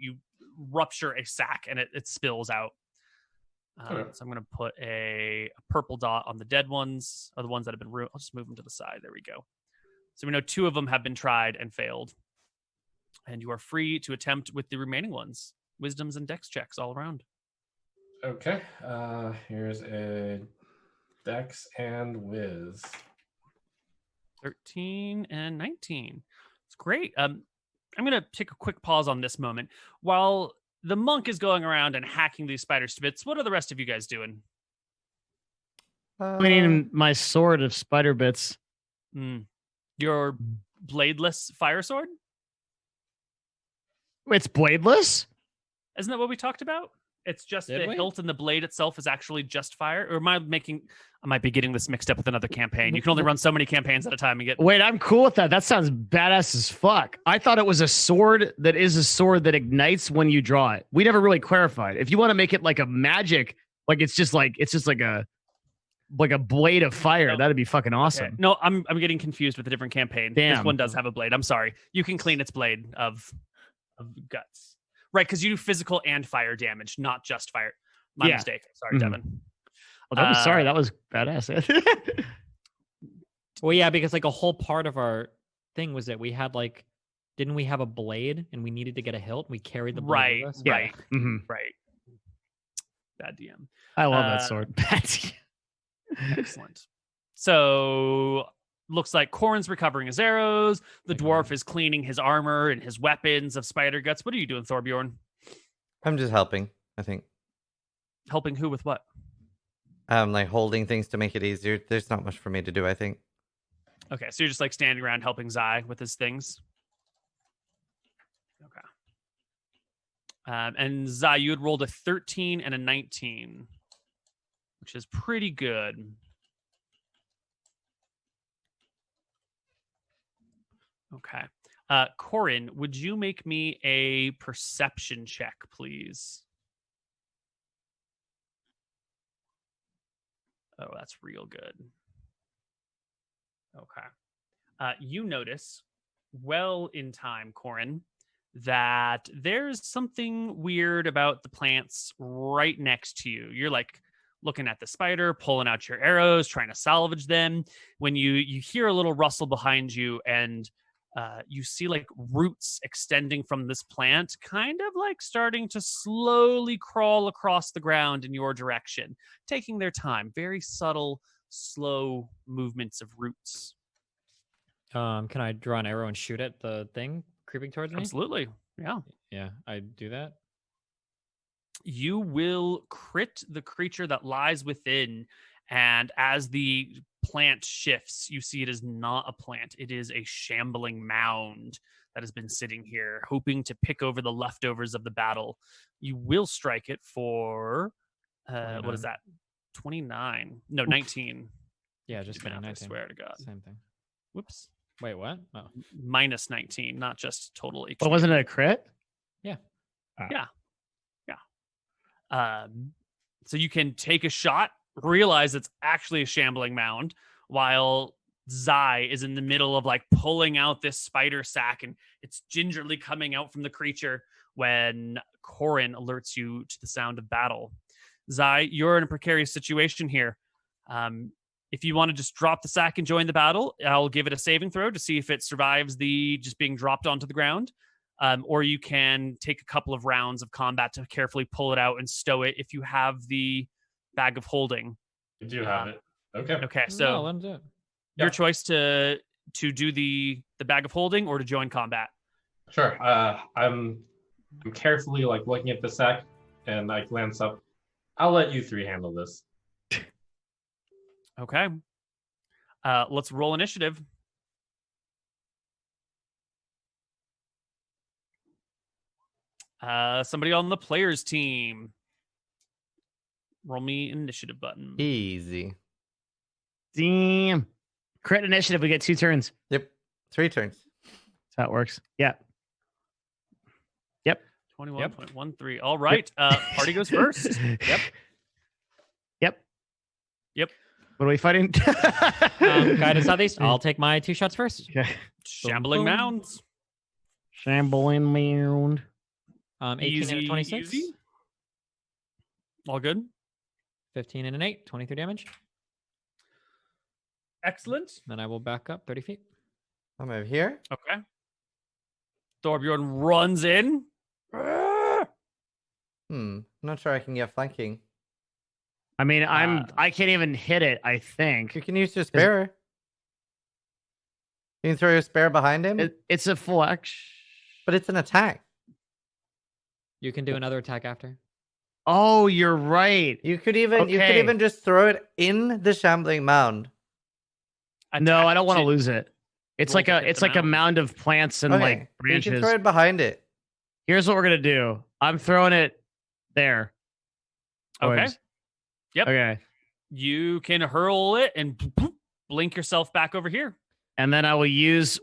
rupture a sack and it spills out. Okay. So I'm going to put a purple dot on the dead ones, or the ones that have been ruined. I'll just move them to the side. There we go. So we know 2 of them have been tried and failed. And you are free to attempt with the remaining ones. Wisdoms and dex checks all around. Okay. Here's a dex and whiz. 13 and 19. It's great. I'm going to take a quick pause on this moment. While the monk is going around and hacking these spider bits, what are the rest of you guys doing? Cleaning my sword of spider bits. Your bladeless fire sword? It's bladeless? Isn't that what we talked about? It's just Did the we? hilt and the blade itself is actually just fire? Or I might be getting this mixed up with another campaign. You can only run so many campaigns at a time and get... Wait, I'm cool with that. That sounds badass as fuck. I thought it was a sword that is a sword that ignites when you draw it. We never really clarified. If you want to make it like a magic, like it's just like a blade of fire, No. that'd be fucking awesome. Okay. No, I'm getting confused with a different campaign. This Damn. one does have a blade. I'm sorry. You can clean its blade of guts. Right, because you do physical and fire damage, not just fire. My Yeah. mistake. Sorry, Mhm. Devin. Well, don't be sorry. That was badass. Well, yeah, because like a whole part of our thing was that we had like, didn't we have a blade and we needed to get a hilt? We carried the blade Right, with us. Yeah. right, hmm right. Bad DM. I love that Uh, sword. Excellent. So looks like Corin's recovering his arrows. The dwarf is cleaning his armor and his weapons of spider guts. What are you doing, Thorbjørn? I'm just helping, I think. Helping who with what? Like holding things to make it easier. There's not much for me to do, I think. Okay, so you're just like standing around helping Zai with his things. Okay. And Zai, you had rolled a 13 and a 19, which is pretty good. Okay. Corin, would you make me a perception check, please? Oh, that's real good. Okay. You notice well in time, Corin, that there's something weird about the plants right next to you. You're like looking at the spider, pulling out your arrows, trying to salvage them. When you hear a little rustle behind you, and you see like roots extending from this plant, kind of like starting to slowly crawl across the ground in your direction, taking their time. Very subtle, slow movements of roots. Can I draw an arrow and shoot at the thing creeping towards me? Absolutely. Yeah. Yeah, I do that. You will crit the creature that lies within, and as the plant shifts, you see it is not a plant. It is a shambling mound that has been sitting here, hoping to pick over the leftovers of the battle. You will strike it for, what is that? 29. No, 19. Yeah, just kidding. Math, I 19. swear to God. Same thing. Whoops. Wait, what? Oh, Minus 19, not just total HP. But wasn't it a crit? So you can take a shot realize it's actually a shambling mound, while Zai is in the middle of like pulling out this spider sack, and it's gingerly coming out from the creature when Corin alerts you to the sound of battle. Zai, you're in a precarious situation here. If you want to just drop the sack and join the battle, I'll give it a saving throw to see if it survives the just being dropped onto the ground. Or you can take a couple of rounds of combat to carefully pull it out and stow it if you have the bag of holding. You do have it. Okay. Okay, so let him do it. your Yeah. choice to do the bag of holding or to join combat. Sure. I'm carefully like looking at the sack, and I glance up. I'll let you three handle this. Okay. Let's roll initiative. Somebody on the players team. Roll me initiative button. Easy. Damn. Crit initiative. We get 2 turns. Yep. 3 turns. That's how it works. Yeah. 21.13. All right. Party goes first. Yep. What are we fighting? Guided southeast. I'll take my 2 shots first. Okay. Shambling Boom. mounds. Shambling mound. 18 and a 26. easy. All good. 15 and an 8. 23 damage. Excellent. Then I will back up 30 feet. I'm over here. Okay. Thorbjørn runs in. I'm not sure I can get flanking. I mean, I can't even hit it, I think. You can use your spare. You can throw your spare behind him, It's a full action. but it's an attack. You can do another attack after. Oh, you're right. You could even Okay. just throw it in the shambling mound. No, I don't want to Attack lose it. It's Roll like to a hit it's the like a mound. mound of plants and Okay, like you can branches. throw it behind it. Here's what we're gonna do. I'm throwing it there. Okay. Boys. Yep. Okay. You can hurl it and blink yourself back over here. And then I will use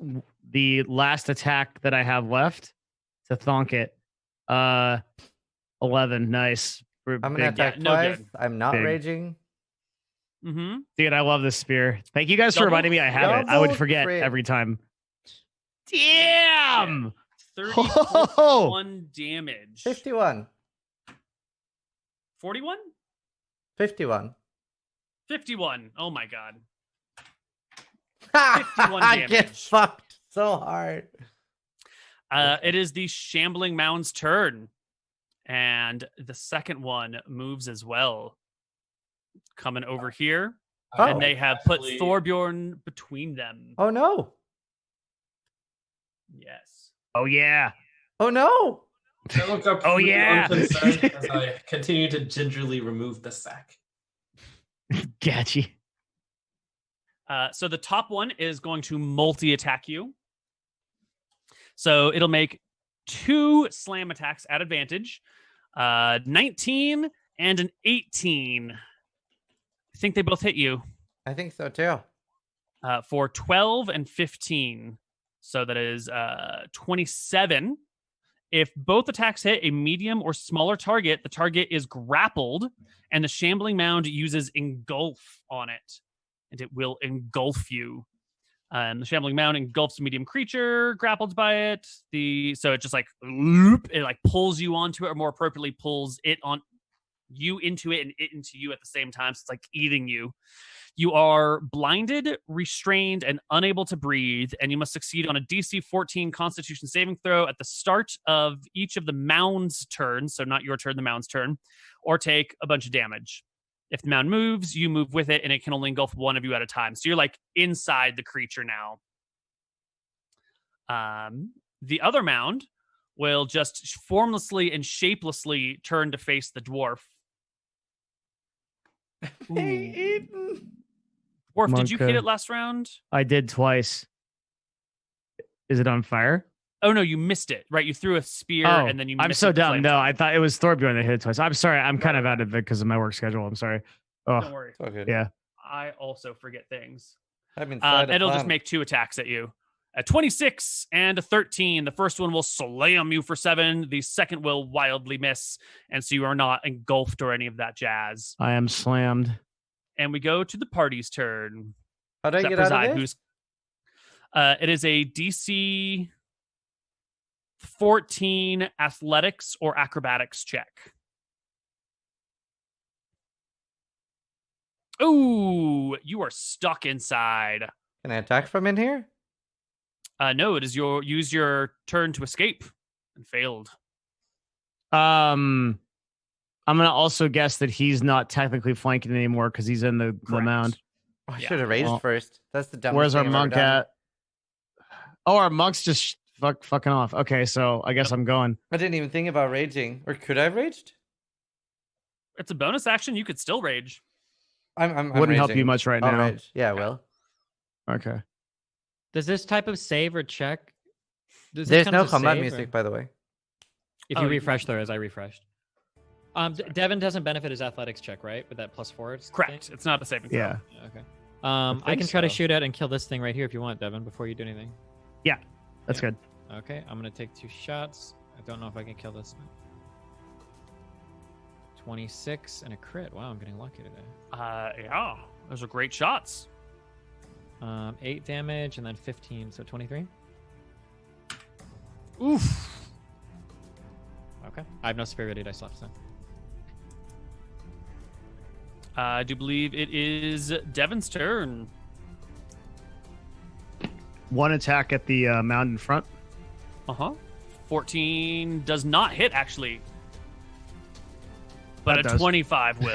the last attack that I have left to thonk it. 11. Nice. I'm gonna attack no twice. good. I'm not Big. raging. Mm-hmm. Dude, I love this spear. Thank you guys for Double- reminding me I have it. I would double forget crit. every time. Damn! 31 damage. 51. 41? 51. 51. Oh my god. 51 I get damage. fucked so hard. It is the Shambling Mound's turn. And the second one moves as well. Coming over here. Oh. And they have put Actually- Thorbjørn between them. Oh no. Yes. Oh, yeah. Oh no. I look up Oh, completely yeah. unconcerned as I continue to gingerly remove the sack. Gotcha. So the top one is going to multi-attack you. So it'll make 2 slam attacks at advantage. 19 and an 18. I think they both hit you I think so too. for 12 and 15. So that is 27. If both attacks hit a medium or smaller target, the target is grappled, and the Shambling Mound uses Engulf on it, and it will engulf you. The Shambling Mound engulfs a medium creature grappled by it. So it just like it like pulls you onto it, or more appropriately, pulls it on you into it and it into you at the same time. So it's like eating you. You are blinded, restrained, and unable to breathe, and you must succeed on a DC 14 Constitution saving throw at the start of each of the mound's turns, so not your turn, the mound's turn, or take a bunch of damage. If the mound moves, you move with it, and it can only engulf one of you at a time. So you're like inside the creature now. The other mound will just formlessly and shapelessly turn to face the dwarf. Hey, Eden. Dwarf, did you hit Monka. it last round? I did twice. Is it on fire? Oh no, you missed it. Right, you threw a spear Oh, and then you. I'm missed so it with dumb. flame. No, I thought it was Thorbjørn that hit it twice. I'm sorry. I'm kind of out of it because of my work schedule. I'm sorry. Don't Oh, worry. It's all good. yeah. I also forget things. I'm inside a It'll just plant. make 2 attacks at you. A 26 and a 13. The first one will slam you for 7. The second will wildly miss, and so you are not engulfed or any of that jazz. I am slammed. and we go to the party's turn. How do I Except get for out Zai, of this? it is a DC 14 athletics or acrobatics check. Ooh, you are stuck inside. Can I attack from in here? No, it is use your turn to escape and failed. I'm gonna also guess that he's not technically flanking anymore because he's in the mound. Oh, I Yeah. should have raged first. That's the dumbest Where's our thing I've ever monk done. at? Oh, our monk's just fucking off. Okay, so I guess I'm going. I didn't even think about raging. Or could I have raged? It's a bonus action. You could still rage. I'm Wouldn't help you raging. much right I'll now. rage. Yeah, well. Okay. Does this type of save or check? Does this There's count no as a combat save, music, or- by the way. If Oh, you you- refresh, there is. I refreshed. Devin doesn't benefit his athletics check, right? With that +4. Correct. It's not a saving throw. Yeah. Okay. I think can try to so. shoot at and kill this thing right here if you want, Devin, before you do anything. That's good. Okay, I'm gonna take 2 shots. I don't know if I can kill this thing. 26 and a crit. Wow, I'm getting lucky today. Yeah. Those are great shots. 8 damage and then 15, so 23. Oof. Okay. I have no superiority dice left, so. I do believe it is Devin's turn. One attack at the mound in front. 14 does not hit, actually. But That a does. 25 will.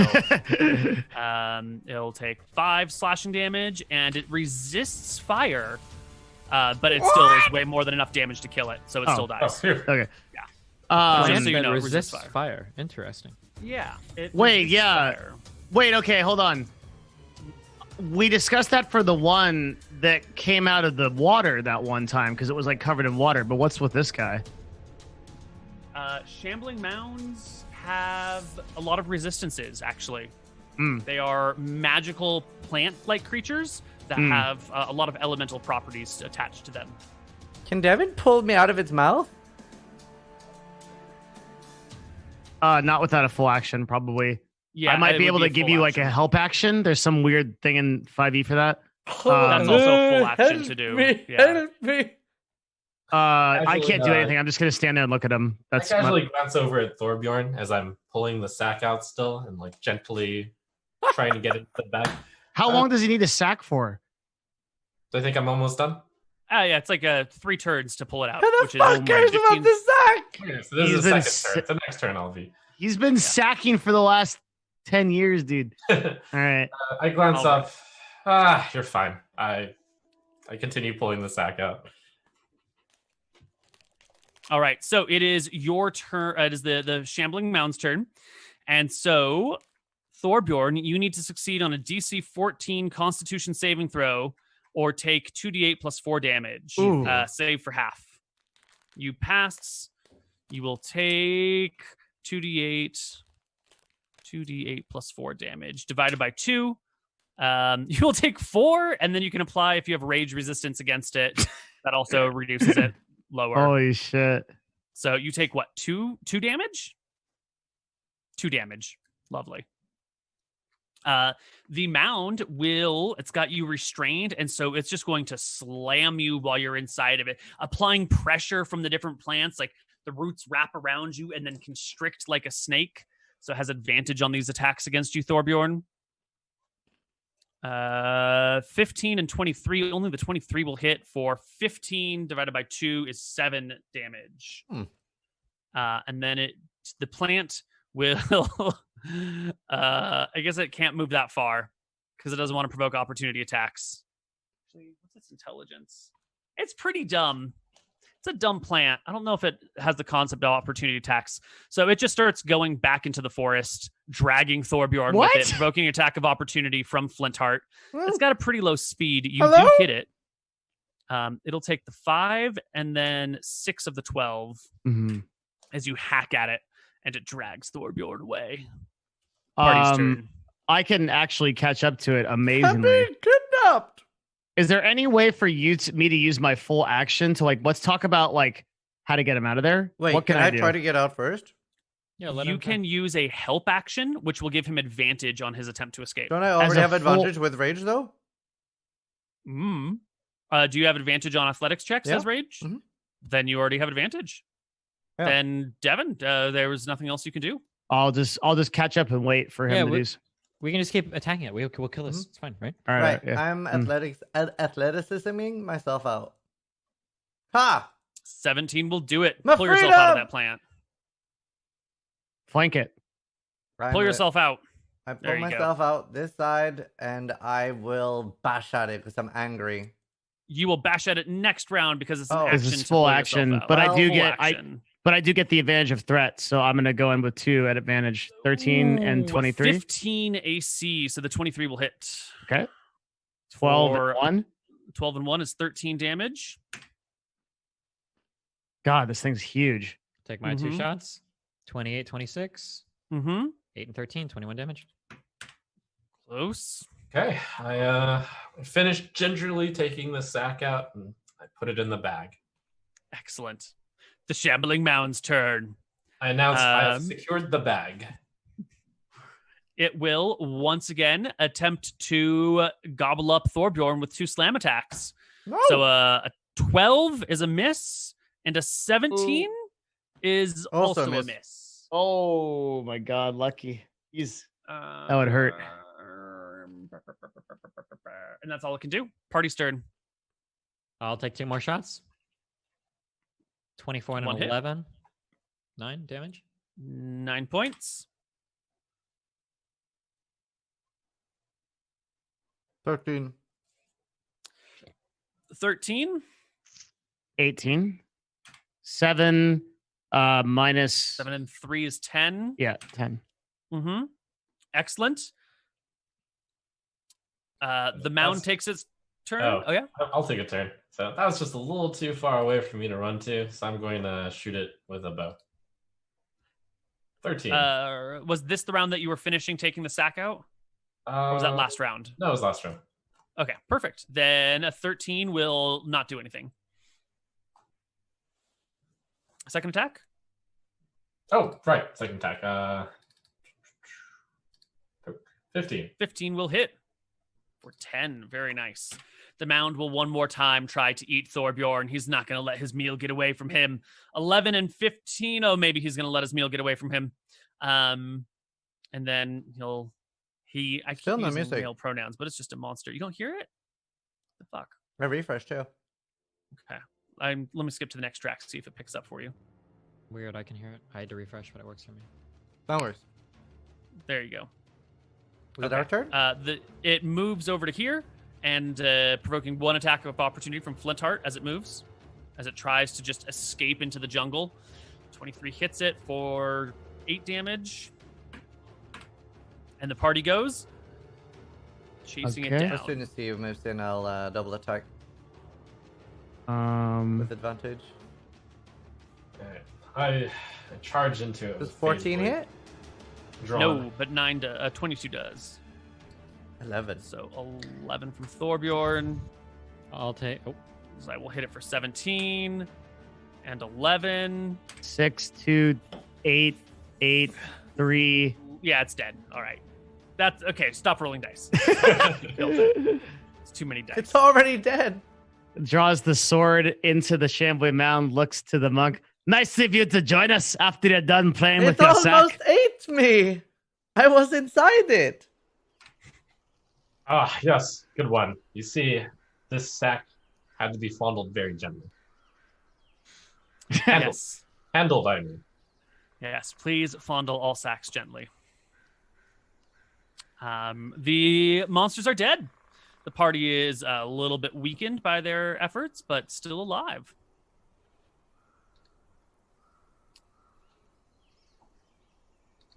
It'll take 5 slashing damage, and it resists fire. But it still is way more than enough damage to kill it, so it still Oh, dies. phew. Okay. Yeah. Um, Just so you that know, it resists resists fire. fire. Interesting. Yeah. It Wait, resists yeah. fire. Wait, okay, hold on. We discussed that for the one that came out of the water that one time because it was like covered in water. But what's with this guy? Shambling mounds have a lot of resistances, actually. Mm. They are magical plant-like creatures that have a lot of elemental properties attached to them. Can Devin pull me out of its mouth? Not without a full action, probably. Yeah, I might it be would able to a give full you like a action. help action. There's some weird thing in 5e for that. That's also a full action Help to do. Me, Yeah. Help me. I Actually, can't do anything. I'm just gonna stand there and look at him. I That's casually glance over at Thorbjørn as I'm pulling the sack out still and like gently trying to get it to the back. How long does he need a sack for? Do I think I'm almost done? Yeah, it's like 3 turns to pull it out. Who the which fuck is cares about the sack? Okay, so this He's is the been second turn. It's the next turn I'll be. He's been sacking for the last 10 years, dude. All right. I glance All right. up. You're fine. I continue pulling the sack out. All right, so it is your turn. It is the Shambling Mound's turn. And so, Thorbjørn, you need to succeed on a DC 14 Constitution saving throw or take 2d8 plus 4 damage. Ooh. Save for half. You pass. You will take 2d8 plus 4 damage divided by 2. You will take 4, and then you can apply if you have rage resistance against it. That also reduces it lower. Holy shit. So you take what? 2 damage? 2 damage. Lovely. The mound it's got you restrained, and so it's just going to slam you while you're inside of it, applying pressure from the different plants. Like the roots wrap around you and then constrict like a snake. So it has advantage on these attacks against you, Thorbjørn. 15 and 23. Only the 23 will hit. For 15 divided by 2 is 7 damage. And then the plant will I guess it can't move that far because it doesn't want to provoke opportunity attacks. Actually, what's its intelligence? It's pretty dumb. It's a dumb plant. I don't know if it has the concept of opportunity attacks. So it just starts going back into the forest, dragging Thorbjørn What? with it, provoking attack of opportunity from Flintheart. It's got a pretty low speed. You Hello? do hit it. It'll take the 5 and then 6 of the 12 Mm-hmm. as you hack at it, and it drags Thorbjørn away. Party's turn. I can actually catch up to it I'm amazingly. being kidnapped. Is there any way for me to use my full action to let's talk about how to get him out of there? Wait, what can I do? try to get out first? Yeah, let You him try. can use a help action, which will give him advantage on his attempt to escape. Don't I As already a have full- advantage with rage though? Mm. Do you have advantage on athletics checks Yeah. as rage? Mhm. Then you already have advantage. Yeah. Then Devin, there was nothing else you can do. I'll just catch up and wait for him Yeah, to we- do. We can just keep attacking it. We'll kill this. Mhm. It's fine, right? All Right. yeah. I'm athleticisming myself out. Ha! 17 will do it. My Pull yourself out of freedom! that plant. Flank it. Ryan, Pull yourself out. I There pull you go. myself out this side, and I will bash at it because I'm angry. You will bash at it next round because it's an Oh. action. This is to full pull yourself action, out. but I do Full get action. I do get the advantage of threat, so I'm gonna go in with 2 at advantage. 13 and Ooh, 23. 15 AC, so the 23 will hit. Okay. 12 For- and 1. 12 and 1 is 13 damage. God, this thing's huge. Take my 2 Mhm. shots. 28, 26. Mm-hmm. 8 and 13, 21 damage. Close. Okay, I finished gingerly taking the sack out and I put it in the bag. Excellent. The Shambling Mound's turn. I announced I have Um, secured the bag. It will once again attempt to gobble up Thorbjørn with 2 slam attacks. No! So a 12 is a miss, and a 17 is Also also, a a miss. miss. Oh my God, lucky. He's That would hurt. And that's all it can do. Party's turn. I'll take 2 more shots. 24 and One an hit. 11. 9 damage. 9 points. 13. 13. 18. 7 minus 7 and 3 is 10. yeah, 10. Mm-hmm. Excellent. The mound That's- takes its turn. Oh. Oh, yeah. I'll take a turn. So that was just a little too far away for me to run to, so I'm going to shoot it with a bow. 13. Was this the round that you were finishing taking the sack out? Or was that last round? No, it was last round. Okay, perfect. Then a 13 will not do anything. Second attack? Oh, right. Second attack. 15. 15 will hit for 10. Very nice. The mound will one more time try to eat Thorbjørn. He's not going to let his meal get away from him. 11 and 15. Oh, maybe he's going to let his meal get away from him. And then I Still keep no using music. male pronouns, but it's just a monster. You don't hear it? The fuck? I refresh too. Okay. Let me skip to the next track, see if it picks up for you. Weird, I can hear it. I had to refresh, but it works for me. No worries. There you go. Was it our turn? It moves over to here and provoking 1 attack of opportunity from Flintheart as it moves, as it tries to just escape into the jungle. 23 hits it for 8 damage. And the party goes, chasing Okay. it As soon down. as Steve moves in, I'll double attack Um, with advantage. Okay. I charge into it. Does with 14 Phase hit? Drawn. No, but 22 does. 11. So 11 from Thorbjørn. I'll take. Oh, So I will hit it for 17 and 11. 6, 2, 8, 8, 3. Yeah, it's dead. All right. That's okay. Stop rolling dice. It's too many dice. It's already dead. Draws the sword into the shambling mound, looks to the monk. Nice of you to join us after you're done playing It with your almost sack. ate me. I was inside it. Ah, yes. Good one. You see, this sack had to be fondled very gently. Handled. Yes. Handled, I mean. Yes. Please fondle all sacks gently. The monsters are dead. The party is a little bit weakened by their efforts, but still alive.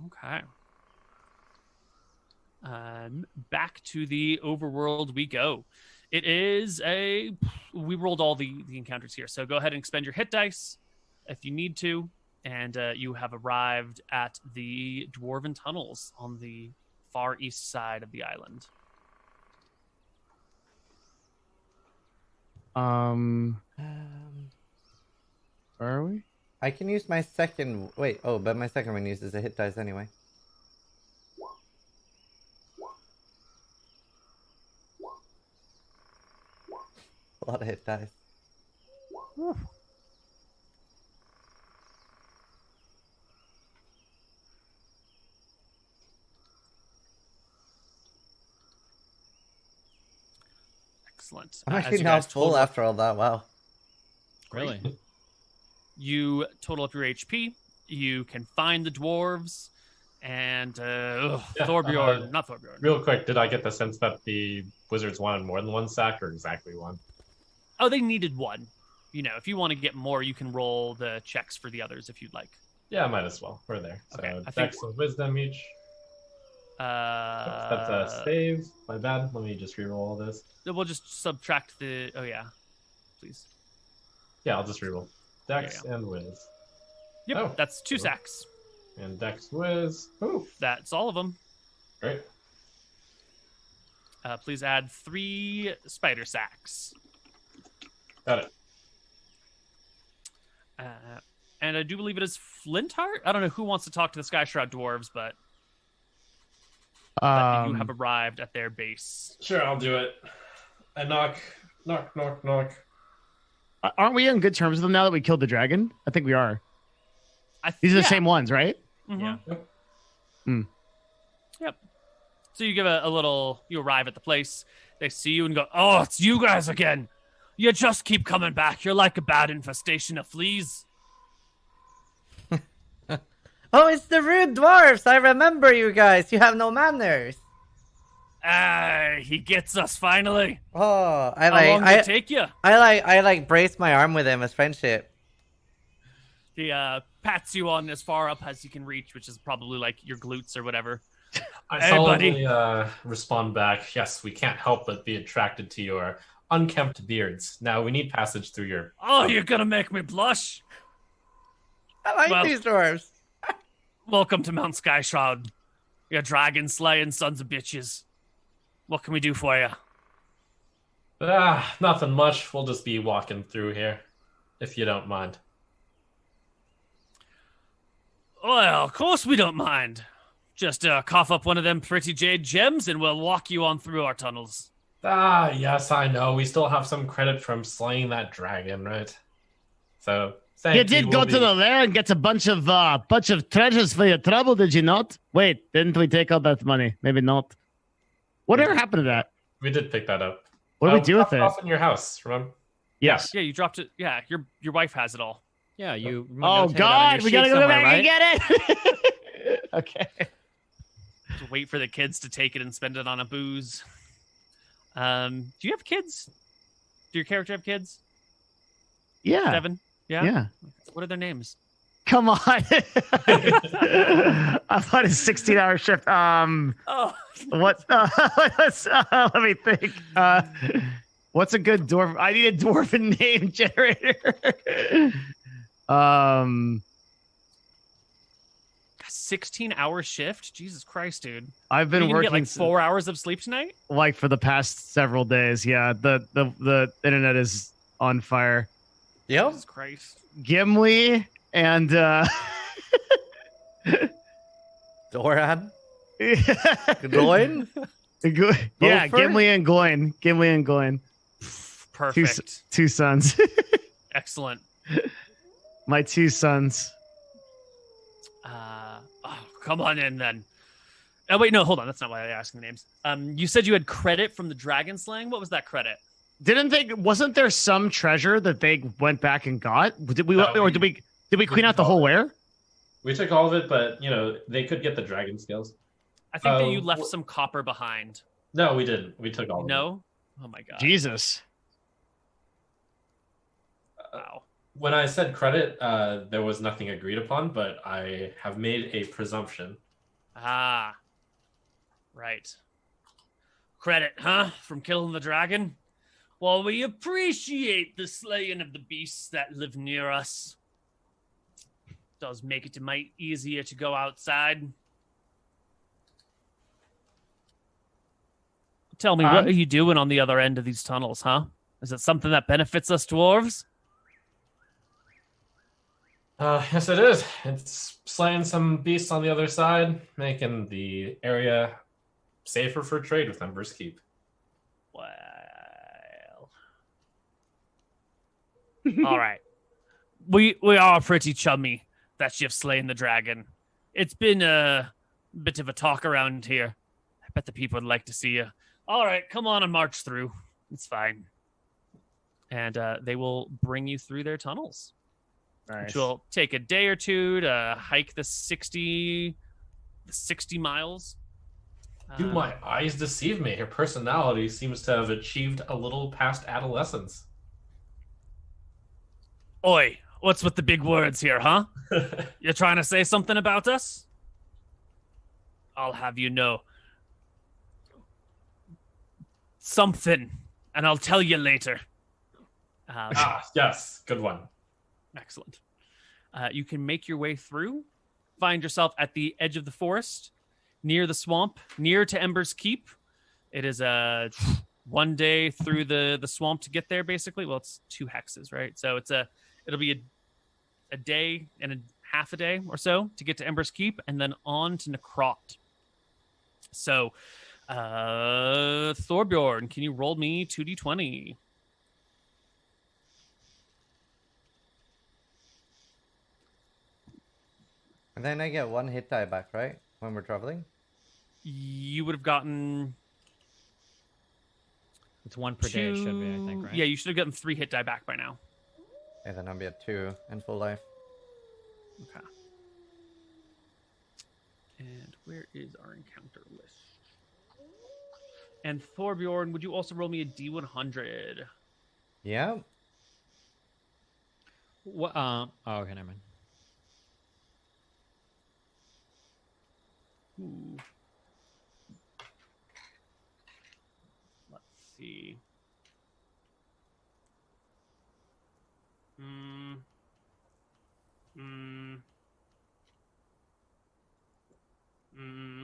Okay. Back to the overworld we go. It is we rolled all the encounters here, so go ahead and expend your hit dice if you need to, and you have arrived at the dwarven tunnels on the far east side of the island. Where are we? I can use my second. Wait, oh, but my second one uses a hit dice anyway. A lot of hit dice. Excellent. I'm As actually you now guys full total- after all that. Wow. Really? You total up your HP. You can find the dwarves, and Thorbjørn, not Thorbjørn. Real quick, did I get the sense that the wizards wanted more than one sack or exactly one? Oh, they needed one. You know, if you want to get more, you can roll the checks for the others if you'd like. Yeah, might as well. We're there. So Okay, I think- Dex and Wisdom each. That's a save. My bad. Let me just reroll all this. We'll just subtract the. Oh yeah, please. Yeah, I'll just reroll. Dex Yeah. and Wiz. Yep, Oh, that's 2 cool. sacks. And Dex Wiz. Ooh, That's all of them. great. Please add 3 spider sacks. Got it. And I do believe it is Flintheart. I don't know who wants to talk to the Sky Shroud dwarves, but you have arrived at their base. Sure, I'll do it. I knock. Aren't we on good terms with them now that we killed the dragon? I think we are. These are the yeah. same ones, right? Mhm. Yeah. Yep. So you give a little. You arrive at the place. They see you and go, "Oh, it's you guys again. You just keep coming back. You're like a bad infestation of fleas." Oh, it's the rude dwarfs! I remember you guys. You have no manners. He gets us finally. Oh, How long did it take you? I like brace my arm with him as friendship. He pats you on as far up as you can reach, which is probably like your glutes or whatever. I Hey, buddy. solemnly respond back. Yes, we can't help but be attracted to your unkempt beards. Now we need passage through your. Oh, you're gonna make me blush. I like Well- these dwarves. Welcome to Mount Sky Shroud. You dragon slaying sons of bitches. What can we do for you? Nothing much. We'll just be walking through here, if you don't mind. Well, of course we don't mind. Just cough up one of them pretty jade gems and we'll walk you on through our tunnels. Yes, I know. We still have some credit from slaying that dragon, right? So, thank You did go to the lair and get a bunch of treasures for your trouble, did you not? Wait, didn't we take all that money? Maybe not. Whatever happened to that? We did pick that up. What do we do with dropped it it? off in your house, remember? Yes. Yeah, you dropped it. Yeah, your wife has it all. Yeah, you. Oh notated that on God, your we gotta sheet go back somewhere, and get it. Okay. Just wait for the kids to take it and spend it on a booze. Do you have kids? Do your character have kids? Yeah. Devin? Yeah? Yeah. What are their names? Come on. I thought it's 16-hour shift. Oh, What? Let me think. What's a good dwarf? I need a dwarven name generator. 16-hour shift? Jesus Christ, dude. I've Are been you gonna working get like 4 hours of sleep tonight? like for the past several days. Yeah, the internet is on fire. Yep. Jesus Christ. Gimli and Doran. Gloin. yeah, Gopher? Gimli and Gloin. Perfect. Two sons. Excellent. My 2 sons. Come on in then. Oh, wait, no, hold on. That's not why I asked the names. You said you had credit from the dragon slaying. What was that credit? Wasn't there some treasure that they went back and got? Did we clean out the took whole all of it. lair? We took all of it, but, they could get the dragon scales. I think that you Oh, left some copper behind. No, we didn't. We took all of it. No? Oh my god. Jesus. Wow. When I said credit, there was nothing agreed upon, but I have made a presumption. Ah. Right. Credit, huh? From killing the dragon? Well, we appreciate the slaying of the beasts that live near us. Does make it a mite easier to go outside. Tell me, what are you doing on the other end of these tunnels, huh? Is it something that benefits us dwarves? Yes, it is. It's slaying some beasts on the other side, making the area safer for trade with Embers Keep. Well, all right. We are pretty chummy that you've slain the dragon. It's been a bit of a talk around here. I bet the people would like to see you. All right, come on and march through. It's fine. And they will bring you through their tunnels, Nice. which will take a day or two to hike the 60 miles. Do my eyes deceive me? Her personality seems to have achieved a little past adolescence. Oi, what's with the big words here, huh? You're trying to say something about us? I'll have you know. Something, and I'll tell you later. Yes, good one. Excellent. You can make your way through, find yourself at the edge of the forest, near the swamp, near to Embers Keep. It is a 1 day through the swamp to get there, basically. Well, it's 2 hexes, right? So it'll be a day and a half a day or so to get to Embers Keep, and then on to Necrot. So, Thorbjørn, can you roll me 2d20? And then I get 1 hit die back, right? When we're traveling? You would have gotten It's 1 per day, it should be, I think, right? Yeah, you should have gotten 3 hit die back by now. And then I'll be at 2 and full life. Okay. And where is our encounter list? And Thorbjørn, would you also roll me a D100? Yeah. What? Oh, okay, never mind. Ooh. Let's see.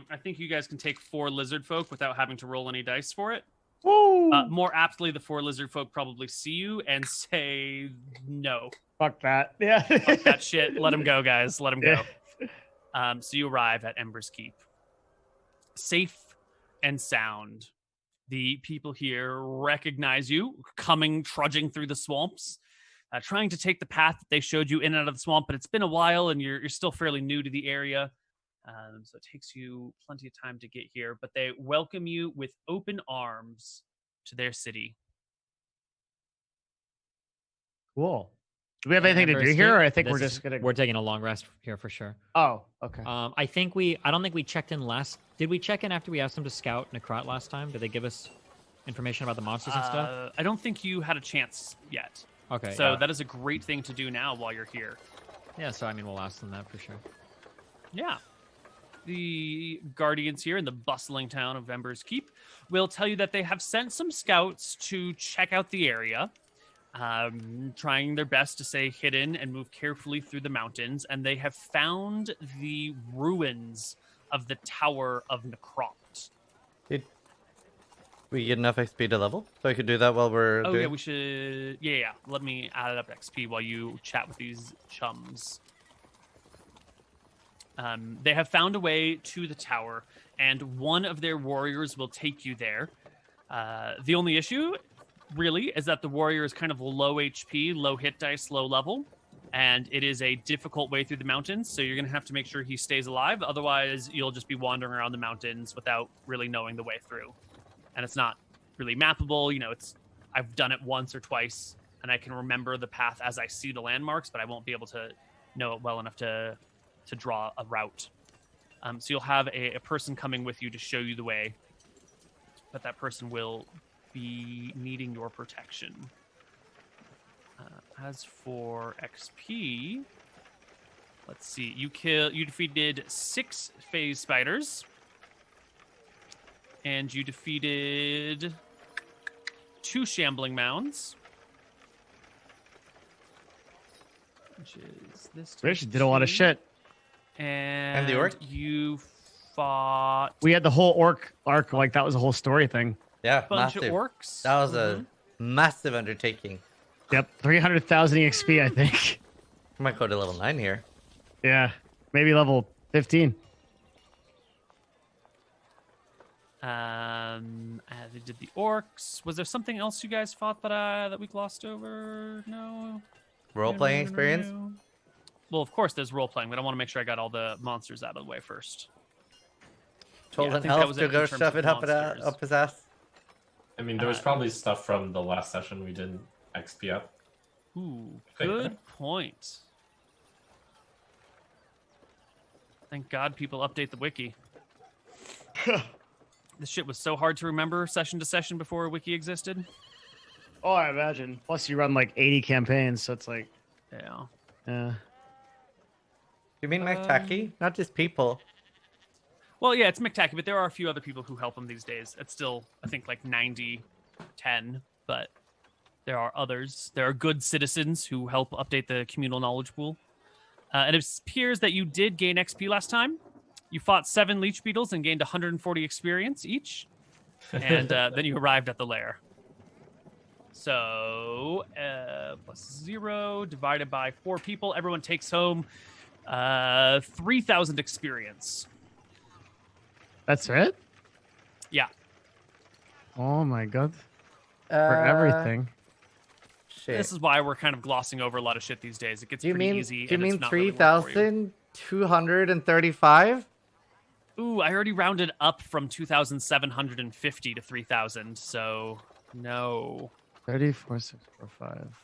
I think you guys can take 4 lizard folk without having to roll any dice for it. Woo! More aptly, the 4 lizard folk probably see you and say no. Fuck that. Yeah. Fuck that shit. Let him go, guys. Let him go. Yeah. So you arrive at Embers Keep. Safe and sound. The people here recognize you, trudging through the swamps, trying to take the path that they showed you in and out of the swamp, but it's been a while and you're still fairly new to the area. So it takes you plenty of time to get here, but they welcome you with open arms to their city. Cool. Do we have anything to do here, or I think we're just gonna... We're taking a long rest here for sure. Oh, okay. I don't think we checked in last. Did we check in after we asked them to scout Necrot last time? Did they give us information about the monsters and stuff? I don't think you had a chance yet. Okay. So that is a great thing to do now while you're here. Yeah, so I mean, we'll ask them that for sure. Yeah. The Guardians here in the bustling town of Embers Keep will tell you that they have sent some scouts to check out the area, trying their best to stay hidden and move carefully through the mountains, and they have found the ruins of the Tower of Necrot. Did we get enough XP to level? So I could do that while we're doing... Yeah, we should... Yeah. Let me add up XP while you chat with these chums. They have found a way to the tower, and one of their warriors will take you there. The only issue, really, is that the warrior is kind of low HP, low hit dice, low level, and it is a difficult way through the mountains, so you're going to have to make sure he stays alive. Otherwise, you'll just be wandering around the mountains without really knowing the way through. And it's not really mappable. You know, I've done it once or twice, and I can remember the path as I see the landmarks, but I won't be able to know it well enough to draw a route. So you'll have a person coming with you to show you the way, but that person will be needing your protection. As for XP, let's see. You defeated 6 phase spiders, and you defeated 2 shambling mounds. Which is this? We actually did a lot of shit. And the orc? You fought We had the whole orc arc, like that was a whole story thing. Yeah, a bunch massive. of orcs. That was a massive undertaking. Yep, 300,000 EXP, I think. Might go to level 9 here. Yeah, maybe level 15. They did the orcs. Was there something else you guys fought that we glossed over? No. Role-playing experience? Well, of course there's role playing, but I want to make sure I got all the monsters out of the way first. Told I an think that elf was to it in go terms shove of it up, monsters. up his ass. I mean, there was probably stuff from the last session we didn't XP up. Ooh, good point. Thank God people update the wiki. This shit was so hard to remember session to session before a wiki existed. Oh, I imagine. Plus, you run like 80 campaigns, so it's like, Yeah. You mean Mactaki? Not just people. Well, yeah, it's McTacky, but there are a few other people who help him these days. It's still, I think, like 90-10, but there are others. There are good citizens who help update the communal knowledge pool. And it appears that you did gain XP last time. You fought 7 leech beetles and gained 140 experience each. And then you arrived at the lair. So, +0 divided by 4 people. Everyone takes home 3,000 experience. that's it? Yeah. Oh my god. For everything. Shit. This is why we're kind of glossing over a lot of shit these days. It gets do you pretty mean, easy. do you and it's mean not really work for you. 3,235? Ooh, I already rounded up from 2,750 to 3,000, so no. 34, 6, 4,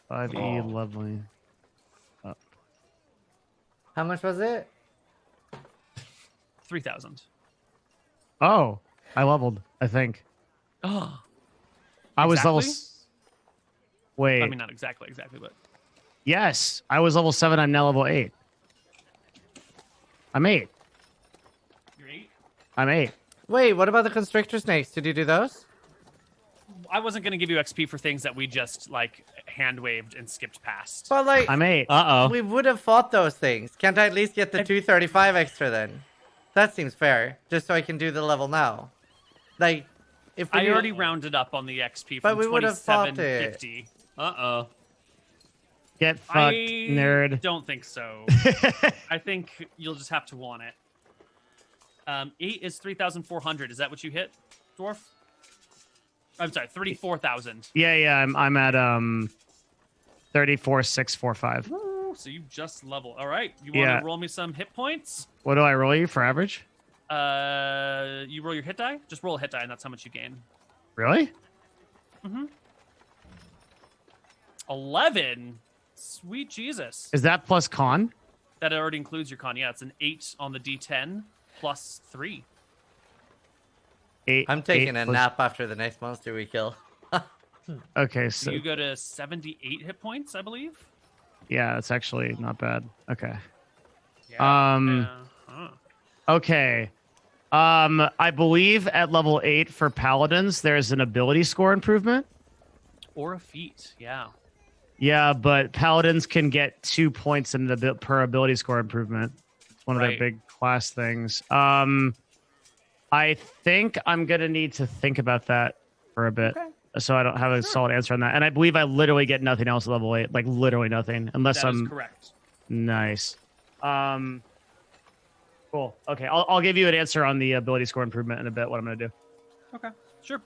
5. 5E leveling. How much was it? 3,000. Oh, I leveled, I think. Oh, I was level. exactly? Wait. I mean, not exactly, but Yes, I was level 7. I'm now level 8. I'm 8. you're 8. I'm 8. Wait, what about the constrictor snakes? Did you do those? I wasn't going to give you XP for things that we just, like, hand-waved and skipped past. But like, I'm 8. we would have fought those things. Can't I at least get the 235 extra then? That seems fair. Just so I can do the level now. Like, if we I do- already rounded up on the XP But from we would have fought 2750. Get fucked, I nerd. don't think so. I think you'll just have to want it. 8 is 3,400. Is that what you hit, Dwarf? I'm sorry, 34,000. Yeah, I'm at 34,645. Ooh, so you just level. All right. You want Yeah. to roll me some hit points? What do I roll you for average? You roll your hit die? Just roll a hit die, and that's how much you gain. Really? 11. Sweet Jesus. Is that plus con? That already includes your con. Yeah, it's an 8 on the D10 plus 3. 8. I'm taking 8 a plus- nap after the next monster we kill. Okay, So so you go to 78 hit points, I believe. yeah, that's actually not bad. Okay. Yeah. Okay. I believe at level 8 for paladins, there's an ability score improvement. Or a feat. Yeah. Yeah, but paladins can get 2 points in the per ability score improvement. It's one of their Right. big class things. I think I'm gonna need to think about that for a bit, so I don't have a solid answer on that. And I believe I literally get nothing else at level 8, like literally nothing, unless That is I'm correct. nice. Cool. Okay, I'll give you an answer on the ability score improvement in a bit. What I'm gonna do. Okay. Sure.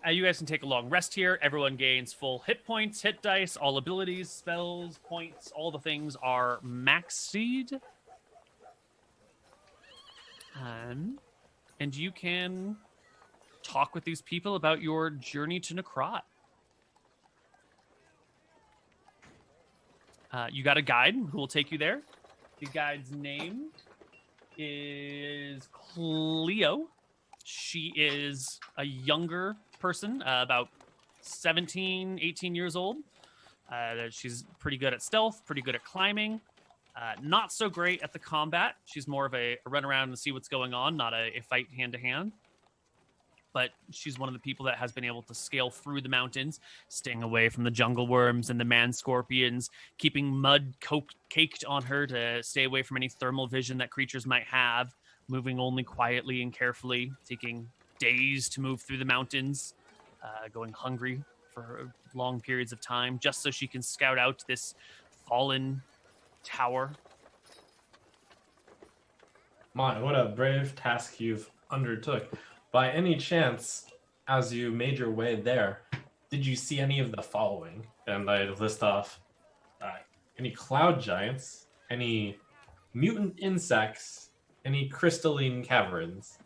You guys can take a long rest here. Everyone gains full hit points, hit dice, all abilities, spells, points, all the things are maxed. And you can talk with these people about your journey to Necrot. You got a guide who will take you there. The guide's name is Cleo. She is a younger person, about 17, 18 years old. She's pretty good at stealth, pretty good at climbing. Not so great at the combat. She's more of a run around and see what's going on, not a fight hand-to-hand. But she's one of the people that has been able to scale through the mountains, staying away from the jungle worms and the man scorpions, keeping mud caked on her to stay away from any thermal vision that creatures might have, moving only quietly and carefully, taking days to move through the mountains, going hungry for long periods of time, just so she can scout out this fallen tower. My, what a brave task you've undertook. By any chance, as you made your way there, did you see any of the following? And I list off any cloud giants, any mutant insects, any crystalline caverns.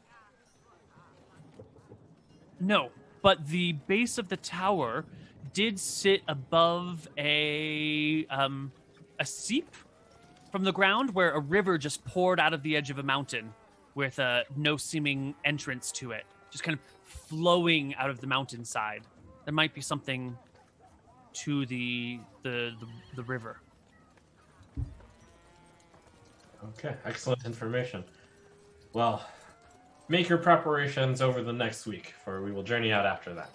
No, but the base of the tower did sit above a seep from the ground where a river just poured out of the edge of a mountain with no seeming entrance to it, just kind of flowing out of the mountainside. There might be something to the river. Okay, excellent information. Well, make your preparations over the next week, for we will journey out after that.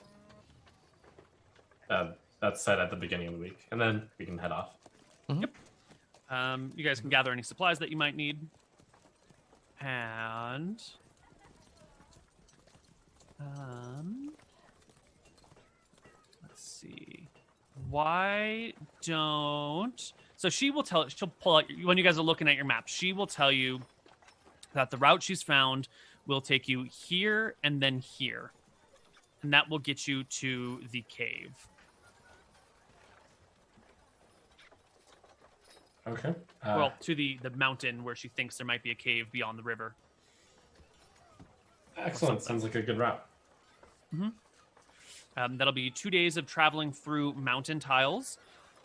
That's said at the beginning of the week, and then we can head off. Yep. You guys can gather any supplies that you might need. And let's see. Why don't... So she'll pull out, when you guys are looking at your map, she will tell you that the route she's found will take you here and then here. And that will get you to the cave. Okay. Well, to the mountain where she thinks there might be a cave beyond the river. Excellent. Sounds like a good route. Mm-hmm. That'll be 2 days of traveling through mountain tiles,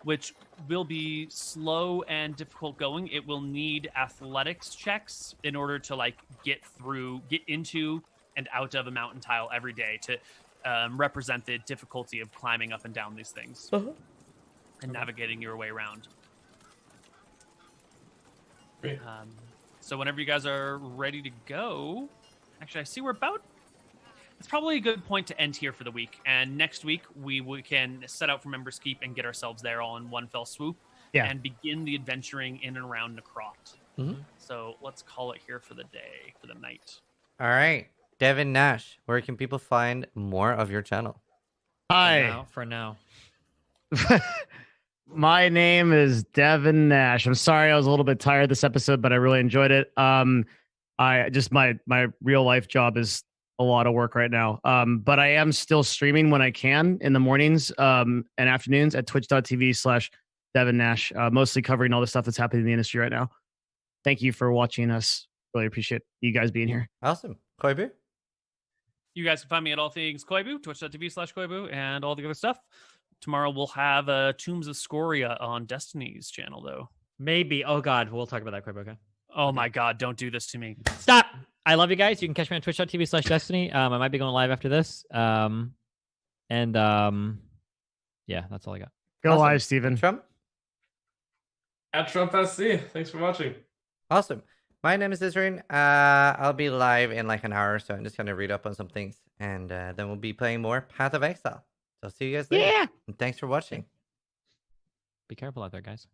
which will be slow and difficult going. It will need athletics checks in order to get into and out of a mountain tile every day to represent the difficulty of climbing up and down these things and navigating your way around. Great. So whenever you guys are ready to go, actually, I see we're about... It's probably a good point to end here for the week. And next week, we can set out from Embers Keep and get ourselves there all in one fell swoop and begin the adventuring in and around Necrot. Mm-hmm. So let's call it here for the day, for the night. All right. Devin, Nash, where can people find more of your channel? Hi. For now. My name is Devin Nash. I'm sorry I was a little bit tired this episode, but I really enjoyed it. I just my real life job is a lot of work right now. But I am still streaming when I can in the mornings and afternoons at twitch.tv/Devin Nash, mostly covering all the stuff that's happening in the industry right now. Thank you for watching us. Really appreciate you guys being here. Awesome. Koibu? You guys can find me at all things Koibu, twitch.tv/Koibu, and all the other stuff. Tomorrow we'll have Tombs of Scoria on Destiny's channel, though. Maybe. Oh, God. We'll talk about that quick, okay? Oh, my God. Don't do this to me. Stop. I love you guys. You can catch me on twitch.tv/Destiny. I might be going live after this. Yeah, that's all I got. Go live, Steven. Trump? At Trump SC. Thanks for watching. Awesome. My name is Zizaran. I'll be live in like an hour, so I'm just going to read up on some things. And then we'll be playing more Path of Exile. So see you guys later. Yeah. And thanks for watching. Be careful out there, guys.